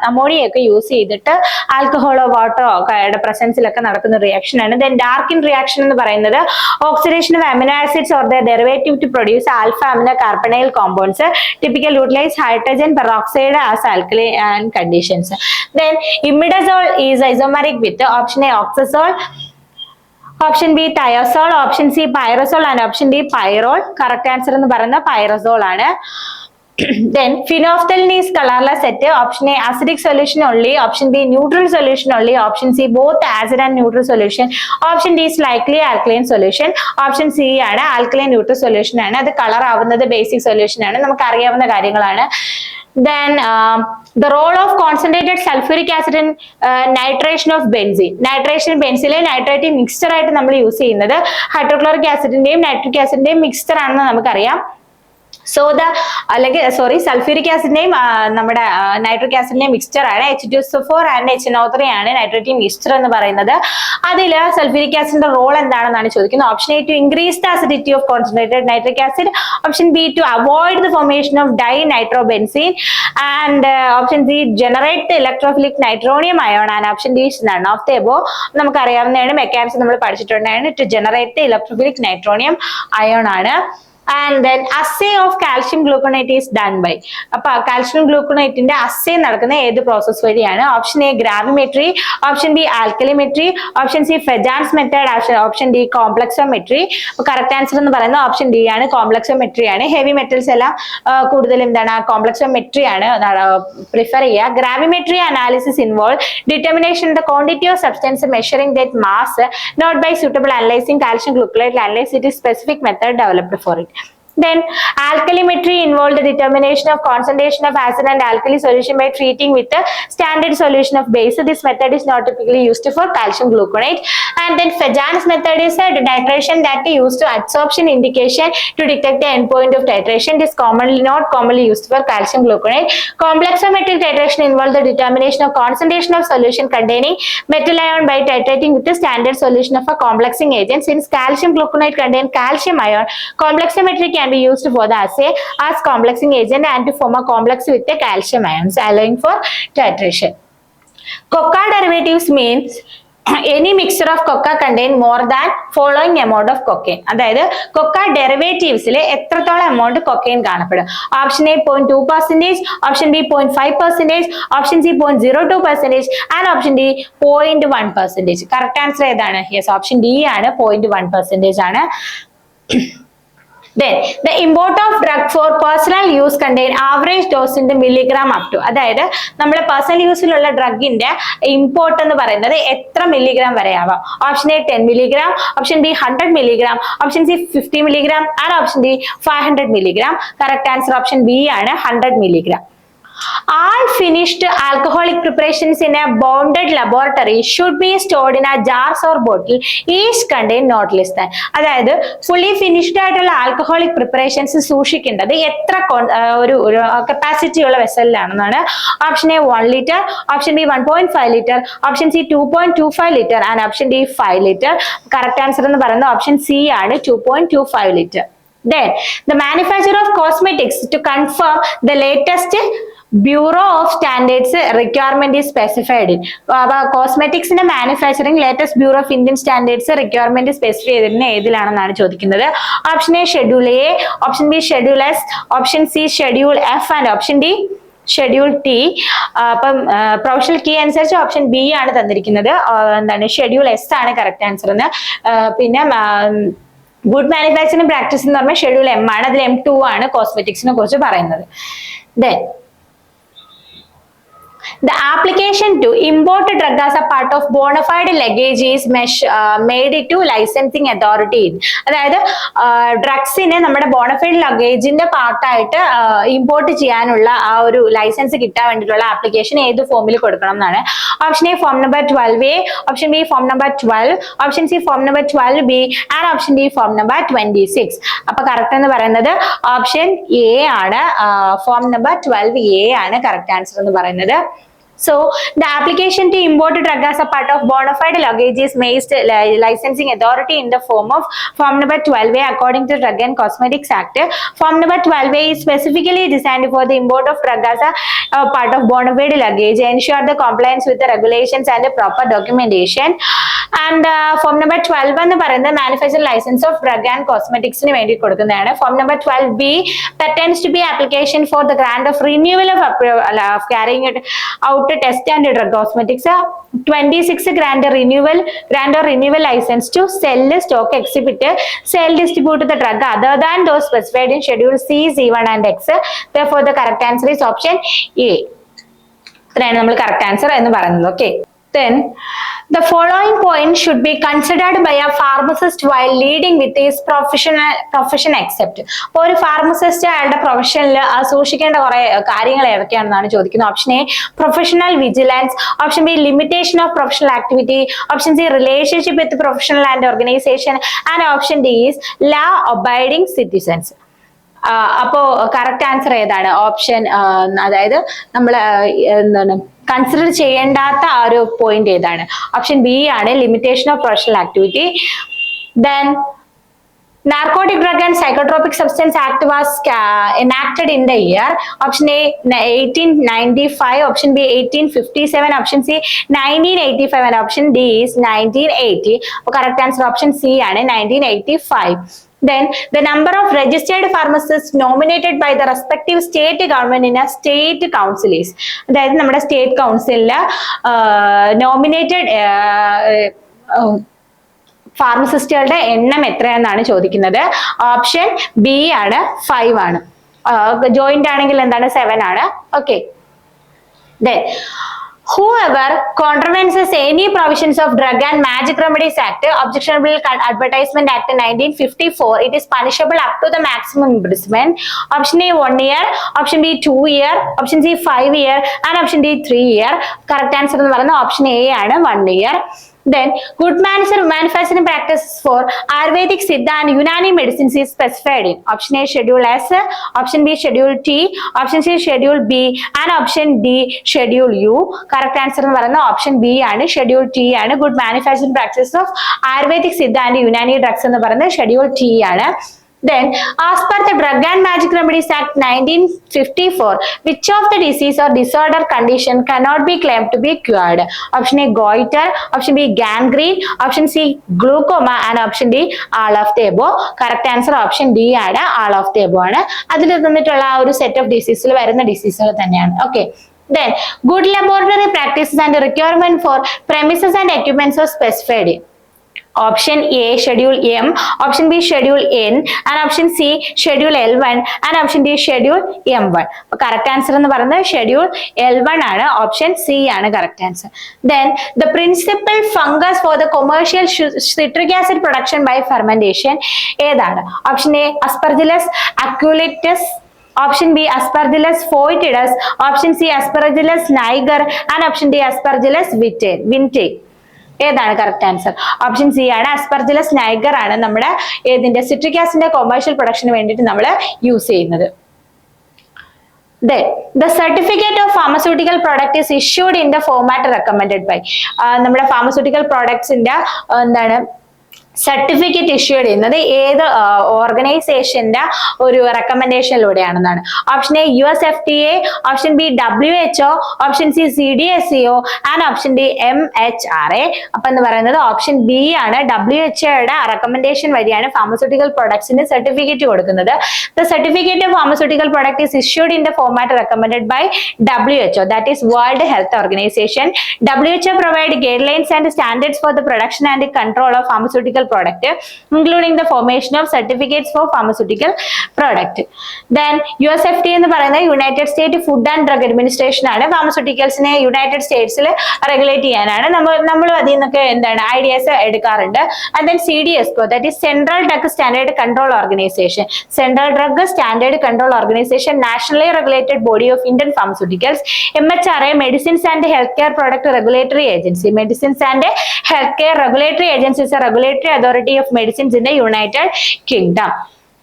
അമോണിയ ഒക്കെ യൂസ് ചെയ്തിട്ട് ആൽക്കഹോളോ വാട്ടറോ പ്രസൻസിലൊക്കെ നടക്കുന്ന റിയാക്ഷൻ ആണ്. ദെൻ ഡാർക്കിൻ റിയാക്ഷൻ എന്ന് പറയുന്നത് oxidation of amino acids or the derivative to produce alpha amino carbonyl compounds typical utilise hydrogen peroxide as alkaline conditions. Then imidazole is isomeric with option A oxazole, option B thiazole, option C pyrazole and option D pyrrole. Correct answer എന്ന് പറയുന്നത് പൈറസോൾ ആണ്. Then phenolphthalein is colorless at option A acidic solution only, option B neutral solution only, option C both acid and neutral solution, option D is likely alkaline solution, option C ആണ് alkaline neutral solution ആണ്. അത് colour ആവുന്നത് basic solution ആണ്, നമുക്ക് അറിയാവുന്ന കാര്യങ്ങളാണ്. Then the role of concentrated sulfuric acid in nitration of benzene. Nitration benzene nitrate mixture ആയിട്ട് നമ്മൾ യൂസ് ചെയ്യുന്നത് ഹൈഡ്രോക്ലോറിക് ആസിഡിന്റെയും നൈട്രിക് ആസിഡിന്റെയും മിക്സ്ചർ ആണെന്ന് നമുക്കറിയാം. സോ സൾഫ്യൂരിക് ആസിഡിന്റെയും നമ്മുടെ നൈട്രിക് ആസിഡിന്റെയും മിക്സ്ചർ ആണ് H2SO4 ആൻഡ് HNO3 ആണ് നൈട്രേറ്റ് മിക്സ്ചർ എന്ന് പറയുന്നത്. അതിൽ സൾഫ്യൂരിക് ആസിഡിന്റെ റോൾ എന്താണെന്നാണ് ചോദിക്കുന്നത്. Option A to increase the acidity of concentrated nitric acid, option B to avoid the formation of dinitrobenzene and option C generate the electrophilic nitronium ion and option D is none of the above. നമുക്കറിയാവുന്നതാണ്, mechanism നമ്മൾ പഠിച്ചിട്ടുണ്ടായിരുന്നു. To generate the electrophilic nitronium ion ആണ്. And then assay of calcium gluconate is done by. അപ്പൊ calcium ഗ്ലൂക്കോണേറ്റിന്റെ assay നടക്കുന്ന ഏത് process വഴിയാണ്? Option A gravimetry, option B alkalimetry, option C Fajans method, option D complexometry. Correct answer എന്ന് പറയുന്നത് option D ആണ്, കോംപ്ലക്സോമെട്രി ആണ്. ഹെവി മെറ്റൽസ് എല്ലാം കൂടുതൽ എന്താണ് കോംപ്ലക്സോമെട്രി ആണ് പ്രിഫർ ചെയ്യുക. Gravimetry analysis involve determination the quantity of substance measuring that mass not by suitable analyzing calcium gluconate analysis. It is specific method developed for it. Then alkalimetry involved the determination of concentration of acid and alkali solution by treating with a standard solution of base. This method is not typically used for calcium gluconate. And then Fajans method is a titration that is used to absorption indication to detect the endpoint of titration. It is not commonly used for calcium gluconate. Complexometric titration involves the determination of concentration of solution containing metal ion by titrating with the standard solution of a complexing agent. Since calcium gluconate contains calcium ion, complexometry can be used for the assay as complexing agent and to form a complex with the calcium ions, allowing for titration. Coca derivatives means any mixture of coca contain more than following amount of cocaine. അതായത് കൊക്ക ഡെറിവേറ്റീവ്സിൽ എത്രത്തോളം amount cocaine കാണപ്പെടും? Option A 0.2%, option B 0.5%, option C 0.02% and option D 0.1%. Correct answer ഏതാണ്? Yes, option D ആണ്, 0.1% ആണ്. Then the import of drug for personal use contain average dose in the milligram up to. അതായത് നമ്മുടെ personal യൂസിലുള്ള ഡ്രഗിന്റെ import എന്ന് പറയുന്നത് എത്ര milligram വരെ ആവാം? Option A 10 milligram, option B 100 milligram, option C 50 milligram and option D 500 milligram. Correct answer option B ആണ്, 100 milligram. All finished alcoholic preparations in a bonded laboratory should be stored in a jars or bottle each contain not less than. അതായത് fully finished ആയിട്ടുള്ള alcoholic preparations സൂക്ഷിക്കേണ്ടത് എത്ര ഒരു capacity ഉള്ള വെസലിലാണെന്നാണ്. Option A 1 liter, option B 1.5 liter, option C 2.25 liter and option D 5 liter. Correct answer എന്ന് പറയുന്നത് option C ആണ്, 2.25 liter. Then the manufacturer of cosmetics to confirm the latest Bureau of Standards requirement is specified in. കോസ്മെറ്റിക്സിന്റെ manufacturing latest Bureau of Indian Standards requirement specify ചെയ്തിരുന്ന ഏതിലാണെന്നാണ് ചോദിക്കുന്നത്. Option A schedule A, option B schedule S, option C schedule F and option D schedule T. അപ്പം professional key അനുസരിച്ച് option B ആണ് തന്നിരിക്കുന്നത്. എന്താണ് schedule S ആണ് correct answer എന്ന്. പിന്നെ ഗുഡ് മാനുഫാക്ചറിംഗ് പ്രാക്ടീസ് എന്ന് പറഞ്ഞാൽ ഷെഡ്യൂൾ എം ആണ്, അതിൽ M2 ആണ് കോസ്മെറ്റിക്സിനെ കുറിച്ച് പറയുന്നത്. Then the application to import a drug as a part of bona fide luggage is made to licensing authority. അതായത് ഡ്രഗ്സിനെ നമ്മുടെ ബോണഫൈഡ് ലഗേജിന്റെ പാർട്ടായിട്ട് ഇമ്പോർട്ട് ചെയ്യാനുള്ള ആ ഒരു ലൈസൻസ് കിട്ടാൻ വേണ്ടിയിട്ടുള്ള ആപ്ലിക്കേഷൻ ഏത് ഫോമിൽ കൊടുക്കണം എന്നാണ്. Option A form number 12A, option B form number 12, option C form number 12B and option D form number 26. അപ്പൊ കറക്റ്റ് എന്ന് പറയുന്നത് ഓപ്ഷൻ എ ആണ്, ഫോം നമ്പർ 12A ആണ് കറക്റ്റ് ആൻസർ എന്ന് പറയുന്നത്. So the application to import a drug as a part of bona fide luggage is made licensing authority in the form of form number 12A according to Drug and Cosmetics Act. Form number 12A is specifically designed for the import of drug as a part of bona fide luggage, ensure the compliance with the regulations and the proper documentation. And form number 12 എന്ന് പറയുന്നത് manufacturer license of drug and cosmeticsന് വേണ്ടി കൊടുക്കുന്നതാണ്. Form number 12B pertains to be application for the grant of renewal of carrying it out test and drug cosmetics. 26 grant or renewal license to sell, stock, exhibit, sell, distribute the drug other than those specified in schedule C, C1 and X. Therefore the correct answer is option A. ഇത്രയാണ് നമ്മൾ correct answer എന്ന് പറയുന്നത്. Okay, then the following point should be considered by a pharmacist while leading with his profession except. അപ്പോൾ ഒരു pharmacist അയാളുടെ പ്രൊഫഷനിൽ സൂക്ഷിക്കേണ്ട കുറെ കാര്യങ്ങൾ ഏതൊക്കെയാണെന്നാണ് ചോദിക്കുന്നത്. Option A professional vigilance, option B limitation of professional activity, option C relationship with professional and organisation and option D is law abiding citizens. അപ്പോ correct answer ഏതാണ്? Option അതായത് നമ്മൾ എന്താണ് കൺസിഡർ ചെയ്യേണ്ടാത്ത ആ ഒരു പോയിന്റ് ഏതാണ്? ഓപ്ഷൻ ബി ആണ്, limitation of professional activity. Then Narcotic Drug and Psychotropic Substance Act was enacted in the year. Option A 1895, option B 1857, option C 1985 and option D is 1980. Correct answer option C ആണ്, 1985. Then the number of registered pharmacists nominated by the respective state government in a state council is. അതായത് നമ്മുടെ state കൗൺസിലില് nominated ഫാർമസിസ്റ്റുകളുടെ എണ്ണം എത്രയെന്നാണ് ചോദിക്കുന്നത്. Option B ആണ് 5 ആണ്. Joint ആണെങ്കിൽ എന്താണ് 7 ആണ്. Okay. Then whoever contravenes any provisions of Drug and Magic Remedies Act, Objectionable Advertisement Act 1954, it is punishable up to the maximum imprisonment. Option A 1 year, option B 2 year, option C 5 year, and option D 3 year. Correct answer എന്ന് പറയുന്നത് option A ആണ് 1 year. Then good manufacturing practices for Ayurvedic, Siddha and Unani medicines is specified in option A Schedule S, option B Schedule T, option C Schedule B, and option D Schedule U. Correct answer എന്ന് പറയുന്നത് option B ആണ്, Schedule T ആണ്. Good manufacturing practices of Ayurvedic, Siddha and Unani drugs എന്ന് പറയുന്നത് Schedule T ആണ്. Then, as per the Drug and Magic Remedies Act 1954, which of the disease or disorder condition cannot be claimed to be cured? Option A goiter, option B gangrene, option C glaucoma, and option D all of the above. Correct answer option D ആണ്, all of the above ആണ്. അതിൽ തന്നിട്ടുള്ള ആ ഒരു set of ഡിസീസിൽ വരുന്ന ഡിസീസുകൾ തന്നെയാണ്. Okay. Then, good laboratory practices and requirement for premises and equipments are specified in option A Schedule M, option B Schedule N, and option C Schedule L1, and option D Schedule M1. Correct answer എന്ന് പറയുന്നത് Schedule L1 ആണ്, option C ആണ് correct answer. Then the principal fungus for the commercial citric acid production by fermentation ഏതാണ്? Option A Aspergillus aculeatus, option B Aspergillus foetidus, option C Aspergillus niger, and option D Aspergillus vitae. ഏതാണ് correct answer? Option C ആണ്, അസ്പെർജിലസ് niger ആണ് നമ്മുടെ ഏതിന്റെ citric ആസിഡിന്റെ commercial production വേണ്ടിയിട്ട് നമ്മൾ use ചെയ്യുന്നത്. Then the certificate of pharmaceutical product is issued in the format recommended by. നമ്മുടെ pharmaceutical productsന്റെ എന്താണ് സർട്ടിഫിക്കറ്റ് ഇഷ്യൂ ചെയ്യുന്നത് ഏത് ഓർഗനൈസേഷന്റെ ഒരു റെക്കമെൻഡേഷനിലൂടെയാണെന്നാണ്. Option A USFDA, option B WHO, option C CDSCO, and option D MHRA. അപ്പൊ എന്ന് പറയുന്നത് ഓപ്ഷൻ ബി ആണ്, WHO റെക്കമെൻഡേഷൻ വഴിയാണ് ഫാർമസ്യൂട്ടിക്കൽ പ്രൊഡക്ട്സിന് സർട്ടിഫിക്കറ്റ് കൊടുക്കുന്നത്. The certificate of pharmaceutical product is issued in the format recommended by WHO, that is World Health Organization. WHO provide guidelines and standards for the production and control of pharmaceutical product, including the formation of certificates for pharmaceutical product. Then USFDA എന്ന് പറയുന്നത് United state food and drug administration ആണ്. ഫാർമസ്യൂട്ടിക്കൽസിനെ United സ്റ്റേറ്റ്സിൽ regulate ചെയ്യാനാണ് നമ്മൾ അതിൽ നിന്നൊക്കെ എന്താണ് ideas എടുക്കാറുണ്ട്. And then CDSCO, that is Central Drug Standard Control Organization. Central Drug Standard Control Organization, nationally regulated body of Indian pharmaceuticals. MHRA, Medicines and Healthcare Product Regulatory Agency. Medicines and Healthcare Regulatory Agency is a regulatory authority of medicines in the United Kingdom.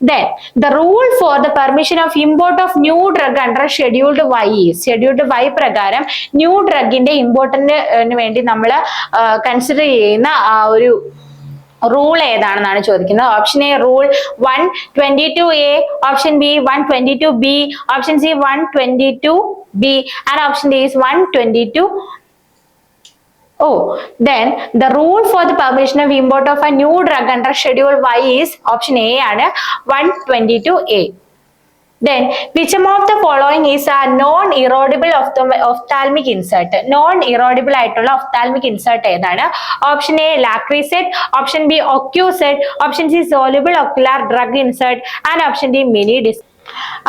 Then the rule for the permission of import of new drug under Scheduled Y is. Scheduled Y പ്രകാരം new ഡ്രഗിന്റെ ഇമ്പോർട്ടിന് വേണ്ടി നമ്മൾ consider ചെയ്യുന്ന ഒരു rule ഏതാണെന്നാണ് ചോദിക്കുന്നത്. Option A rule 122A, option B 122B, option C 122B, and option D is 122. Then the rule for the permission of import of a new drug under Schedule Y is option A ആണ് 122A. Then which among the following is a non-erodible ophthalmic insert? Non-erodible ആയിട്ടുള്ള ophthalmic insert ഏതാണ്? Option A Lacrisert, option B Ocusert, option C soluble ocular drug insert, and option D mini disc.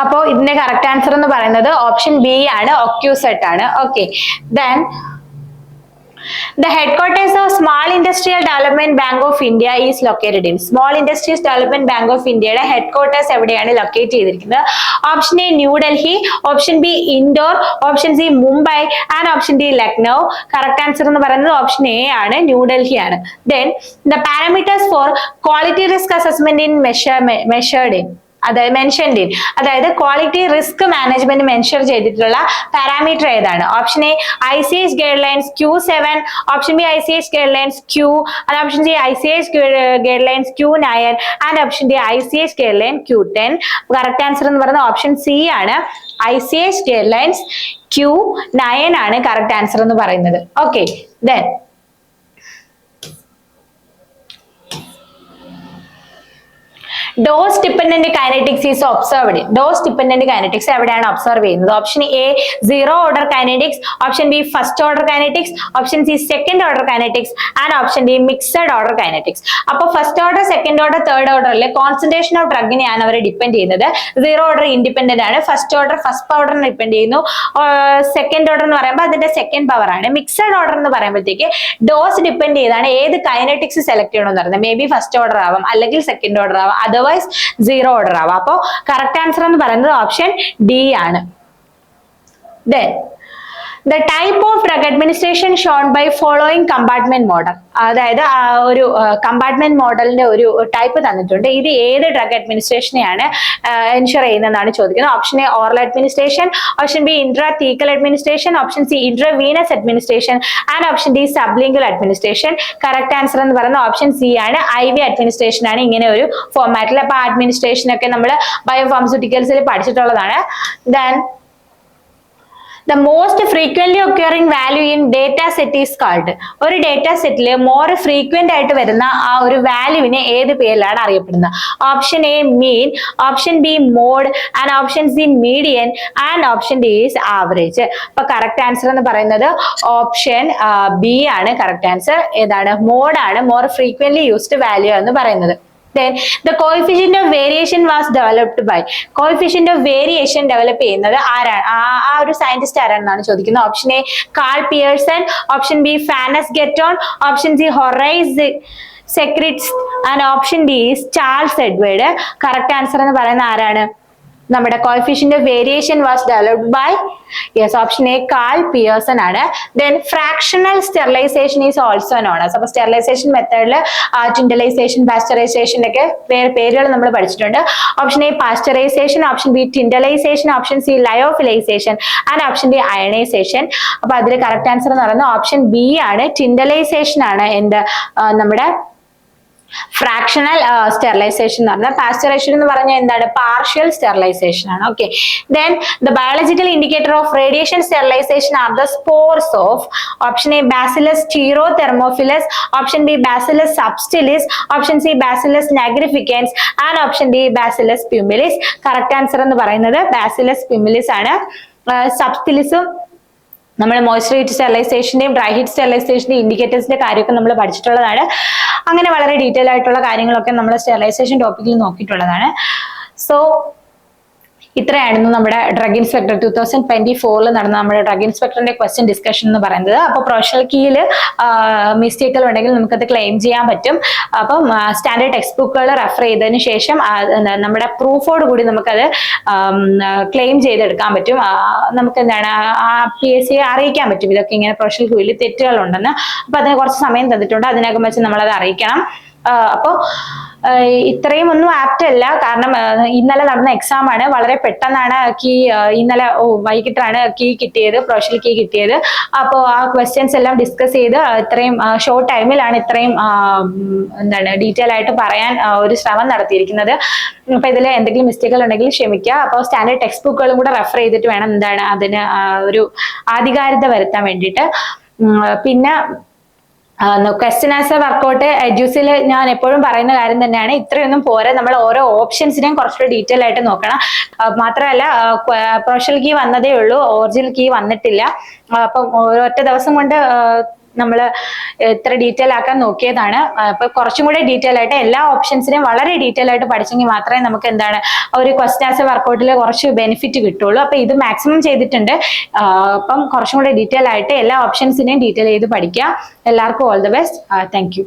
അപ്പോൾ ഇതിന്റെ correct answer എന്ന് പറയുന്നത് option B ആണ്, ഒക്യൂസെറ്റ് ആണ്. Okay. Then the headquarters of Small Industrial Development Bank of India is located in. Small Industries Development Bank of Indiaയുടെ headquarters എവിടെയാണ് locate ചെയ്തിരിക്കുന്നത്? Option A New Delhi, option B indoor, option C Mumbai, and option D Lucknow. Correct answer എന്ന് പറയുന്നത് option A ആണ്, ന്യൂഡൽഹി ആണ്. Then the parameters for quality risk assessment in measured in. അതായത് mentioned in, അതായത് quality risk management മെൻഷർ ചെയ്തിട്ടുള്ള parameter ഏതാണ്? Option A ICH guidelines Q7, option B ICH guidelines Q, and option C ICH guidelines Q9, and option D ICH guideline Q10. Correct answer എന്ന് പറയുന്നത് option C ആണ്, ICH guidelines Q9 ആണ് correct answer എന്ന് പറയുന്നത്. Okay. Then dose dependent kinetics is observed. Dose dependent kinetics എവിടെയാണ് observe ചെയ്യുന്നത്? Option A zero order kinetics, option B first order kinetics, option C second order kinetics and option D mixed order kinetics. അപ്പോൾ first order, second order, third ഓർഡറിലെ concentration of ഡ്രഗിനെയാണ് അവർ depend ചെയ്യുന്നത്. Zero order independent ആണ്. First order first പവറിനെ depend ചെയ്യുന്നു. Second order എന്ന് പറയുമ്പോൾ അതിന്റെ സെക്കൻഡ് പവർ ആണ്. മിക്സഡ് ഓർഡർ എന്ന് പറയുമ്പോഴത്തേക്ക് ഡോസ് ഡിപ്പെൻഡ് ചെയ്താണ് ഏത് കൈനറ്റിക്സ് സെലക്ട് ചെയ്യണമെന്ന് പറയുന്നത്. മേ ബി ഫസ്റ്റ് ഓർഡർ ആവാം, അല്ലെങ്കിൽ സെക്കൻഡ് ഓർഡർ ആവാം, അതർവൈസ് സീറോ ഓർഡർ ആവാം. അപ്പോൾ കറക്റ്റ് ആൻസർ എന്ന് പറയുന്നത് ഓപ്ഷൻ ഡി ആണ്. Then the type of drug administration shown by following compartment model. അതായത് ഒരു കമ്പാർട്ട്മെന്റ് മോഡലിന്റെ ഒരു ടൈപ്പ് തന്നിട്ടുണ്ട്. ഇത് ഏത് ഡ്രഗ് അഡ്മിനിസ്ട്രേഷനെയാണ് എൻഷുർ ചെയ്യുന്നതെന്നാണ് ചോദിക്കുന്നത്. Option A oral administration, option B intrathecal administration, option C intravenous administration and option D sublingual administration. Correct answer എന്ന് പറയുന്നത് ഓപ്ഷൻ സി ആണ്. IV അഡ്മിനിസ്ട്രേഷൻ ആണ് ഇങ്ങനെ ഒരു ഫോർമാറ്റിൽ. അപ്പൊ അഡ്മിനിസ്ട്രേഷൻ ഒക്കെ നമ്മൾ ബയോഫാർമസ്യൂട്ടിക്കൽസിൽ പഠിച്ചിട്ടുള്ളതാണ്. Then the most frequently occurring value in data set is called. ഒരു ഡേറ്റാ സെറ്റിൽ മോർ ഫ്രീക്വന്റ് ആയിട്ട് വരുന്ന ആ ഒരു വാല്യൂവിനെ ഏത് പേരിലാണ് അറിയപ്പെടുന്നത്? Option A mean, option B mode and option C median and option D is average. അപ്പൊ കറക്റ്റ് ആൻസർ എന്ന് പറയുന്നത് ഓപ്ഷൻ ബി ആണ്. കറക്റ്റ് ആൻസർ ഏതാണ്? മോഡ് ആണ് മോർ ഫ്രീക്വന്റ്ലി യൂസ്ഡ് വാല്യൂ എന്ന് പറയുന്നത്. Then the coefficient of variation was developed by. Coefficient of variation develop ചെയ്യുന്നത് ആരാണ്? ആ ഒരു സയന്റിസ്റ്റ് ആരാണെന്നാണ് ചോദിക്കുന്നത്. Option A Karl Pearson, option B Francis Galton, option C Horace Secrist and option D Charles Edward. Correct answer എന്ന് പറയുന്നത് ആരാണ്? നമ്മുടെ coefficient of variation was developed by option A Karl Pearson ആണ്. Then fractional sterilization is also known as. അപ്പൊ sterilization മെത്തേഡിൽ tyndallization, pasteurization ഒക്കെ പേരുകൾ നമ്മൾ പഠിച്ചിട്ടുണ്ട്. Option A pasteurization, option B tyndallization, option C lyophilisation and option D ionisation. അപ്പൊ അതിൽ correct answer എന്ന് പറയുന്നത് ഓപ്ഷൻ ബി ആണ്. ടിൻഡലൈസേഷൻ ആണ് നമ്മുടെ ഫ്രാക്ഷണൽ സ്റ്റെറിലൈസേഷൻ എന്ന് പറഞ്ഞാൽ. പാസ്ചറൈസേഷൻ എന്ന് പറഞ്ഞാൽ എന്താണ്? പാർഷ്യൽ സ്റ്റെറിലൈസേഷൻ ആണ്. Okay. Then the biological indicator of radiation sterilization are the spores of. Option A Bacillus stearothermophilus, option B Bacillus subtilis, option C Bacillus nigrificans and option D Bacillus pumilus. Correct answer എന്ന് പറയുന്നത് Bacillus pumilus ആണ്. സബ്സ്റ്റിലിസും നമ്മൾ moisture heat സ്റ്റെറിലൈസേഷന്റെയും dry heat സ്റ്റെറിലൈസേഷന്റെയും ഇൻഡിക്കേറ്റേഴ്സിന്റെ കാര്യമൊക്കെ നമ്മൾ പഠിച്ചിട്ടുള്ളതാണ്. അങ്ങനെ വളരെ ഡീറ്റെയിൽ ആയിട്ടുള്ള കാര്യങ്ങളൊക്കെ നമ്മൾ സ്റ്റെറിലൈസേഷൻ ടോപ്പിക്കിൽ നോക്കിയിട്ടുള്ളതാണ്. സോ ഇത്രയായിരുന്നു നമ്മുടെ ഡ്രഗ് ഇൻസ്പെക്ടർ 2024 നടന്ന നമ്മുടെ ഡ്രഗ് ഇൻസ്പെക്ടറിന്റെ ക്വസ്റ്റ്യൻ ഡിസ്കഷൻ എന്ന് പറയുന്നത്. അപ്പോൾ പ്രൊഫഷണൽ കീയിൽ മിസ്റ്റേക്കുകൾ ഉണ്ടെങ്കിൽ നമുക്കത് ക്ലെയിം ചെയ്യാൻ പറ്റും. അപ്പം സ്റ്റാൻഡേർഡ് ടെക്സ്റ്റ് ബുക്കുകൾ റെഫർ ചെയ്തതിന് ശേഷം നമ്മുടെ പ്രൂഫോട് കൂടി നമുക്കത് ക്ലെയിം ചെയ്തെടുക്കാൻ പറ്റും. നമുക്ക് എന്താണ് PSC അറിയിക്കാൻ പറ്റും ഇതൊക്കെ ഇങ്ങനെ പ്രൊഫഷണൽ കീയിൽ തെറ്റുകളുണ്ടെന്ന്. അപ്പൊ അതിന് കുറച്ച് സമയം തന്നിട്ടുണ്ട്. അതിനകം വെച്ച് നമ്മളത് അറിയിക്കണം. അപ്പോൾ ഇത്രയും ഒന്നും ആപ്റ്റ് അല്ല, കാരണം ഇന്നലെ നടന്ന എക്സാം ആണ്. വളരെ പെട്ടെന്നാണ് ഇന്നലെ വൈകിട്ടാണ് കിട്ടിയത്, പ്രൊഫഷണൽ കീ കിട്ടിയത്. അപ്പോൾ ആ ക്വസ്റ്റ്യൻസ് എല്ലാം ഡിസ്കസ് ചെയ്ത് ഇത്രയും ഷോർട്ട് ടൈമിലാണ് ഇത്രയും ഡീറ്റെയിൽ ആയിട്ട് പറയാൻ ഒരു ശ്രമം നടത്തിയിരിക്കുന്നത്. അപ്പൊ ഇതിൽ എന്തെങ്കിലും മിസ്റ്റേക്കുകൾ ഉണ്ടെങ്കിൽ ക്ഷമിക്കുക. അപ്പോൾ സ്റ്റാൻഡേർഡ് ടെക്സ്റ്റ് ബുക്കുകളും കൂടെ റെഫർ ചെയ്തിട്ട് വേണം അതിന് ഒരു ആധികാരികത വരുത്താൻ വേണ്ടിയിട്ട്. പിന്നെ ക്വസ്റ്റ്യൻ ആൻസർ വർക്കൗട്ട് എഡ്യൂസിൽ ഞാൻ എപ്പോഴും പറയുന്ന കാര്യം തന്നെയാണ്. ഇത്രയൊന്നും പോരാ, നമ്മൾ ഓരോ ഓപ്ഷൻസിനെയും കുറച്ചുകൂടി ഡീറ്റെയിൽ ആയിട്ട് നോക്കണം. മാത്രമല്ല പ്രൊഫഷണൽ കീ വന്നതേ ഉള്ളൂ, ഒറിജിനൽ കീ വന്നിട്ടില്ല. അപ്പം ഒറ്റ ദിവസം കൊണ്ട് നമ്മൾ ഇത്ര ഡീറ്റെയിൽ ആക്കാൻ നോക്കിയതാണ്. അപ്പൊ കുറച്ചും കൂടെ ഡീറ്റെയിൽ ആയിട്ട് എല്ലാ ഓപ്ഷൻസിനെയും വളരെ ഡീറ്റെയിൽ ആയിട്ട് പഠിച്ചെങ്കിൽ മാത്രമേ നമുക്ക് ഒരു ക്വസ്റ്റ്യൻ ആൻസർ വർക്കൗട്ടിൽ കുറച്ച് ബെനിഫിറ്റ് കിട്ടുള്ളൂ. അപ്പൊ ഇത് മാക്സിമം ചെയ്തിട്ടുണ്ട്. അപ്പം കുറച്ചും കൂടെ ഡീറ്റെയിൽ ആയിട്ട് എല്ലാ ഓപ്ഷൻസിനെയും ഡീറ്റെയിൽ ചെയ്ത് പഠിക്കുക. എല്ലാവർക്കും all the best. Thank you.